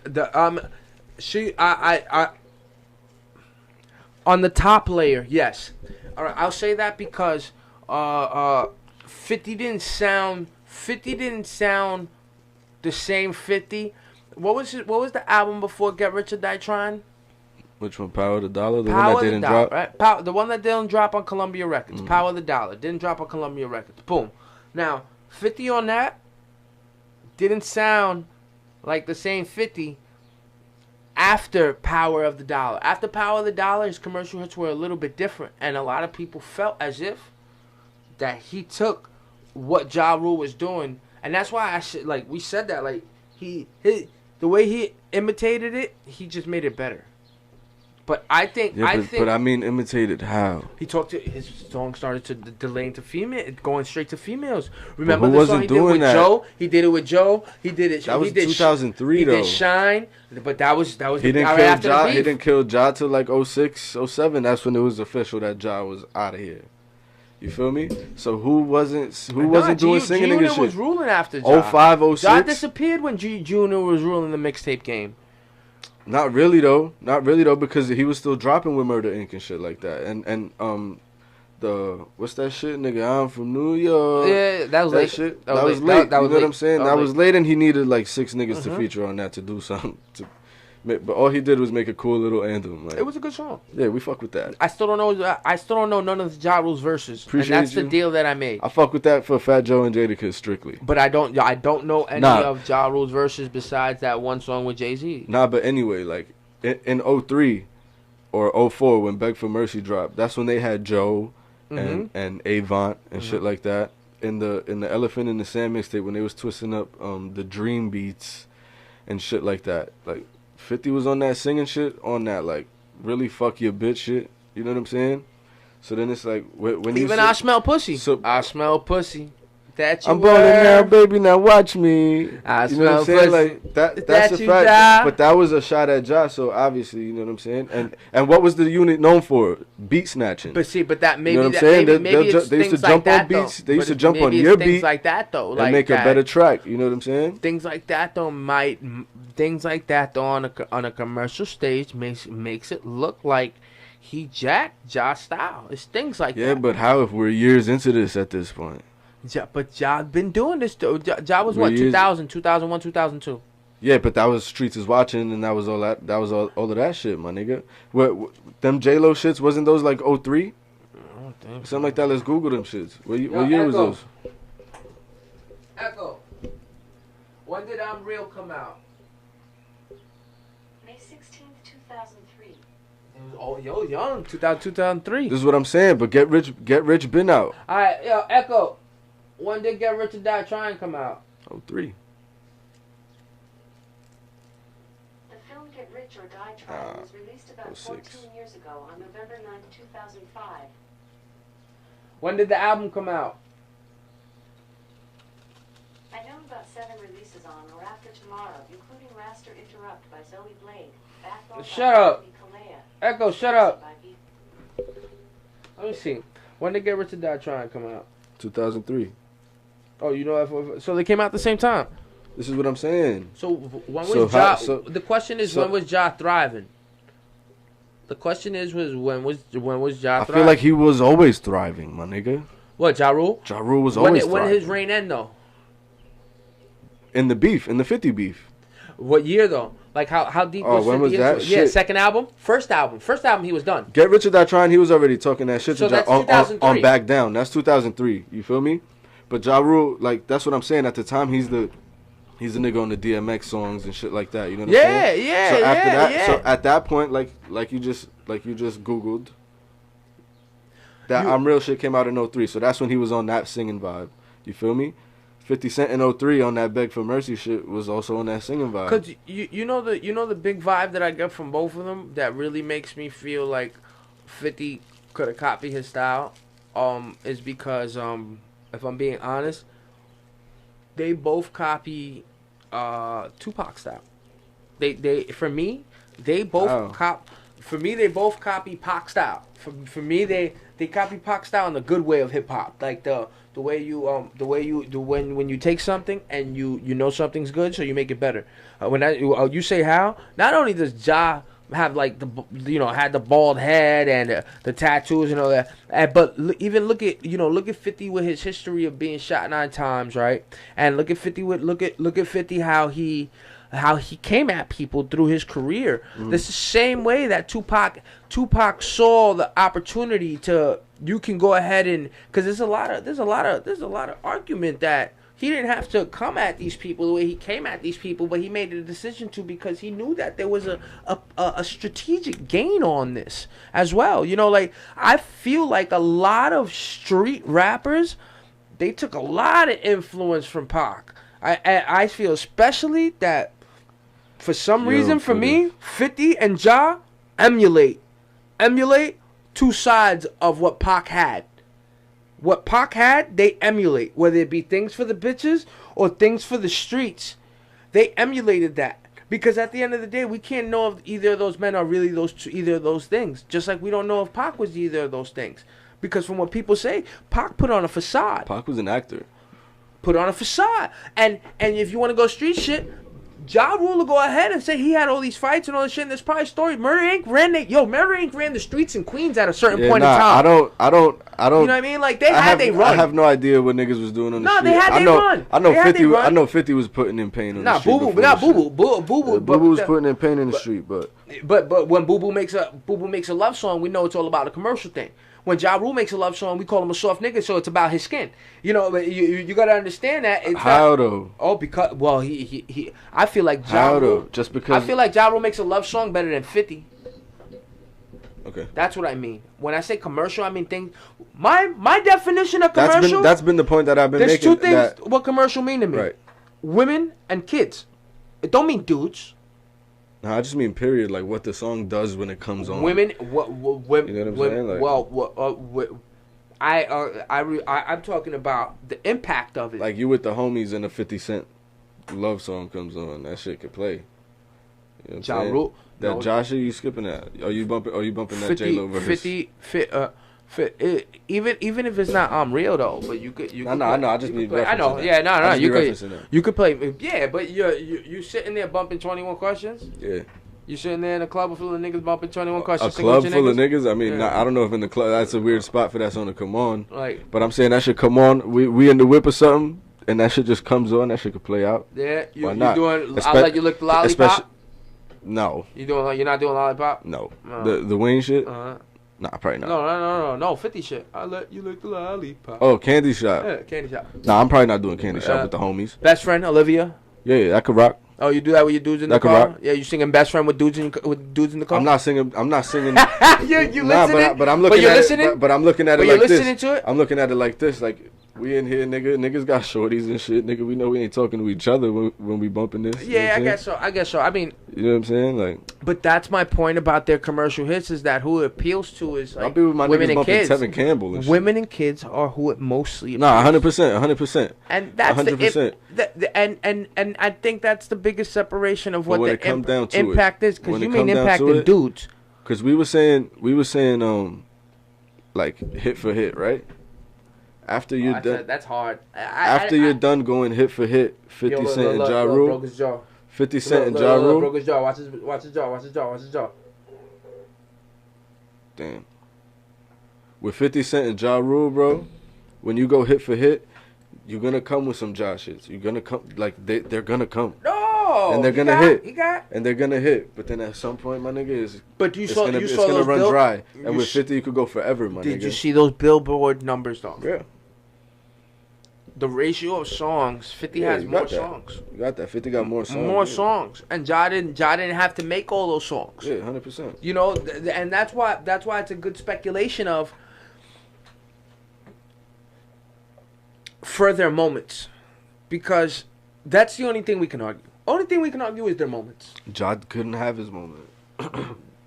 the top layer, yes. All right, I'll say that because 50 didn't sound the same 50. What was the album before Get Rich or Die Trying? Which one? Power of the Dollar? The one that didn't drop? Right? The one that didn't drop on Columbia Records. Mm-hmm. Power of the Dollar. Didn't drop on Columbia Records. Boom. Now, 50 on that didn't sound like the same 50 after Power of the Dollar. After Power of the Dollar, his commercial hits were a little bit different. And a lot of people felt as if that he took what Ja Rule was doing. And that's why we said that. Like, the way he imitated it, he just made it better. But I think. But I mean, imitated how? He talked to his song started to delaying to female, going straight to females. Remember the song he did with Joe? He did it with Joe. He did it. That was 2003 though. He did Shine, but that was. He didn't kill Ja. He didn't kill Ja till like 06, 07. That's when it was official that Ja was out of here. You feel me? So who wasn't doing singing and shit? Junior was ruling after Ja. 05, 06. Ja disappeared when Junior was ruling the mixtape game. Not really though, because he was still dropping with Murder Inc. and shit like that. And the what's that shit, nigga? I'm from New York. Yeah, that was late. Shit. That was late. You know what I'm saying? That was late, and he needed like 6 niggas to feature on that to do something. But all he did was make a cool little anthem. Like, it was a good song. Yeah, we fuck with that. I still don't know none of the Ja Rule's verses. Appreciate and that's you. the deal that I made. I fuck with that for Fat Joe and Jadakiss strictly. But I don't know any of Ja Rule's verses besides that one song with Jay-Z. Nah, but anyway, like in 03 or 04 when Beg for Mercy dropped, that's when they had Joe and Avant and shit like that. In the Elephant in the Sand mixtape when they was twisting up the dream beats and shit like that. Like 50 was on that singing shit, on that like really fuck your bitch shit. You know what I'm saying? So then it's like when you even I smell pussy. So I smell pussy. That you I'm balling now, baby. Now watch me. I you know what I'm saying? pussy. Like that's a fact. Die. But that was a shot at Ja. So obviously, you know what I'm saying. And what was the unit known for? Beat snatching. But see, but that maybe you know what I'm saying? They used to jump on beats. They used to jump on your beat. Things like that though, and make a better track. You know what I'm saying? Things like that though on a commercial stage makes it look like he jacked Ja style. It's things like that. Yeah, but how if we're years into this at this point? But Ja been doing this. Ja was what, 2000, 2001, 2002. Yeah, but that was Streets is Watching, and that was all that. That was all of that shit, my nigga. What them J-Lo shits, wasn't those like 03? Something like that. Let's Google them shits. What year was those? Echo. When did I'm Real come out? May 16th, 2003. It was young. 2003. This is what I'm saying. But Get Rich been out. All right, yo, Echo. When did Get Rich or Die Trying come out? 03. The film Get Rich or Die Trying was released about 14 years ago on November 9, 2005. When did the album come out? I know about 7 releases on or after tomorrow, including Raster Interrupt by Zoe Blade, Backbone Shut by up. Kalea, Echo, shut up. by Let me see. When did Get Rich or Die Trying come out? 2003. Oh, you know, so they came out at the same time. This is what I'm saying. So when was Ja? The question is, when was Ja thriving? The question is, when was Ja thriving? I feel like he was always thriving, my nigga. What, Ja Rule? Ja Rule was always thriving. When did his reign end, though? In the 50 beef. What year, though? Like, how deep was 50 when was that? Yeah, Shit. second album? First album, he was done. Get Rich or Die Trying, he was already talking that shit So to Ja that's on Back Down. That's 2003. You feel me? But Ja Rule, like, that's what I'm saying. At the time, he's the nigga on the DMX songs and shit like that. You know what I'm saying? Yeah, so after that, so at that point, like you just Googled, that I'm Real shit came out in 03. So that's when he was on that singing vibe. You feel me? 50 Cent in 03 on that Beg for Mercy shit was also on that singing vibe. Cause you know the big vibe that I get from both of them that really makes me feel like 50 could have copied his style, is because if I'm being honest, they both copy Tupac style. They both copy Pac style. For me they copy Pac style in the good way of hip hop, like the way you when you take something and you know something's good, so you make it better. When you say how, not only does Ja have like had the bald head and the tattoos and all that, but even look at 50 with his history of being shot 9 times, right? And look at 50 look at 50 how he came at people through his career. This is the same way that Tupac saw the opportunity to, you can go ahead and, because there's a lot of argument that he didn't have to come at these people the way he came at these people, but he made a decision to, because he knew that there was a strategic gain on this as well. Like, I feel like a lot of street rappers, they took a lot of influence from Pac. I feel especially that for some reason, for me, 50 and Ja emulate 2 sides of what Pac had. What Pac had, they emulate, whether it be things for the bitches or things for the streets. They emulated that. Because at the end of the day, we can't know if either of those men are really either of those things. Just like we don't know if Pac was either of those things. Because from what people say, Pac put on a facade. Pac was an actor. Put on a facade. And if you want to go street shit, Ja Rule will go ahead and say he had all these fights and all this shit. And there's probably stories. Murder Inc. ran the streets in Queens at a certain point in time. I don't. You know what I mean? Like they had they run. I have no idea what niggas was doing on the street. No, they had they run. I know 50 was putting in pain on the street. Boo Boo was putting in pain in the street, but when Boo Boo makes a love song, we know it's all about a commercial thing. When Ja Rule makes a love song, we call him a soft nigga, so it's about his skin. You know, but you gotta understand that. How though? Oh, because he I feel like Ja Rule. Just because I feel like Ja Rule makes a love song better than 50. Okay. That's what I mean. When I say commercial, I mean things. My definition of commercial. That's been the point that I've been making. There's two things. What commercial mean to me? Right. Women and kids. It don't mean dudes. No, I just mean period. Like what the song does when it comes on. Women. You know what I'm saying? Like, I'm talking about the impact of it. Like you with the homies and a 50 Cent love song comes on, that shit could play. You know what I'm saying? That no. Josh, you skipping that? Are you bumping that J-Lo verse? 50, even if it's not real though, but you could. I know. I just need. I know. Yeah, no. You could play. Yeah, but you sitting there bumping 21 Questions. Yeah. You sitting there in a club full of niggas bumping 21 Questions. A club full of niggas? I mean, I don't know if in the club that's a weird spot for that song to come on. Like, but I'm saying that should come on. We in the whip or something, and that shit just comes on. That shit could play out. Yeah. Why not? You doing? I'll let you lick the lollipop. No. You're not doing lollipop? No. The Wayne shit? Nah, probably not. No, 50 shit. I'll let you lick the lollipop. Oh, Candy Shop. Yeah, Candy Shop. Nah, I'm probably not doing Candy Shop with the homies. Best Friend, Olivia. Yeah, that could rock. Oh, you do that with your dudes in the car? Rock. Yeah, you singing Best Friend with dudes in the car? I'm not singing. you listening? But I'm looking at it. But I'm looking at it like this. You're listening to it? I'm looking at it like this. Like, we in here, nigga. Niggas got shorties and shit, nigga. We know we ain't talking to each other when we bumping this. Yeah, I guess so. I mean, you know what I'm saying? Like, but that's my point about their commercial hits is that who it appeals to is like women and kids. Tevin Campbell and shit. Women and kids are who it mostly appeals. Nah, 100%. And that's 100%. And I think that's the biggest separation of what the impact is, because you mean impacting dudes. Because we were saying like hit for hit, right? After you're done, that's hard. You're done going hit for hit, 50 Cent and Ja Rule. 50 Cent and Ja Rule. Broke his jaw. Watch his jaw. Damn. With 50 Cent and Ja Rule, bro, when you go hit for hit, you're gonna come with some Ja shits. You're gonna come they're gonna come. No. And they're gonna hit. And they're gonna hit. But then at some point, my nigga, it's gonna run dry. And with 50, you could go forever, my nigga. Did you see those Billboard numbers though? Yeah. The ratio of songs, 50 has more songs. You got that. 50 got more songs. More songs, and Ja didn't have to make all those songs. Yeah, 100%. You know, and that's why it's a good speculation of for their moments, because that's the only thing we can argue. Only thing we can argue is their moments. Ja couldn't have his moment.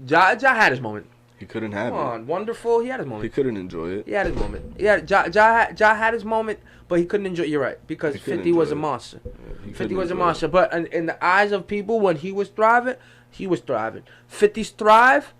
Ja had his moment. He couldn't have it. Come on, Wonderful. He had his moment. He couldn't enjoy it. He had his moment. Yeah, Ja had his moment, but he couldn't enjoy it. You're right, because 50 was a monster. Yeah, 50 was a monster. But in the eyes of people, when he was thriving, he was thriving. 50's thrive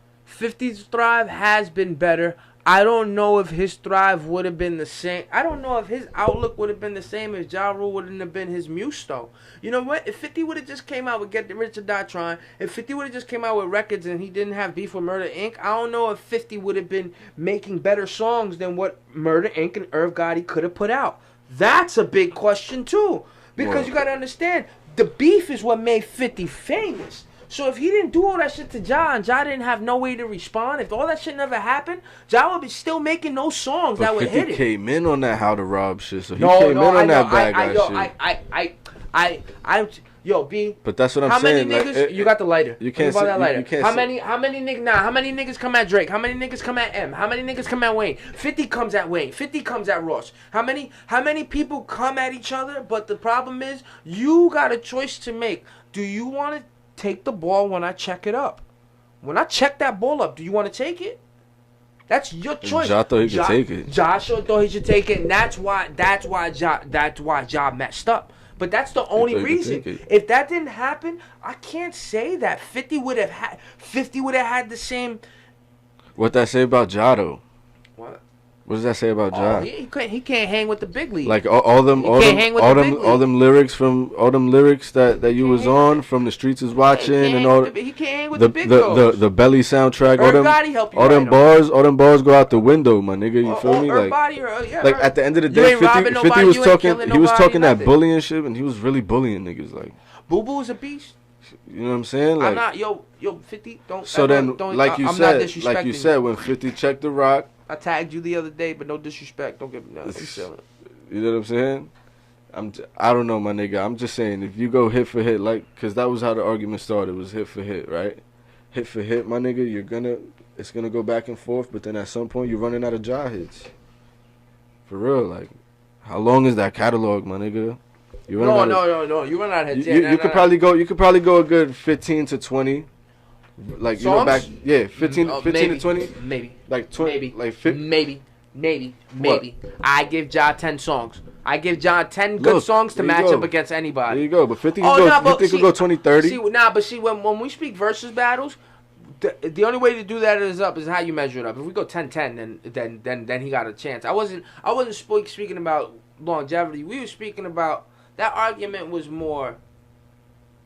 has been better. I don't know if his thrive would have been the same. I don't know if his outlook would have been the same if Ja Rule wouldn't have been his muse, though. You know what? If 50 would have just came out with Get Rich or Die Trying, if 50 would have just came out with records and he didn't have beef with Murder Inc., I don't know if 50 would have been making better songs than what Murder Inc. and Irv Gotti could have put out. That's a big question, too. Because you got to understand, the beef is what made 50 famous. So if he didn't do all that shit to Ja, and Ja didn't have no way to respond, if all that shit never happened, Ja would be still making those songs that would hit it. But 50 came in on that How to Rob shit, so he came in on that bad guy shit. Yo, B. But that's what I'm saying. How many niggas? You got the lighter. You can't say that lighter. You can't how many niggas come at Drake? How many niggas come at M? How many niggas come at Wayne? 50 comes at Wayne. 50 comes at Ross. How many people come at each other? But the problem is, you got a choice to make. Do you want to take the ball when I check it up? When I check that ball up, do you want to take it? That's your choice. Ja thought he could take it. Joshua thought he should take it, and that's why Ja messed up. But that's the only reason. If that didn't happen, I can't say that 50 would have had the same. What that say about Ja though? What? What does that say about Ja? He can't hang with the big league. Like all them lyrics that you was on from the streets is watching and all. He can't hang with the big dogs. The Belly soundtrack. All them bars go out the window, my nigga. You feel me? Like at the end of the day, 50 was talking. He was talking that bullying shit, and he was really bullying niggas. Like Boo Boo is a beast. You know what I'm saying? Like, I'm not yo 50. Don't. So then, like you said, when 50 checked the rock. I tagged you the other day, but no disrespect. Don't give me nothing. You know what I'm saying? I don't know, my nigga. I'm just saying, if you go hit for hit, like, because that was how the argument started, was hit for hit, right? Hit for hit, my nigga, it's gonna go back and forth, but then at some point, you're running out of Ja hits. For real, like, how long is that catalog, my nigga? No. You run out of hits. You could probably go a good 15 to 20. Like, songs? You know, 15 to 20? Maybe. Like 20, maybe. Like 50? Maybe. I give Ja 10 songs. I give Ja 10 good songs to match up against anybody. There you go. But 50 could go 20, 30. When we speak versus battles, the only way to do that is how you measure it up. If we go 10-10, then he got a chance. I wasn't speaking about longevity. We were speaking about that argument was more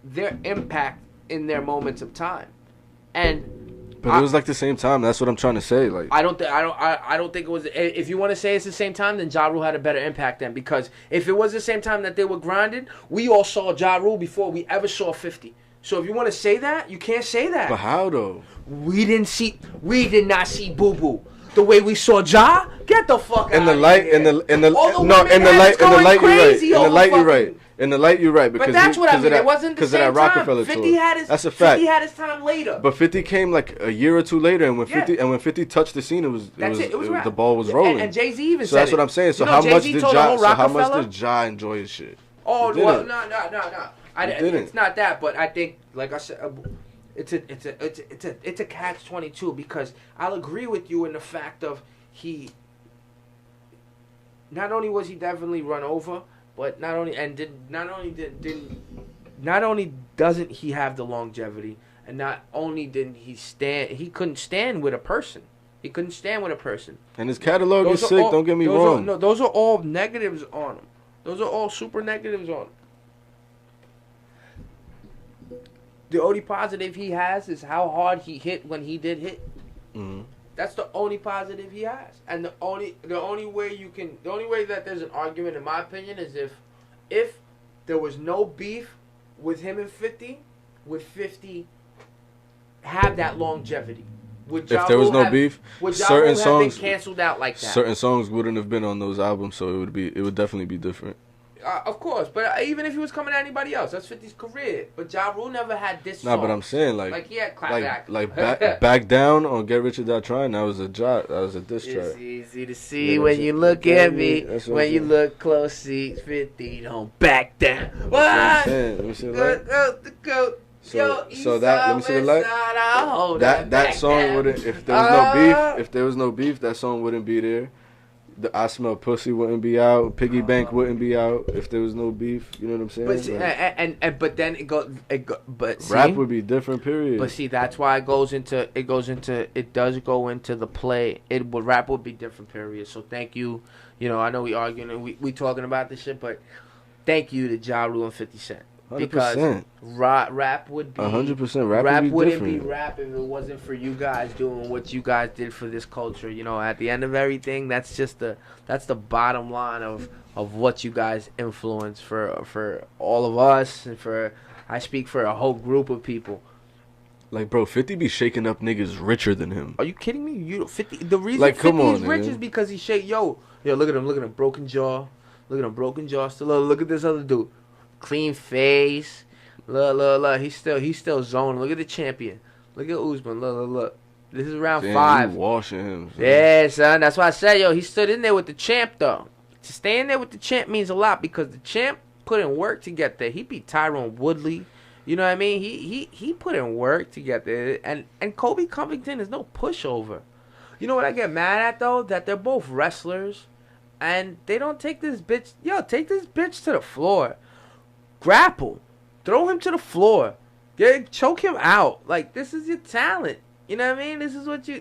their impact in their moments of time. But it was like the same time. That's what I'm trying to say. Like I don't think it was. If you want to say it's the same time, then Ja Rule had a better impact then. Because if it was the same time that they were grinding, we all saw Ja Rule before we ever saw 50. So if you want to say that, you can't say that. But how though? We did not see Boo Boo the way we saw Ja. Get the fuck out of here. In the light, you're right. Because but that's what I mean. It wasn't the same time. 50 had his, that's a fact. 50 had his time later. But 50 came like a year or two later, and when 50 touched the scene, the ball was rolling. And Jay-Z even said so that's what I'm saying. So how much did Ja enjoy his shit? Oh well, no. It's not that, but I think, like I said, it's a catch-22 because I'll agree with you in the fact of he. Not only was he definitely run over, but not only doesn't he have the longevity, and not only didn't he couldn't stand with a person. He couldn't stand with a person. And his catalog is sick. Don't get me wrong. Those are all negatives on him. Those are all super negatives on him. The only positive he has is how hard he hit when he did hit. Mm-hmm. That's the only positive he has, and the only way that there's an argument, in my opinion, is if there was no beef with him and 50, would 50 have that longevity? If there was no beef, certain songs have been canceled out like that. Certain songs wouldn't have been on those albums, so it would definitely be different. Of course, but even if he was coming at anybody else, that's 50's career. But Ja Rule never had this song. Nah, but I'm saying like he had clapback. Like back down on Get Rich or Die Trying. That was a diss track. It's easy to see when you look at me. When you look close, see 50 don't back down. What? Let me see the light. So that, let me see the light. That song wouldn't. If there was no beef, that song wouldn't be there. The I Smell Pussy wouldn't be out. Piggy Bank wouldn't be out if there was no beef. You know what I'm saying? But see, but then but see, rap would be different. Period. But see, that's why it does go into the play. Rap would be different. Period. So thank you. You know, I know we arguing and we talking about this shit, but thank you to Ja Rule and 50 Cent. 100%. Because rap would be 100%. Rap would wouldn't different. be rap if it wasn't for you guys doing what you guys did for this culture. You know, at the end of everything, that's the bottom line of what you guys influence for all of us, and I speak for a whole group of people. Like, bro, 50 be shaking up niggas richer than him. Are you kidding me? 50. The reason like, 50 is on, rich man. is because he shake. Yo, look at him, broken jaw. Look at him, broken jaw. Still, look at this other dude. Clean face. Look. He's still zoning. Look at the champion. Look at Usman. Look. This is round 5. You washing him. Son. Yeah, son. That's why I said, he stood in there with the champ, though. To stay in there with the champ means a lot because the champ put in work to get there. He beat Tyrone Woodley. You know what I mean? He put in work to get there. And Kobe Covington is no pushover. You know what I get mad at, though? That they're both wrestlers. And they don't take this bitch. Take this bitch to the floor. Grapple. Throw him to the floor. Choke him out. Like, this is your talent. You know what I mean? This is what you're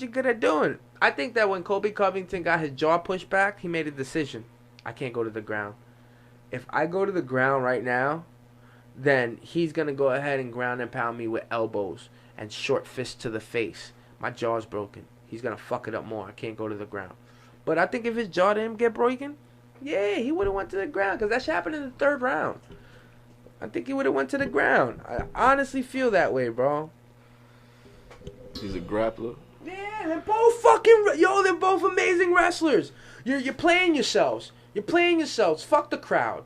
good at doing. I think that when Kobe Covington got his jaw pushed back, he made a decision. I can't go to the ground. If I go to the ground right now, then he's going to go ahead and ground and pound me with elbows and short fists to the face. My jaw's broken. He's going to fuck it up more. I can't go to the ground. But I think if his jaw didn't get broken, yeah, he would have went to the ground because that shit happened in the 3rd round. I think he would have went to the ground. I honestly feel that way, bro. He's a grappler. Yeah, they're both they're both amazing wrestlers. You're playing yourselves. You're playing yourselves. Fuck the crowd.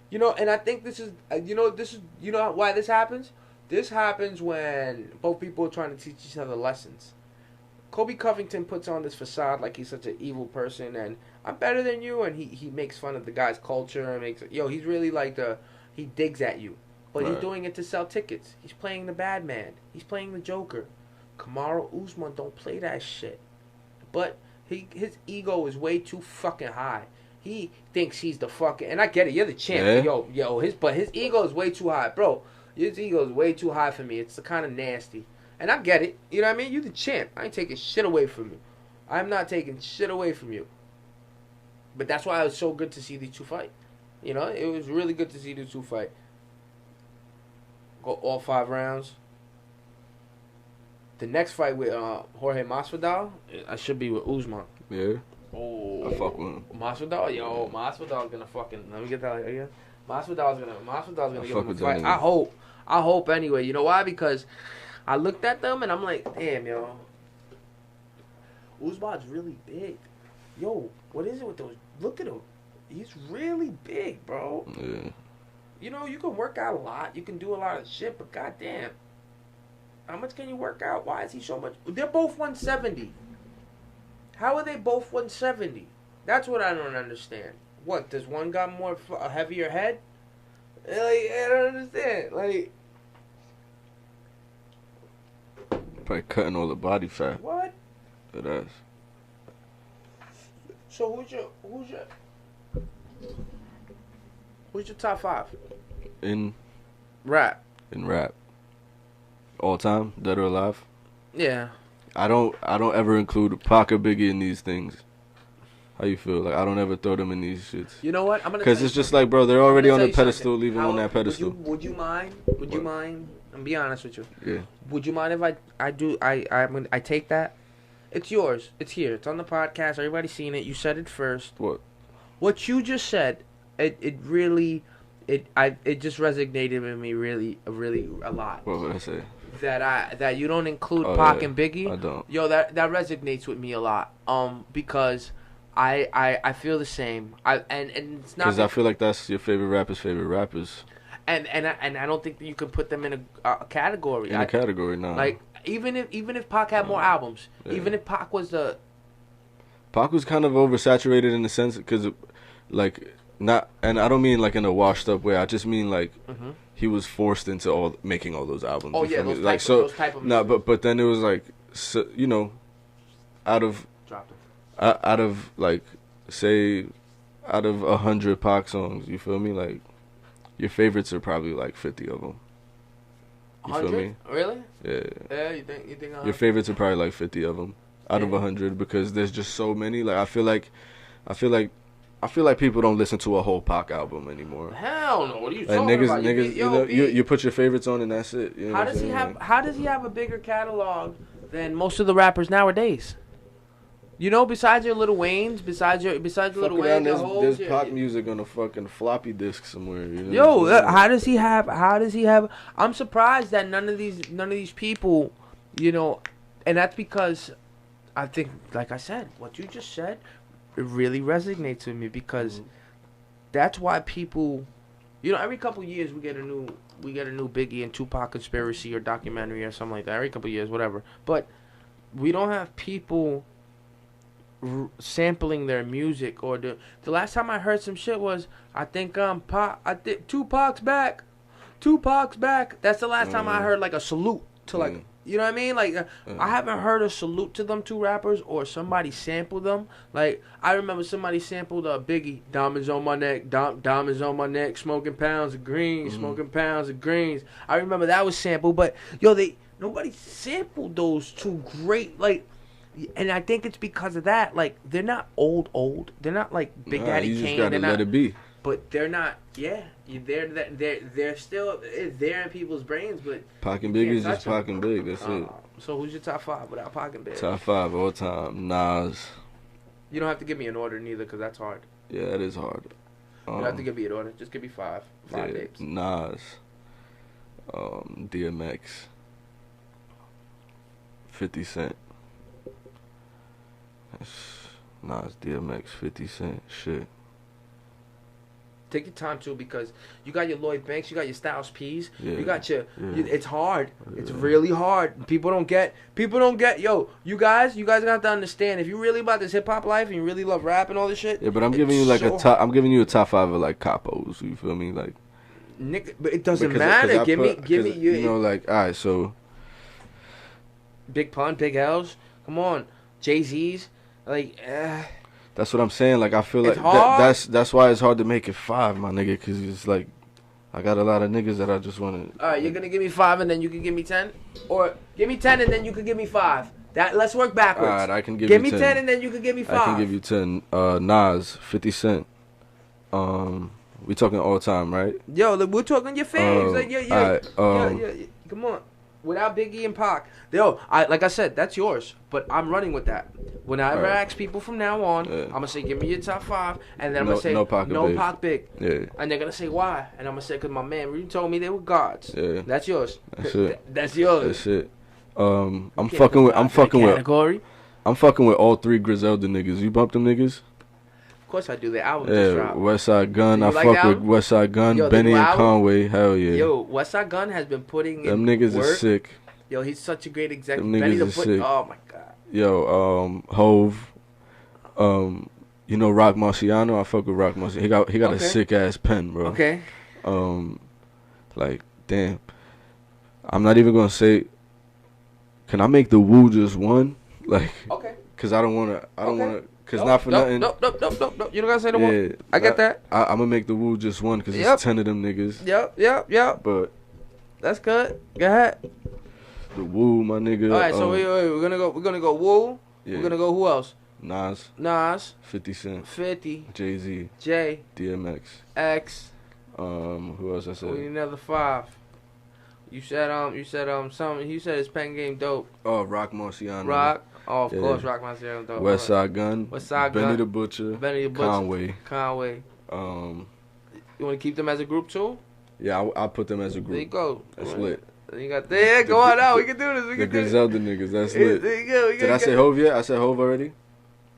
You know, and I think this is, why this happens? This happens when both people are trying to teach each other lessons. Kobe Covington puts on this facade like he's such an evil person and I'm better than you, and he makes fun of the guy's culture and he's really like he digs at you. But He's doing it to sell tickets. He's playing the bad man. He's playing the Joker. Kamaru Usman don't play that shit. But his ego is way too fucking high. He thinks he's the fucking, and I get it. You're the champ, his ego is way too high, bro. His ego is way too high for me. It's kind of nasty, and I get it. You know what I mean? You the champ. I ain't taking shit away from you. I'm not taking shit away from you. But that's why it was so good to see these two fight. You know, it was really good to see these two fight. Go all 5 rounds. The next fight with Jorge Masvidal, I should be with Usman. Yeah. Oh, I fuck with him. Masvidal, Masvidal's gonna fucking, let me get that again. Masvidal's gonna give him a fight. Nigga. I hope anyway. You know why? Because I looked at them and I'm like, damn, yo, Usman's really big. Yo, what is it with those? Look at him. He's really big, bro. Yeah. You know, you can work out a lot. You can do a lot of shit, but goddamn, how much can you work out? Why is he so much? They're both 170. How are they both 170? That's what I don't understand. What, does one got a heavier head? Like, I don't understand. Like, probably cutting all the body fat. What? It is. So who's your top 5? In rap. In rap. All time, dead or alive? Yeah. I don't ever include Pac or Biggie in these things. How you feel? Like, I don't ever throw them in these shits. You know what? I'm gonna. Because it's just like, bro, they're already on the pedestal. Leave them on that pedestal. Would you mind? Would you mind? I'm be honest with you. Yeah. Would you mind if I take that? It's yours. It's here. It's on the podcast. Everybody's seen it. You said it first. What? What you just said. It just resonated with me really a lot. What would I say? That you don't include Pac and Biggie. I don't. Yo, that resonates with me a lot. Because I feel the same. And it's not because I feel like that's your favorite rappers. And I don't think that you can put them in a category. A category, no. Like even if Pac had more albums, even if Pac was Pac was kind of oversaturated in the sense because, like, not, and I don't mean like in a washed up way. I just mean like he was forced into making all those albums. Oh yeah, those type of no, but then it was like, so, you know, out of like, say, out of 100 Pac songs, you feel me? Like, your favorites are probably like 50 of them. You 100? feel me? Really? Yeah. Yeah, you think? Your favorites are probably like 50 of them out of 100 because there's just so many. Like, I feel like people don't listen to a whole Pac album anymore. Hell no! What are you talking about? Niggas, you put your favorites on and that's it. You know how does he have a bigger catalog than most of the rappers nowadays? You know, besides your Lil Wayne's, besides your Lil Wayne, there's Pac music on a fucking floppy disk somewhere. You know yo, how does he have? I'm surprised that none of these people, you know, and that's because I think, like I said, what you just said, it really resonates with me because that's why people, you know, every couple of years we get a new Biggie and Tupac conspiracy or documentary or something like that. Every couple of years, whatever. But we don't have people sampling their music, or the last time I heard some shit was I think Tupac's back. That's the last time I heard like a salute to like, you know what I mean? Like I haven't heard a salute to them two rappers or somebody sample them. Like I remember somebody sampled Biggie, diamonds on my neck, diamonds on my neck, smoking pounds of greens, smoking pounds of greens. I remember that was sampled, but yo, nobody sampled those two great, like, And I think it's because of that. Like, they're not old. They're not like Big Daddy you Kane. Just gotta let it be. But they're not. Yeah, they're still there in people's brains. But Pac and Big is just Pac and Big. That's it. So who's your top 5 without Pac and Big? Top 5 all time. Nas. You don't have to give me an order neither, because that's hard. Yeah, that is hard. You don't have to give me an order. Just give me 5 names. Nas. DMX. 50 Cent. Nas, DMX, 50 Cent. Shit. Take your time too, because you got your Lloyd Banks, you got your Styles P's, you got your. It's hard. It's really hard. People don't get. Yo, you guys have to understand. If you really about this hip hop life and you really love rap and all this shit. Yeah, but I'm giving you like a top. I'm giving you a top 5 of like capos. You feel me? Like. Nick, but it doesn't matter. Give me. You know, like, all right, so. Big Pun, Big L's. Come on, Jay-Z's. Like. That's what I'm saying. Like, I feel like that's why it's hard to make it 5, my nigga. Because it's like, I got a lot of niggas that I just want to. All right, you're gonna give me 5 and then you can give me 10, or give me 10 and then you can give me 5. Let's work backwards. All right, I can give you 10. Give me 10 and then you can give me 5. I can give you 10. Nas, 50 Cent. We talking all time, right? Yo, we're talking your faves. All right, come on. Without Biggie and Pac. Yo, like I said, that's yours. But I'm running with that. Whenever I ask people from now on, I'm going to say, give me your top 5. And then I'm going to say, no Pac Big. Yeah. And they're going to say, why? And I'm going to say, because my man really told me they were gods. Yeah. That's yours. That's it. That's yours. That's it. I'm fucking with all 3 Griselda niggas. You bump them niggas? Of course I do. The album just dropped. Westside Gun. I fuck with Westside Gun. Yo, Benny and Conway. Hell yeah. Yo, Westside Gun has been putting them in niggas work. Is sick. Yo, he's such a great executive. Them niggas is sick. Oh my god. Yo, Hove. You know Rock Marciano. I fuck with Rock Marciano. He got a sick ass pen, bro. Okay. Like damn. I'm not even gonna say. Can I make the Woo just one? Like. Okay. Cause I don't wanna. Cause not for nothing. Nope. You don't gotta say the one. I get that. I'm gonna make the Woo just one because it's 10 of them niggas. Yep. But that's good. Go ahead. The Woo, my nigga. All right, so wait, we're gonna go Woo. Yeah. We're gonna go who else? Nas. 50 Cent. 50. Jay-Z. J. DMX. X. Who else I said? We need another 5. You said something. You said his pen game dope. Oh, Rock Marciano. Rock. Oh, of course, Rock Marciano dope. Westside Gun. Benny the Butcher. Conway. You want to keep them as a group too? Yeah, I'll put them as a group. There you go. That's lit. You got there. Go on now. We can do this. The Griselda niggas. That's lit. There you go. Did I say Hove yet? I said Hove already.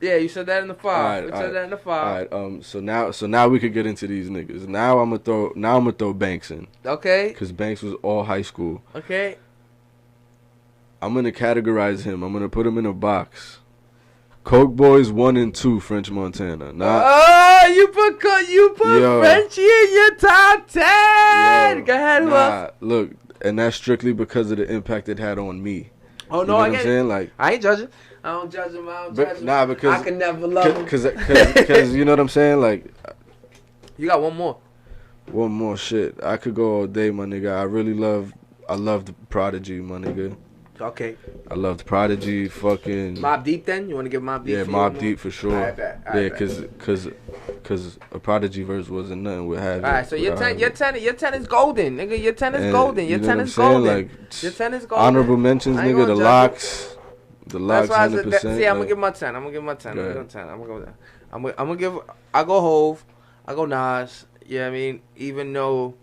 Yeah, you said that in the 5. Said that in the 5. All right. So now we could get into these niggas. Now I'm gonna throw Banks in. Okay. Because Banks was all high school. Okay. I'm gonna categorize him. I'm gonna put him in a box. Coke Boys 1 and 2, French Montana. You put Frenchie in your top 10. Go ahead, who else? Look, and that's strictly because of the impact it had on me. Oh no, I get it. Like, I ain't judging. I don't judge him. Nah, because I can never love him. Because you know what I'm saying. Like, you got one more. One more shit. I could go all day, my nigga. I loved Prodigy, my nigga. Okay. I loved Prodigy, fucking. Mobb Deep then? You want to give Mobb Deep? Yeah, Mobb Deep for sure. All right, because a Prodigy verse wasn't nothing with having. All right, so your 10 is golden, nigga. Your 10 is golden. Your 10 is golden. Like, your 10 is golden. Honorable mentions, nigga. The locks, 100%. See, I'm gonna give my 10. I'm gonna give 10. I'm gonna give. I go Hove. I go Nas. Yeah, I mean, even though.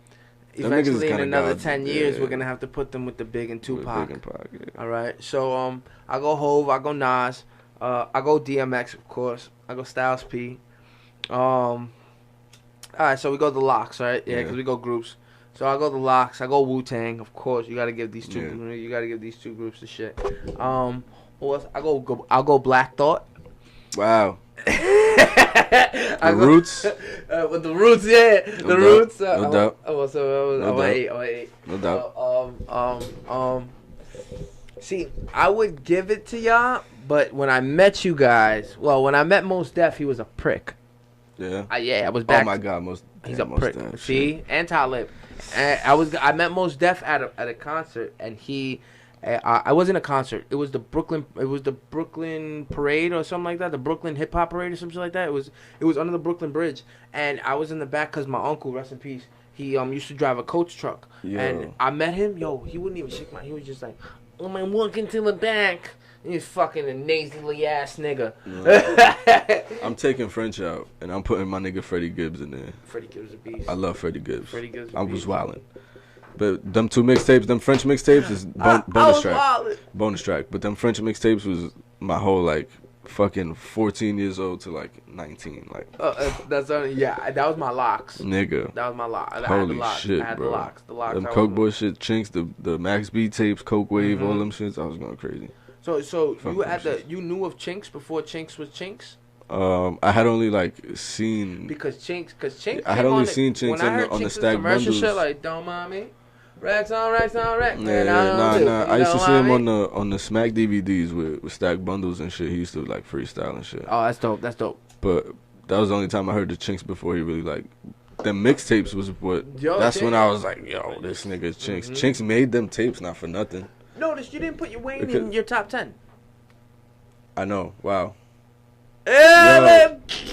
Eventually, in another 10 years, we're gonna have to put them with the Big and Tupac. All right, so I go Hove, I go Nas, I go DMX, of course, I go Styles P. All right, so we go the locks, right? Yeah, because we go groups. So I go the locks, I go Wu-Tang, of course. You gotta give these two. You gotta give these 2 groups the shit. Who else? I'll go Black Thought. Wow. Roots? With the Roots, yeah. The Roots. No doubt. No doubt. See, I would give it to y'all, but when I met you guys, when I met Mos Def, he was a prick. Yeah? I was back. Oh, my God. He's a prick. See? And Talib. And I met Mos Def at a concert, and he I wasn't a concert. It was the Brooklyn Parade or something like that. The Brooklyn Hip Hop Parade or something like that. It was under the Brooklyn Bridge, and I was in the back because my uncle, rest in peace, he used to drive a coach truck, and I met him. He wouldn't even shake my. He was just like, I'm walking to the back. He's fucking a nasally ass nigga. No. I'm taking French out, and I'm putting my nigga Freddie Gibbs in there. Freddie Gibbs a beast. I love Freddie Gibbs. Freddie Gibbs. I was wildin'. But them two mixtapes, them French mixtapes is bonus track. Wildin'. Bonus track. But them French mixtapes was my whole like fucking 14 years old to like 19. Like that's that was my locks. Nigga. That was my lock. Holy shit, I had bro. the locks. The locks. Them Coke Boy shit, Chinks, the Max B tapes, Coke Wave, all them shits. I was going crazy. So you knew of Chinks before Chinks was Chinks? I had only like seen because Chinks. I had only seen Chinks on the Stack Bundles. Shit like don't mind me, racks on racks. Nah. I used to see him on the Smack DVDs with Stack Bundles and shit. He used to like freestyle and shit. Oh, that's dope. That's dope. But that was the only time I heard the Chinks before he really like. Them mixtapes was what. That's when I was like, yo, this nigga's Chinks. Mm-hmm. Chinks made them tapes not for nothing. Notice you didn't put your Wayne in your top 10. I know. Wow.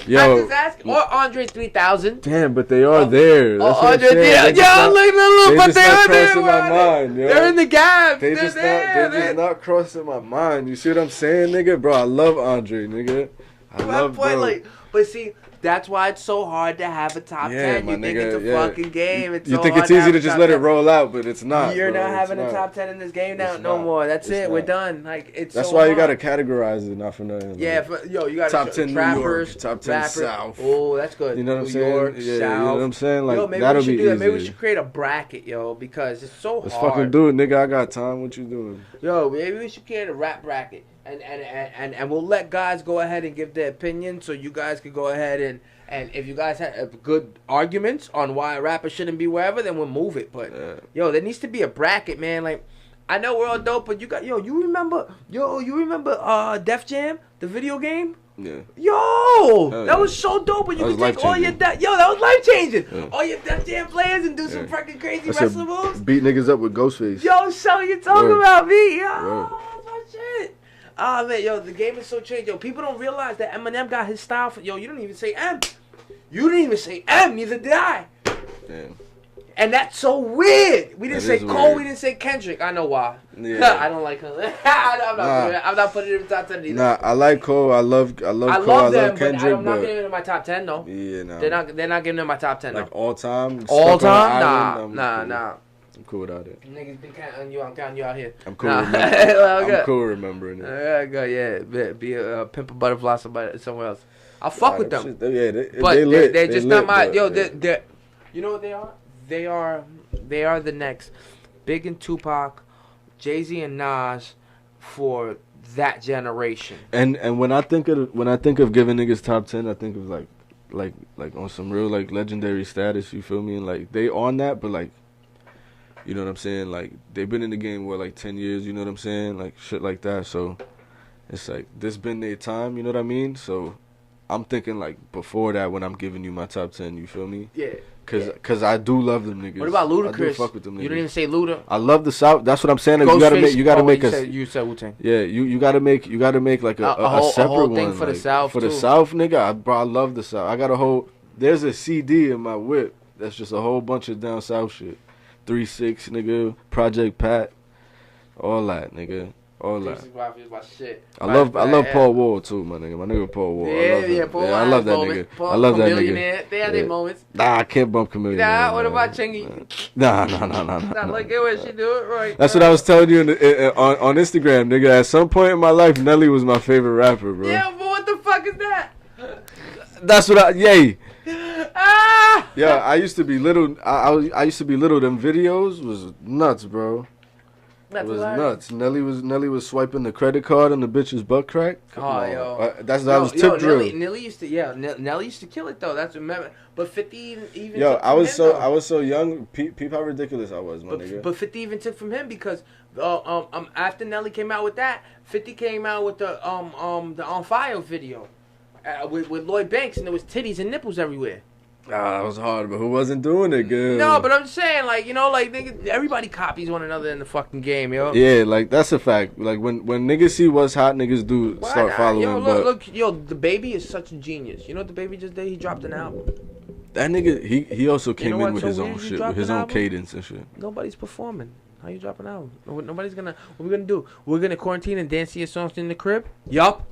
Yo. Or Andre 3000. Damn, but they are there. That's what Andre 3000. But they are there. My mind, yo. They're in the gap. They're just not crossing my mind. You see what I'm saying, nigga? Bro, I love Andre, nigga. I love bro. But see, that's why it's so hard to have a top 10. You think it's a fucking game. It's you think it's easy to just let it roll out, but it's not. You're not having a top 10 in this game now no more. That's it. We're done. Like it's. That's why you gotta categorize it, not for nothing. Yeah, you gotta top 10 trappers, top 10 South. Oh, that's good. You know what I'm saying? South. You know what I'm saying? Like maybe that'll we should be do that. easy. Maybe we should create a bracket, because it's so hard. Let's fucking do it, nigga. I got time. What you doing? Maybe we should create a rap bracket, and we'll let guys go ahead and give their opinion, so you guys can go ahead and if you guys have good arguments on why a rapper shouldn't be wherever, then we'll move it. But there needs to be a bracket, man. Like I know we're all dope, but you remember Def Jam, the video game? Yeah. That was so dope. When you could take all your that was life changing. Yeah. All your Def Jam players and do some fucking crazy wrestling moves. Beat niggas up with Ghostface. So you talking about me? That's my shit. Oh man, the game is so changed. People don't realize that Eminem got his style. You didn't even say M. You didn't even say M. Neither did I. Damn. And that's so weird. We didn't say Cole. Weird. We didn't say Kendrick. I know why. Yeah. I don't like him. I'm not putting him in the top 10 either. Nah, I like Cole. I love Cole. I love Kendrick. But I'm not getting him in my top 10 though. Yeah, nah. They're not getting him in my top 10. Like all time. All time? Nah. I'm cool without it. Niggas been counting you. I'm counting you out here. I'm cool. I'm cool remembering it. Be a pimp a butterfly somewhere else. I'll fuck with them. They're just not my. They're you know what they are? They are the next Big and Tupac, Jay-Z and Nas for that generation. And when I think of giving niggas top 10, I think of like on some real like legendary status. You feel me? And like they on that, but like. You know what I'm saying? Like, they've been in the game, like 10 years, you know what I'm saying? Like, shit like that. So, it's like, this been their time, you know what I mean? So, I'm thinking, like, before that when I'm giving you my top 10, you feel me? Yeah. Cause I do love them niggas. What about Ludacris? I do fuck with them niggas. You didn't even say Luda. I love the South. That's what I'm saying. Like, you gotta make us. You said Wu-Tang. Yeah, you gotta make like a separate whole one. Thing for the South, For the South, nigga, I love the South. I got a whole, there's a CD in my whip that's just a whole bunch of down South shit. 3-6, nigga, Project Pat, all that, nigga, all that. I love Paul Wall too, my nigga. My nigga Paul Wall. Paul. I love that nigga. I love that nigga. They had their moments. Nah, I can't bump Chameleon. Nah, what about Chingy? Nah. Not like it when she do it right. That's what I was telling you on Instagram, nigga. At some point in my life, Nelly was my favorite rapper, bro. Yeah, but what the fuck is that? That's what Yeah, I used to be little. I used to be little. Them videos was nuts, bro. It was nuts. Nelly was swiping the credit card on the bitch's butt crack. That was tip drill. Nelly used to Nelly used to kill it though. That's remember. But 50 even. I was so young. Peep how ridiculous I was, my nigga. But 50 even took from him because after Nelly came out with that, 50 came out with the On Fire video with Lloyd Banks and there was titties and nipples everywhere. That was hard, but who wasn't doing it good? No, but I'm saying, like, you know, like, nigga, everybody copies one another in the fucking game, yo. Yeah, like, that's a fact. Like, when niggas see what's hot, niggas do start following. Yo, look, the baby is such a genius. You know what the baby just did? He dropped an album. That nigga, he also came in with his own shit, with his own cadence and shit. Nobody's performing. How you drop an album? Nobody's gonna. What we gonna do? We're gonna quarantine and dance to your songs in the crib? Yup.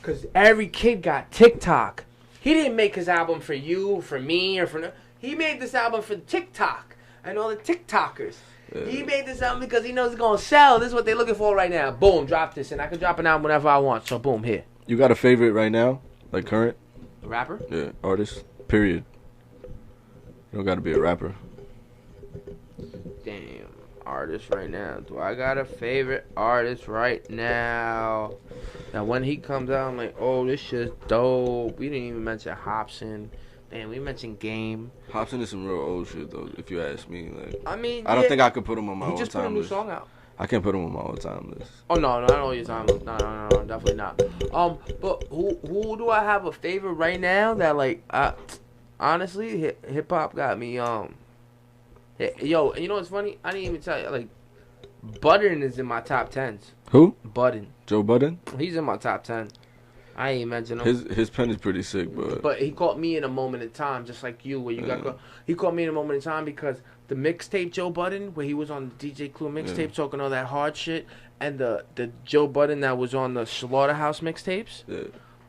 Cause every kid got TikTok. He didn't make his album for you, for me, or for... He made this album for TikTok and all the TikTokers. Yeah. He made this album because he knows it's going to sell. This is what they're looking for right now. Boom, drop this. And I can drop an album whenever I want. So, boom, here. You got a favorite right now? Like, current? A rapper? Yeah, artist. Period. You don't got to be a rapper. Damn. Artist right now. Do I got a favorite artist right now? Now, when he comes out, I'm like, oh, this shit's dope. We didn't even mention Hobson. Damn, we mentioned Game. Hobson is some real old shit, though, if you ask me. Like, I mean, I don't think I could put him on my all-time list. He just put a new song out. I can't put him on my all-time list. Oh, no, not all your time list. No, definitely not. But who do I have a favorite right now that, like, honestly, hip-hop got me, Yo, and you know what's funny? I didn't even tell you, like, Budden is in my top 10s. Who? Budden. Joe Budden? He's in my top 10. I ain't mention him. His pen is pretty sick, but he caught me in a moment in time, just like you, where you got. He caught me in a moment in time because the mixtape Joe Budden, where he was on the DJ Clue mixtape talking all that hard shit, and the Joe Budden that was on the Slaughterhouse mixtapes. Yeah.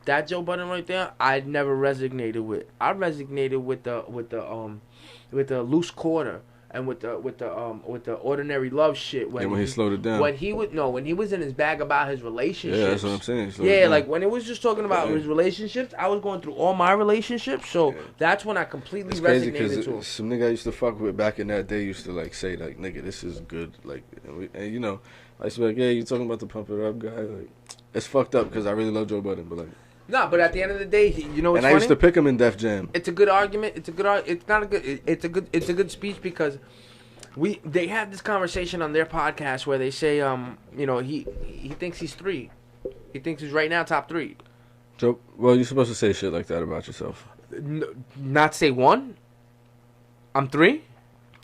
That Joe Budden right there, I never resonated with. I resonated with the Loose Quarter. And with the Ordinary Love shit when he slowed it down. When he was in his bag about his relationships. Yeah, that's what I'm saying. Yeah, like when it was just talking about his relationships, I was going through all my relationships, so that's when I completely resonated to him. Some nigga I used to fuck with back in that day used to like say like, nigga, this is good, like, and you know, I used to be like, yeah, you talking about the Pump It Up guy, like, it's fucked up because I really love Joe Budden, but like. No, but at the end of the day, you know what's funny? And I used to pick him in Def Jam. It's a good argument. It's a good speech because they had this conversation on their podcast where they say, you know, he thinks he's 3. He thinks he's right now top 3. Joe, well, you're supposed to say shit like that about yourself. Not say 1. I'm 3.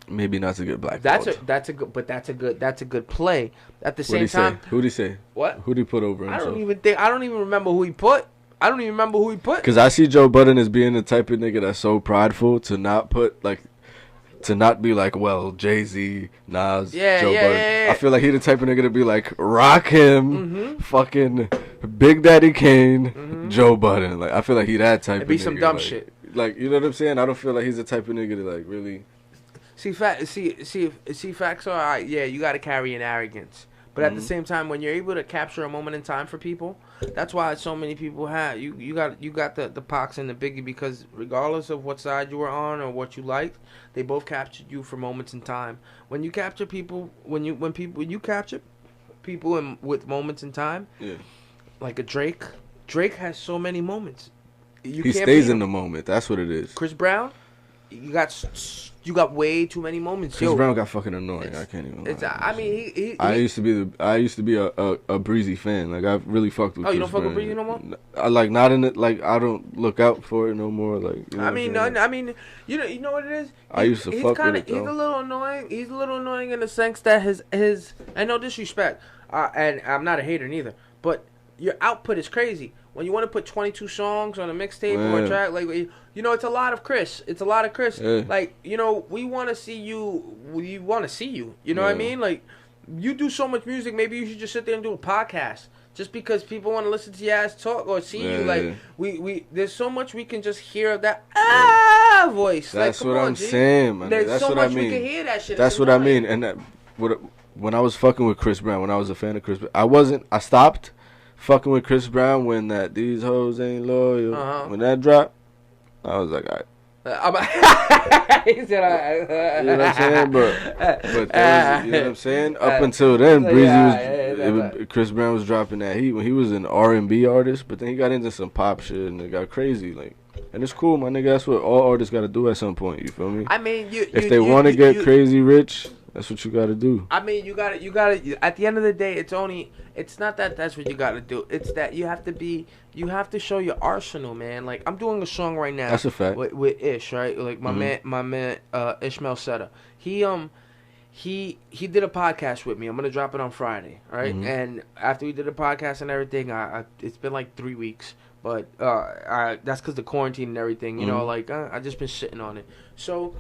Maybe not to get black. That's a good play. At the same time, who'd he say? What? Who'd he put over himself? I don't even remember who he put. Because I see Joe Budden as being the type of nigga that's so prideful to not be like, well, Jay-Z, Nas, Joe Budden. Yeah. I feel like he the type of nigga to be like, rock him, fucking Big Daddy Kane, Joe Budden. Like, I feel like he that type of nigga. It'd be some dumb like, shit. Like, you know what I'm saying? I don't feel like he's the type of nigga to like really. See, facts are, yeah, you got to carry an arrogance. But at the same time, when you're able to capture a moment in time for people, that's why so many people have you got the Pacs and the Biggie, because regardless of what side you were on or what you liked, they both captured you for moments in time. When you capture people, when you capture people with moments in time, like a Drake has so many moments. He stays in the moment. That's what it is. Chris Brown, you got way too many moments. Chris Brown got fucking annoying. I can't even lie. I mean, I used to be a Breezy fan. Like, I really fucked with. Oh, Chris you don't fuck Brown. with Breezy no more? I like not in it. Like, I don't look out for it no more. Like, you know you know what it is. I used to fuck with it though. He's a little annoying. He's a little annoying in the sense that his and no disrespect, and I'm not a hater neither, but your output is crazy. When you want to put 22 songs on a mixtape or a track, like, you know, it's a lot of Chris. Yeah. Like, you know, we want to see you. We want to see you. You know what I mean? Like, you do so much music. Maybe you should just sit there and do a podcast. Just because people want to listen to your ass talk or see you. Like, we there's so much we can just hear that voice. That's like, what I'm saying, man. There's That's so what much I mean. we can hear that shit. That's what I mean. And when I was fucking with Chris Brown, when I was a fan of Chris Brown, I stopped fucking with Chris Brown when that These Hoes Ain't Loyal. When that dropped, I was like, all right. He said, you know what I'm saying? But there was, you know what I'm saying? Up until then, Breezy Chris Brown was dropping that heat when he was an R&B artist, but then he got into some pop shit and it got crazy. Like, and it's cool, my nigga. That's what all artists got to do at some point. You feel me? I mean, if they want to get crazy rich, That's what you gotta do. I mean, you gotta. At the end of the day, it's not that that's what you gotta do. It's that you have to show your arsenal, man. Like, I'm doing a song right now. That's a fact. With Ish, right? Like, my man, Ishmael Seta. He did a podcast with me. I'm gonna drop it on Friday, right? And after we did the podcast and everything, it's been like 3 weeks, but that's because the quarantine and everything. You know, like I just been sitting on it. So.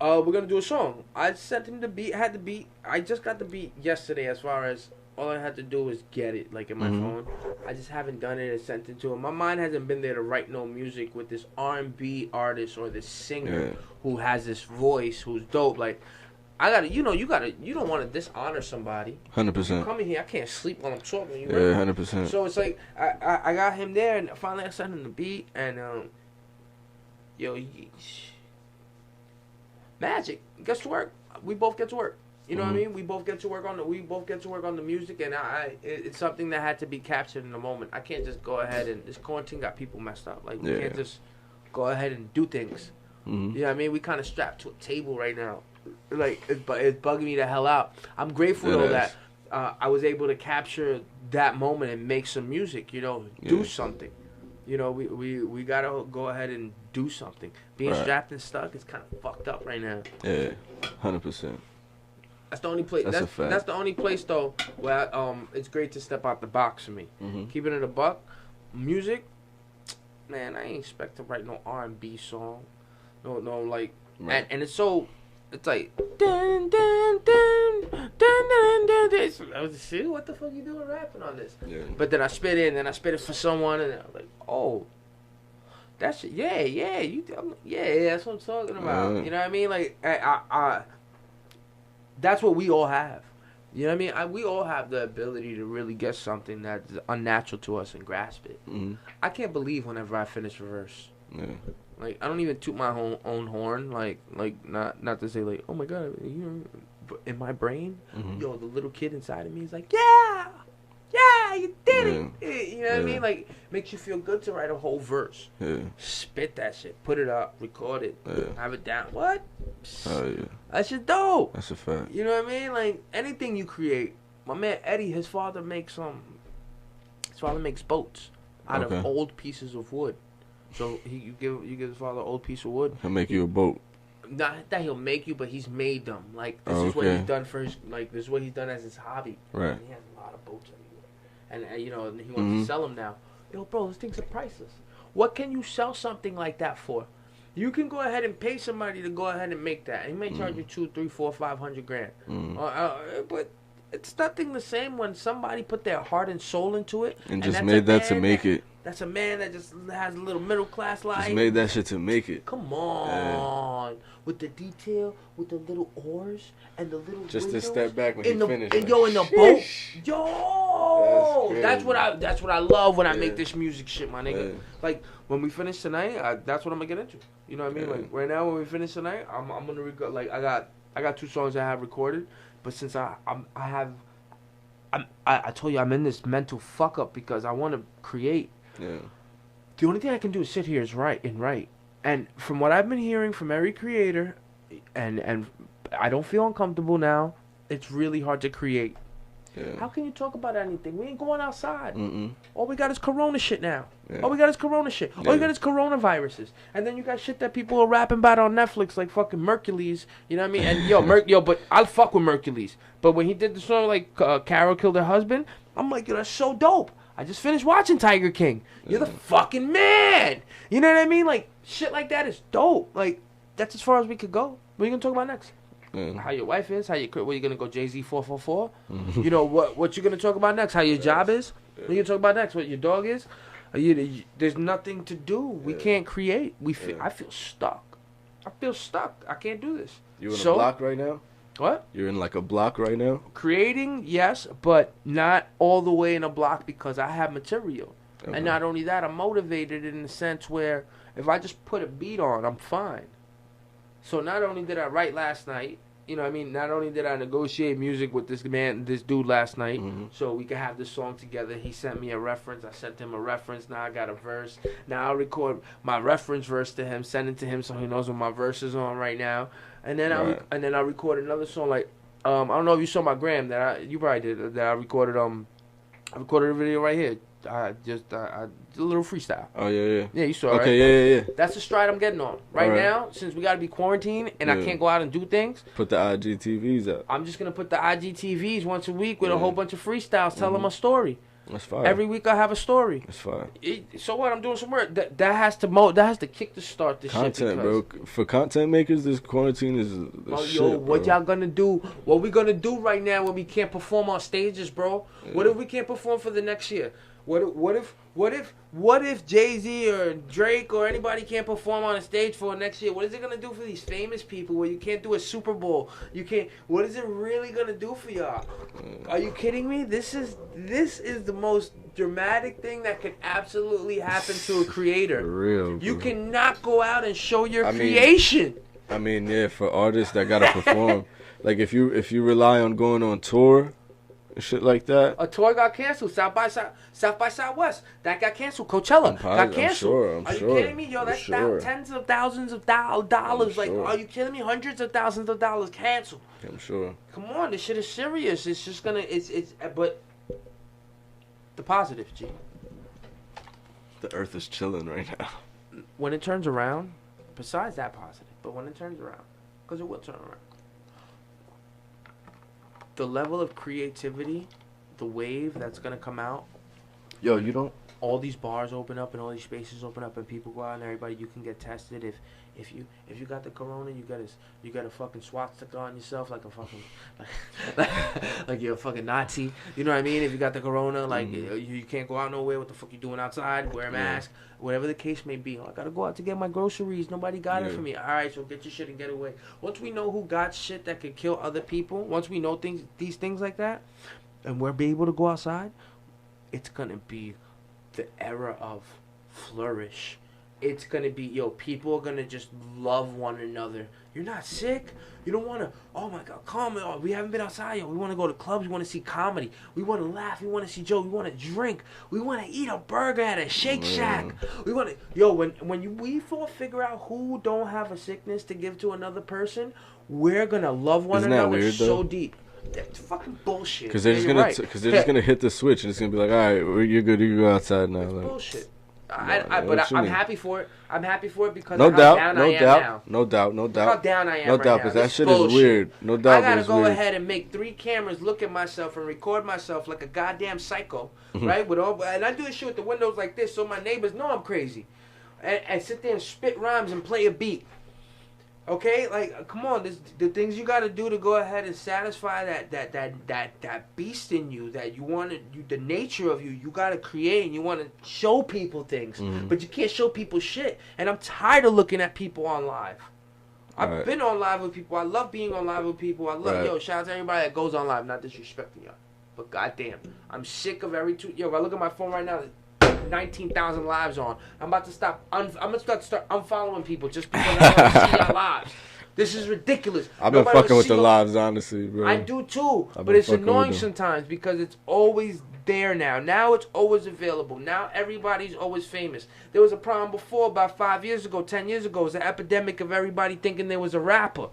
We're gonna do a song. I sent him the beat. Had the beat. I just got the beat yesterday. As far as all I had to do was get it, like in my phone. I just haven't done it and sent it to him. My mind hasn't been there to write no music with this R&B artist or this singer who has this voice, who's dope. Like, I gotta, you don't want to dishonor somebody. 100%. Coming here, I can't sleep while I'm talking. You yeah, 100%. So it's like I got him there, and finally I sent him the beat, and magic. Gets to work. We both get to work. You know what I mean? We both get to work on the music, and it's something that had to be captured in the moment. I can't just go ahead and this quarantine got people messed up. Like, we can't just go ahead and do things. You know what I mean? We kind of strapped to a table right now. Like, it's bugging me the hell out. I'm grateful though that I was able to capture that moment and make some music. You know, do something. You know, we gotta go ahead and do something. Being strapped and stuck is kind of fucked up right now. Yeah, 100%. That's the only place. That's the only place though where it's great to step out the box for me. Keeping it a buck, music, man. I ain't expect to write no R&B song, no like, and it's so. It's like dun dun dun dun dun dun. I was shit. What the fuck you doing rapping on this? Yeah. But then I spit it for someone, and I'm like, oh, that shit. Yeah, that's what I'm talking about. You know what I mean? Like, I that's what we all have. You know what I mean? We all have the ability to really get something that's unnatural to us and grasp it. I can't believe whenever I finish a verse. Yeah. Like, I don't even toot my own horn. Like not to say like, oh my god, you know, in my brain, yo, the little kid inside of me is like, yeah, you did it. You know what I mean? Like, makes you feel good to write a whole verse. Yeah. Spit that shit, put it up, record it, have it down. What? Oh yeah. That shit dope. That's a fact. You know what I mean? Like, anything you create. My man Eddie, his father makes boats out of old pieces of wood. So you give his father an old piece of wood. He'll make you a boat. Not that he'll make you, but he's made them. Like, this is what he's done for his, like, this is what he's done as his hobby. Right. And he has a lot of boats everywhere. And you know, he wants to sell them now. Yo, bro, those things are priceless. What can you sell something like that for? You can go ahead and pay somebody to go ahead and make that. He may charge you $200, $300, $400, $500. But it's nothing the same when somebody put their heart and soul into it. And just made that to make it. That's a man that just has a little middle class life. Just made that shit to make it. Come on. With the detail, with the little oars and the little just to step back when he finished. And yo, in the boat. Yo. That's what I love when I make this music shit, my nigga. Yeah. Like, when we finish tonight, that's what I'm gonna get into. You know what I mean? Like, right now when we finish tonight, I'm gonna record. Like, I got 2 songs I have recorded, but since I told you I'm in this mental fuck up because I want to create. Yeah. The only thing I can do is sit here and write. And from what I've been hearing from every creator, and I don't feel uncomfortable now, it's really hard to create. Yeah. How can you talk about anything? We ain't going outside. All we got is corona shit now. Yeah. All we got is corona shit. Yeah. All you got is coronaviruses. And then you got shit that people are rapping about on Netflix, like fucking Mercules. You know what I mean? And but I'll fuck with Mercules. But when he did the song like Carol Killed Her Husband, I'm like, yo, that's so dope. I just finished watching Tiger King. You're the fucking man. You know what I mean? Like, shit like that is dope. Like, that's as far as we could go. What are you gonna talk about next? How your wife is? What are you gonna go Jay-Z 444? You know what you gonna talk about next? How your job is? What are you gonna talk about next? What your dog is? There's nothing to do. We can't create. I feel stuck. I can't do this. You in a block right now? What? You're in like a block right now? Creating, yes, but not all the way in a block because I have material. And not only that, I'm motivated in the sense where if I just put a beat on, I'm fine. So not only did I write last night, you know what I mean? Not only did I negotiate music with this dude last night, so we could have this song together. He sent me a reference. I sent him a reference. Now I got a verse. Now I'll record my reference verse to him, send it to him so he knows what my verse is on right now. and then I recorded another song like I don't know if you saw my gram you probably did that I recorded a video right here. I did a little freestyle. Oh yeah. Yeah, you saw it. Okay, right? Yeah. That's the stride I'm getting on right now. Since we gotta be quarantined and I can't go out and do things. Put the IGTVs up. I'm just gonna put the IGTVs once a week with a whole bunch of freestyles telling a story. That's fine. Every week I have a story. That's fine. So what? I'm doing some work. That has to kick the start this content, bro. For content makers, this quarantine is the shit, what y'all gonna do? What we gonna do right now when we can't perform on stages, bro? Yeah. What if we can't perform for the next year? What if Jay-Z or Drake or anybody can't perform on a stage for next year? What is it gonna do for these famous people where you can't do a Super Bowl? You can't. What is it really gonna do for y'all? Are you kidding me? This is the most dramatic thing that could absolutely happen to a creator. For real, you cannot go out and show your creation. For artists that gotta perform, like if you rely on going on tour. Shit like that. A tour got canceled. South by Southwest. That got canceled. Coachella got canceled. Are you kidding me? Yo, that's tens of thousands of dollars. Like, are you kidding me? Hundreds of thousands of dollars canceled. I'm sure. Come on, this shit is serious. It's just gonna. But the positive, G. The earth is chilling right now. When it turns around, besides that positive, but when it turns around, because it will turn around. The level of creativity, the wave that's gonna come out. Yo, you don't. All these bars open up and all these spaces open up and people go out and everybody you can get tested. If you got the corona, you got a fucking swastika on yourself like a fucking like you're a fucking Nazi. You know what I mean? If you got the corona, like you can't go out nowhere. What the fuck you doing outside? Wear a mask. Whatever the case may be. I gotta go out to get my groceries. Nobody got it for me. All right, so get your shit and get away. Once we know who got shit that could kill other people, once we know these things like that, and we're be able to go outside, it's gonna be the era of flourish. It's gonna be, people are gonna just love one another. You're not sick. You don't wanna, oh my God, come on. We haven't been outside, We wanna go to clubs. We wanna see comedy. We wanna laugh. We wanna see Joe. We wanna drink. We wanna eat a burger at a Shake Shack. We wanna, when we figure out who don't have a sickness to give to another person, we're gonna love one another weird, so deep. That's fucking bullshit. Because they're just gonna hit the switch and it's gonna be like, all right, you're good. You can go outside now. That's bullshit. I'm happy for it. I'm happy for it because no of doubt, how down no I am doubt, now. no doubt, no doubt. How down I am no right doubt, now. because that shit is weird. No doubt, I gotta go ahead and make 3 cameras, look at myself, and record myself like a goddamn psycho, right? And I do this shit with the windows like this, so my neighbors know I'm crazy, and sit there and spit rhymes and play a beat. Okay, like, come on, the things you gotta do to go ahead and satisfy that beast in you that you want the nature of you gotta create, and you want to show people things, but you can't show people shit. And I'm tired of looking at people on live. I've been on live with people. I love being on live with people. I love, shout out to everybody that goes on live, not disrespecting y'all, but goddamn, I'm sick of if I look at my phone right now, 19,000 lives on. I'm about to stop. I'm gonna start unfollowing people just because I don't want to see our lives. This is ridiculous. I've been fucking with the lives, honestly, bro. I do too, but it's annoying sometimes because it's always there now. Now it's always available. Now everybody's always famous. There was a problem before, about 5 years ago, 10 years ago. It was an epidemic of everybody thinking there was a rapper.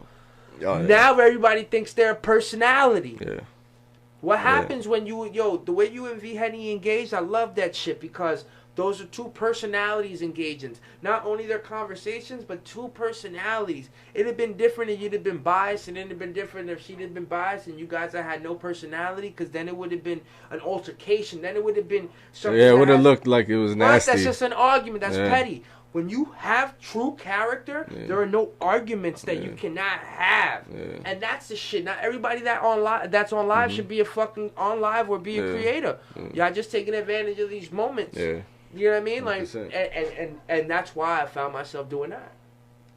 Now everybody thinks they're a personality. Yeah. What happens when the way you and V Henny engaged, I love that shit because those are 2 personalities engaging. Not only their conversations, but 2 personalities. It'd have been different if you'd have been biased, and it'd have been different if she'd have been biased and you guys had no personality, because then it would have been an altercation. Then it would have been something. Yeah, it would have looked like it was nasty. That's just an argument. That's petty. When you have true character, there are no arguments that you cannot have, and that's the shit. Not everybody that's on live should be a fucking on live or be a creator. Y'all just taking advantage of these moments. Yeah. You know what I mean? Like, and that's why I found myself doing that.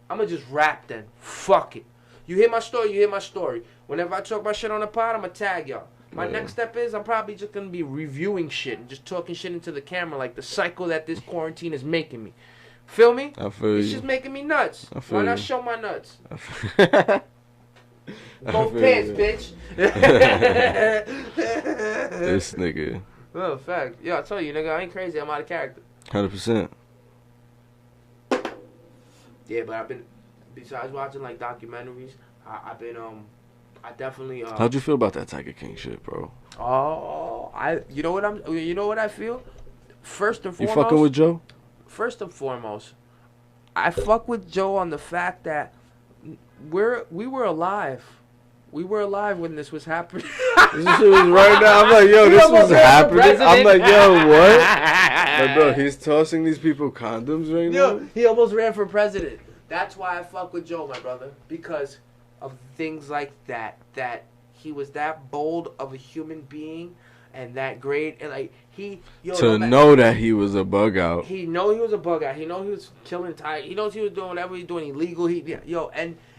I'm gonna just rap then. Fuck it. You hear my story. You hear my story. Whenever I talk about shit on the pod, I'm gonna tag y'all. My next step is I'm probably just gonna be reviewing shit and just talking shit into the camera, like the cycle that this quarantine is making me. Feel me? I feel it's you. just making me nuts. Why not show my nuts? Both pants, bitch. This nigga. Oh, fact. Yo, I tell you, nigga, I ain't crazy. I'm out of character. 100%. Yeah, but besides watching like documentaries, I've been I definitely. How'd you feel about that Tiger King shit, bro? Oh, you know what I feel. First and foremost, you fucking with Joe? First and foremost, I fuck with Joe on the fact that we were alive. We were alive when this was happening. This shit was right now. I'm like, yo, this was happening. I'm like, yo, what? Like, bro, he's tossing these people condoms right now? He almost ran for president. That's why I fuck with Joe, my brother. Because of things like that. That he was that bold of a human being and that great. And, like, know that he was a bug out. He was a bug out. He know he was killing Tiger. He knows he was doing whatever he was doing illegal.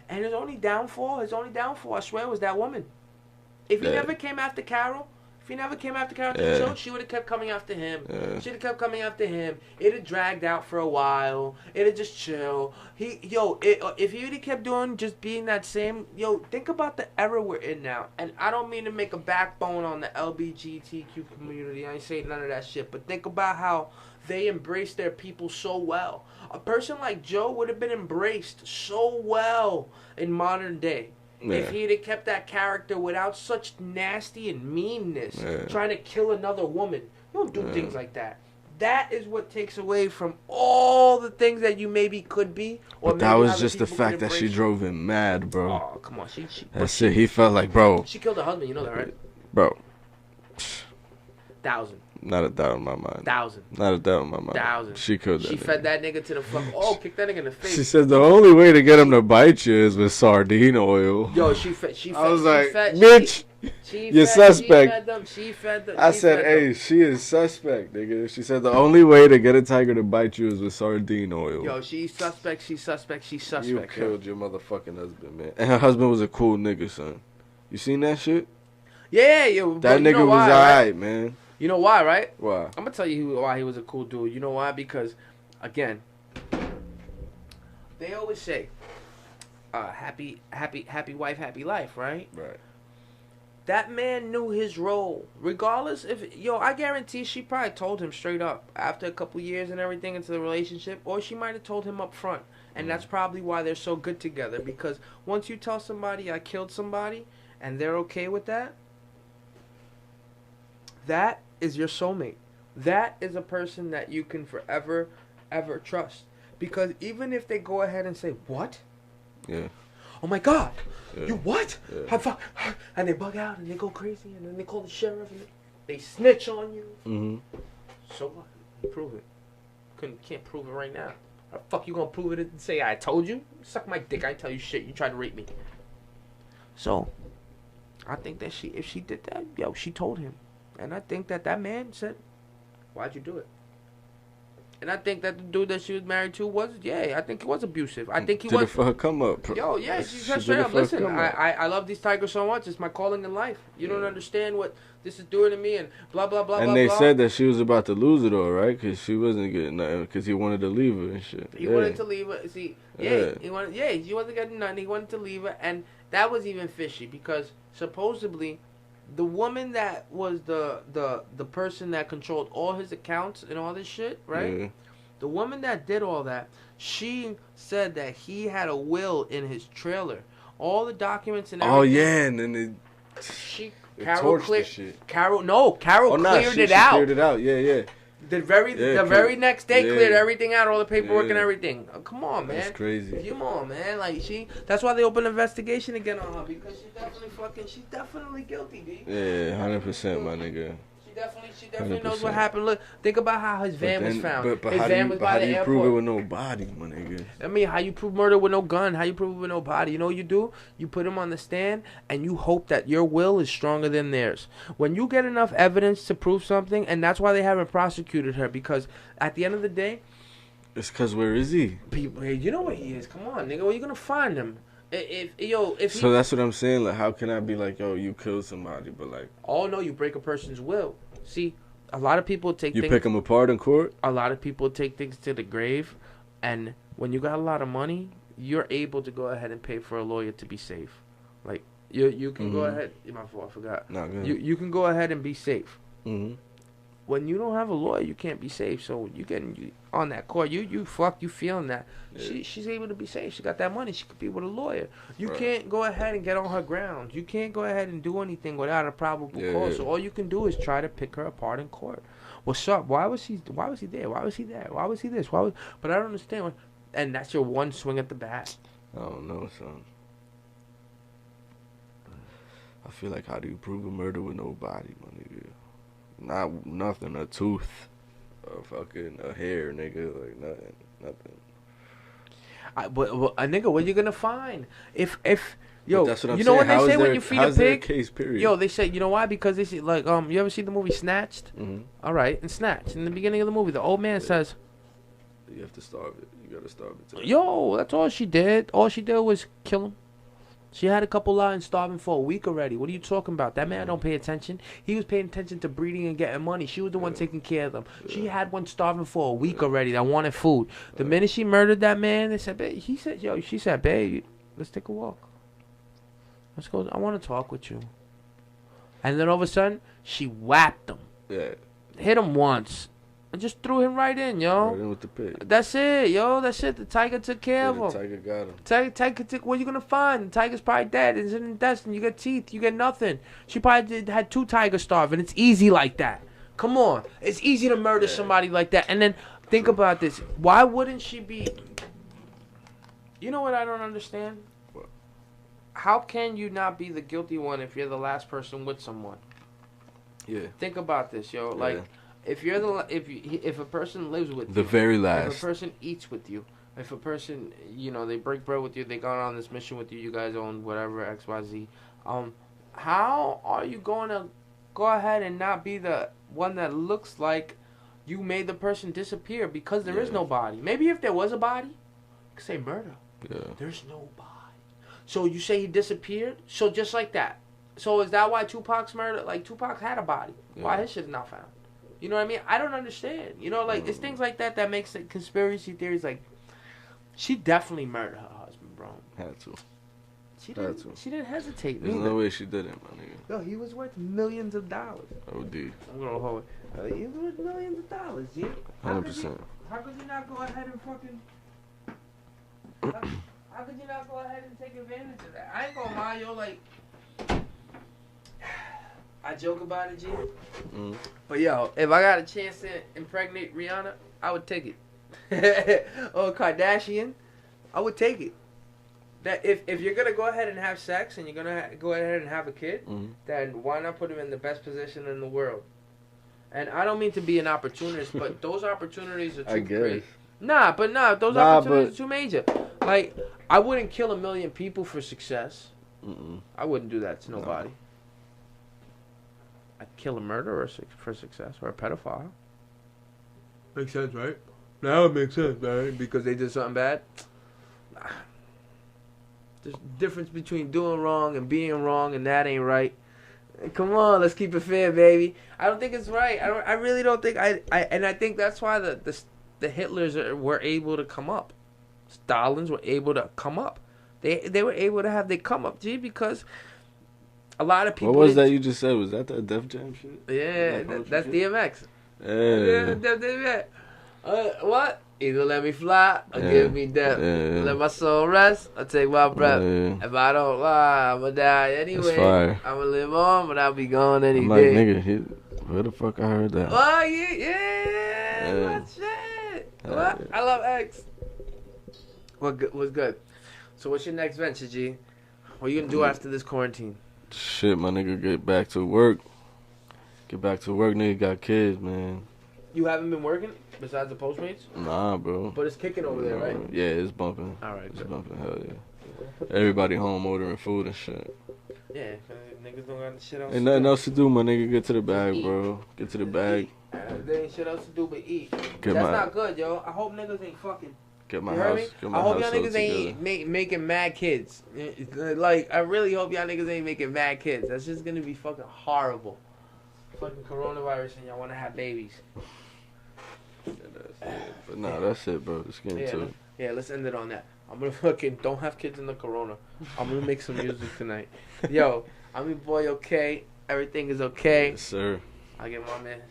And his only downfall, I swear, was that woman. If he never came after Carol, to the show, she would have kept coming after him. She'd have kept coming after him. It'd have dragged out for a while. It'd have just chill. If he would have kept doing, just being that same, think about the era we're in now. And I don't mean to make a backbone on the LGBTQ community. I ain't saying none of that shit. But think about how they embrace their people so well. A person like Joe would have been embraced so well in modern day if he'd have kept that character without such nasty and meanness, trying to kill another woman. You don't do things like that. That is what takes away from all the things that you maybe could be. But that was just the fact that she drove him mad, bro. Oh, come on. That's it. He felt like, bro. She killed her husband. You know that, right? Bro. 1,000. Not a doubt in my mind. 1,000. Not a doubt in my mind. 1,000. She killed that She fed that nigga to the fuck. Oh, kick that nigga in the face. She said the only way to get him to bite you is with sardine oil. Yo, she fed. I was like, bitch, you're suspect. She fed them. I said, hey, she is suspect, nigga. She said the only way to get a tiger to bite you is with sardine oil. Yo, she's suspect. You killed your motherfucking husband, man. And her husband was a cool nigga, son. You seen that shit? Yeah, yo. That nigga was alright, man. You know why, right? Why? I'm gonna tell you why he was a cool dude. You know why? Because, again, they always say, happy wife, happy life, right? Right. That man knew his role. Regardless I guarantee she probably told him straight up after a couple years and everything into the relationship, or she might have told him up front. And that's probably why they're so good together, because once you tell somebody I killed somebody and they're okay with that, that is your soulmate. That is a person that you can forever, ever trust. Because even if they go ahead and say, what? Yeah. Oh my God. Yeah. You what? Yeah. And they bug out and they go crazy and then they call the sheriff and they snitch on you. Mm-hmm. So what? You prove it. Can't prove it right now. How the fuck you gonna prove it and say I told you? Suck my dick. I ain't tell you shit. You tried to rape me. So, I think that if she did that, she told him. And I think that man said, why'd you do it? And I think that the dude that she was married to I think he was abusive. I think he did it for her come up. Yo, yeah, she said straight up, listen, I love these tigers so much. It's my calling in life. You don't understand what this is doing to me and blah, blah, blah, and blah, they blah. said that she was about to lose it all, right? Because she wasn't getting nothing because he wanted to leave her and shit. He wanted to leave her. See, he wasn't getting nothing. He wanted to leave her. And that was even fishy because supposedly the woman that was the person that controlled all his accounts and all this shit, right? Yeah. The woman that did all that, she said that he had a will in his trailer. All the documents and everything. Oh, yeah, and then Carol cleared shit. Carol cleared it out. She cleared it out, yeah. The very next day cleared everything out, all the paperwork and everything. Oh, come on, man. That's crazy. Come on, man. Like that's why they opened an investigation again on her because she's definitely guilty, D. Yeah, 100%, my nigga. She definitely knows what happened. Look, think about how his van was found. But his van was by the airport. How do you prove it with no body, my nigga? I mean, how you prove murder with no gun? How you prove it with no body? You know what you do? You put him on the stand, and you hope that your will is stronger than theirs. When you get enough evidence to prove something, and that's why they haven't prosecuted her, because at the end of the day... It's because where is he? People, you know where he is. Come on, nigga. Where you going to find him? So that's what I'm saying. Like, how can I be like, yo, you killed somebody, but like... Oh, no, you break a person's will. See... A lot of people take things... You pick them apart in court? A lot of people take things to the grave. And when you got a lot of money, you're able to go ahead and pay for a lawyer to be safe. Like, you can go ahead... My fault, I forgot. No, good. You can go ahead and be safe. Mm-hmm. when you don't have a lawyer, you can't be safe. So you getting on that court, you feeling that. Yeah. She's able to be safe. She got that money. She could be with a lawyer. You can't go ahead and get on her ground. You can't go ahead and do anything without a probable cause. So all you can do is try to pick her apart in court. What's up? Why was he there? Why was he there? Why was he this? But I don't understand. And that's your one swing at the bat. I don't know, son. I feel like, how do you prove a murder with no body, my nigga? Not nothing, a tooth, a hair, nigga, like nothing. But a nigga, what you gonna find? If yo, that's what I'm you know saying. what they say when you feed a pig? Case, period? Yo, they say, you know why? Because they say, like, you ever see the movie Snatched? Mm-hmm. All right, in Snatched, in the beginning of the movie, the old man says, you have to starve it. You gotta starve it. Too. Yo, that's all she did. All she did was kill him. She had a couple lines starving for a week already. What are you talking about? That man don't pay attention. He was paying attention to breeding and getting money. She was the one taking care of them. She had one starving for a week already that wanted food. The minute she murdered that man, they said, babe, she said, babe, let's take a walk. Let's go. I want to talk with you. And then all of a sudden, she whacked him. Yeah. Hit him once. And just threw him right in, yo. Right in with the pig. That's it, yo. That's it. The tiger took care of him. The tiger got him. Tiger took. What are you gonna find? The tiger's probably dead. It's in the intestine. You got teeth. You got nothing. She probably had 2 tigers starving. It's easy like that. Come on. It's easy to murder somebody like that. And then think about this. Why wouldn't she be? You know what I don't understand? What? How can you not be the guilty one if you're the last person with someone? Yeah. Think about this, yo. Like. If you're if a person lives with you, the very last, if a person eats with you, if a person, they break bread with you, they gone on this mission with you, you guys own whatever XYZ, how are you going to go ahead and not be the one that looks like you made the person disappear because there is no body? Maybe if there was a body, you could say murder. Yeah. There's no body. So you say he disappeared? So just like that. So is that why Tupac's murder? Like Tupac had a body. Yeah. Why his shit is not found? You know what I mean? I don't understand. It's things like that makes it conspiracy theories. Like, she definitely murdered her husband, bro. Had to. She didn't hesitate. There's no way she didn't, my nigga. No, he was worth millions of dollars. OD. I'm gonna hold it. He was worth millions of dollars, yeah. 100%. How could you not go ahead and fucking? How could you not go ahead and take advantage of that? I ain't gonna lie, yo. Like, I joke about it, G. But yo, if I got a chance to impregnate Rihanna, I would take it. Or Kardashian, I would take it. That if you're gonna go ahead and have sex and you're gonna go ahead and have a kid, then why not put him in the best position in the world? And I don't mean to be an opportunist, but those opportunities are too great. Those opportunities are too major. Like, I wouldn't kill 1 million people for success. I wouldn't do that to nobody. No. I'd kill a murderer for success, or a pedophile. Makes sense, right? Now it makes sense, right? Because they did something bad. Nah. There's a difference between doing wrong and being wrong, and that ain't right. Come on, let's keep it fair, baby. I don't think it's right. I really don't think and I think that's why the Hitlers were able to come up. Stalins were able to come up. They were able to have their come up, G, because a lot of people. What was that you just said? Was that that Def Jam shit? Yeah, that's DMX. Yeah. What? Either let me fly or give me death. Let my soul rest or take my breath. If I don't lie, I'ma die anyway. I'ma live on, but I'll be gone any day. Like, nigga, where the fuck I heard that? Oh, yeah. What shit? What? I love X. What's good? So what's your next venture, G? What are you gonna do after this quarantine? Shit, my nigga, get back to work. Nigga, got kids, man. You haven't been working besides the Postmates? Nah, bro. But it's kicking over there, right? Yeah, it's bumping. All right, it's bumping. Hell yeah. Everybody home ordering food and shit. Yeah, niggas don't got shit else. Ain't nothing else to do, my nigga. Get to the bag, bro. Get to the bag. There ain't shit else to do but eat. That's not good, yo. I hope niggas ain't fucking. Get my house. I hope y'all niggas ain't making mad kids. Like, I really hope y'all niggas ain't making mad kids. That's just gonna be fucking horrible. Fucking coronavirus and y'all wanna have babies. Yeah, but nah, that's it, bro. Let's get into it. Yeah, let's end it on that. I'm gonna fucking don't have kids in the corona. I'm gonna make some music tonight. Yo, I'm your boy, okay? Everything is okay. Yes, sir. I get my man.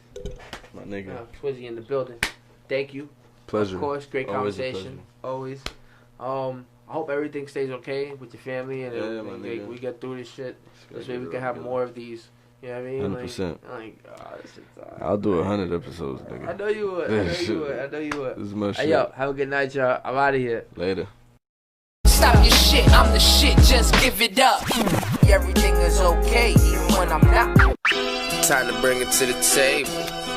My nigga. Tweezy in the building. Thank you. Pleasure. Of course, great conversation. Always. I hope everything stays okay with your family and we get through this shit. This way we can have more of these. You know what I mean? 100%. This shit's I'll do 100 episodes, nigga. I know you would. I know you would. This is my shit. Hey, yo, have a good night, y'all. I'm out of here. Later. Stop your shit, I'm the shit, just give it up. Everything is okay, even when I'm not. Time to bring it to the table.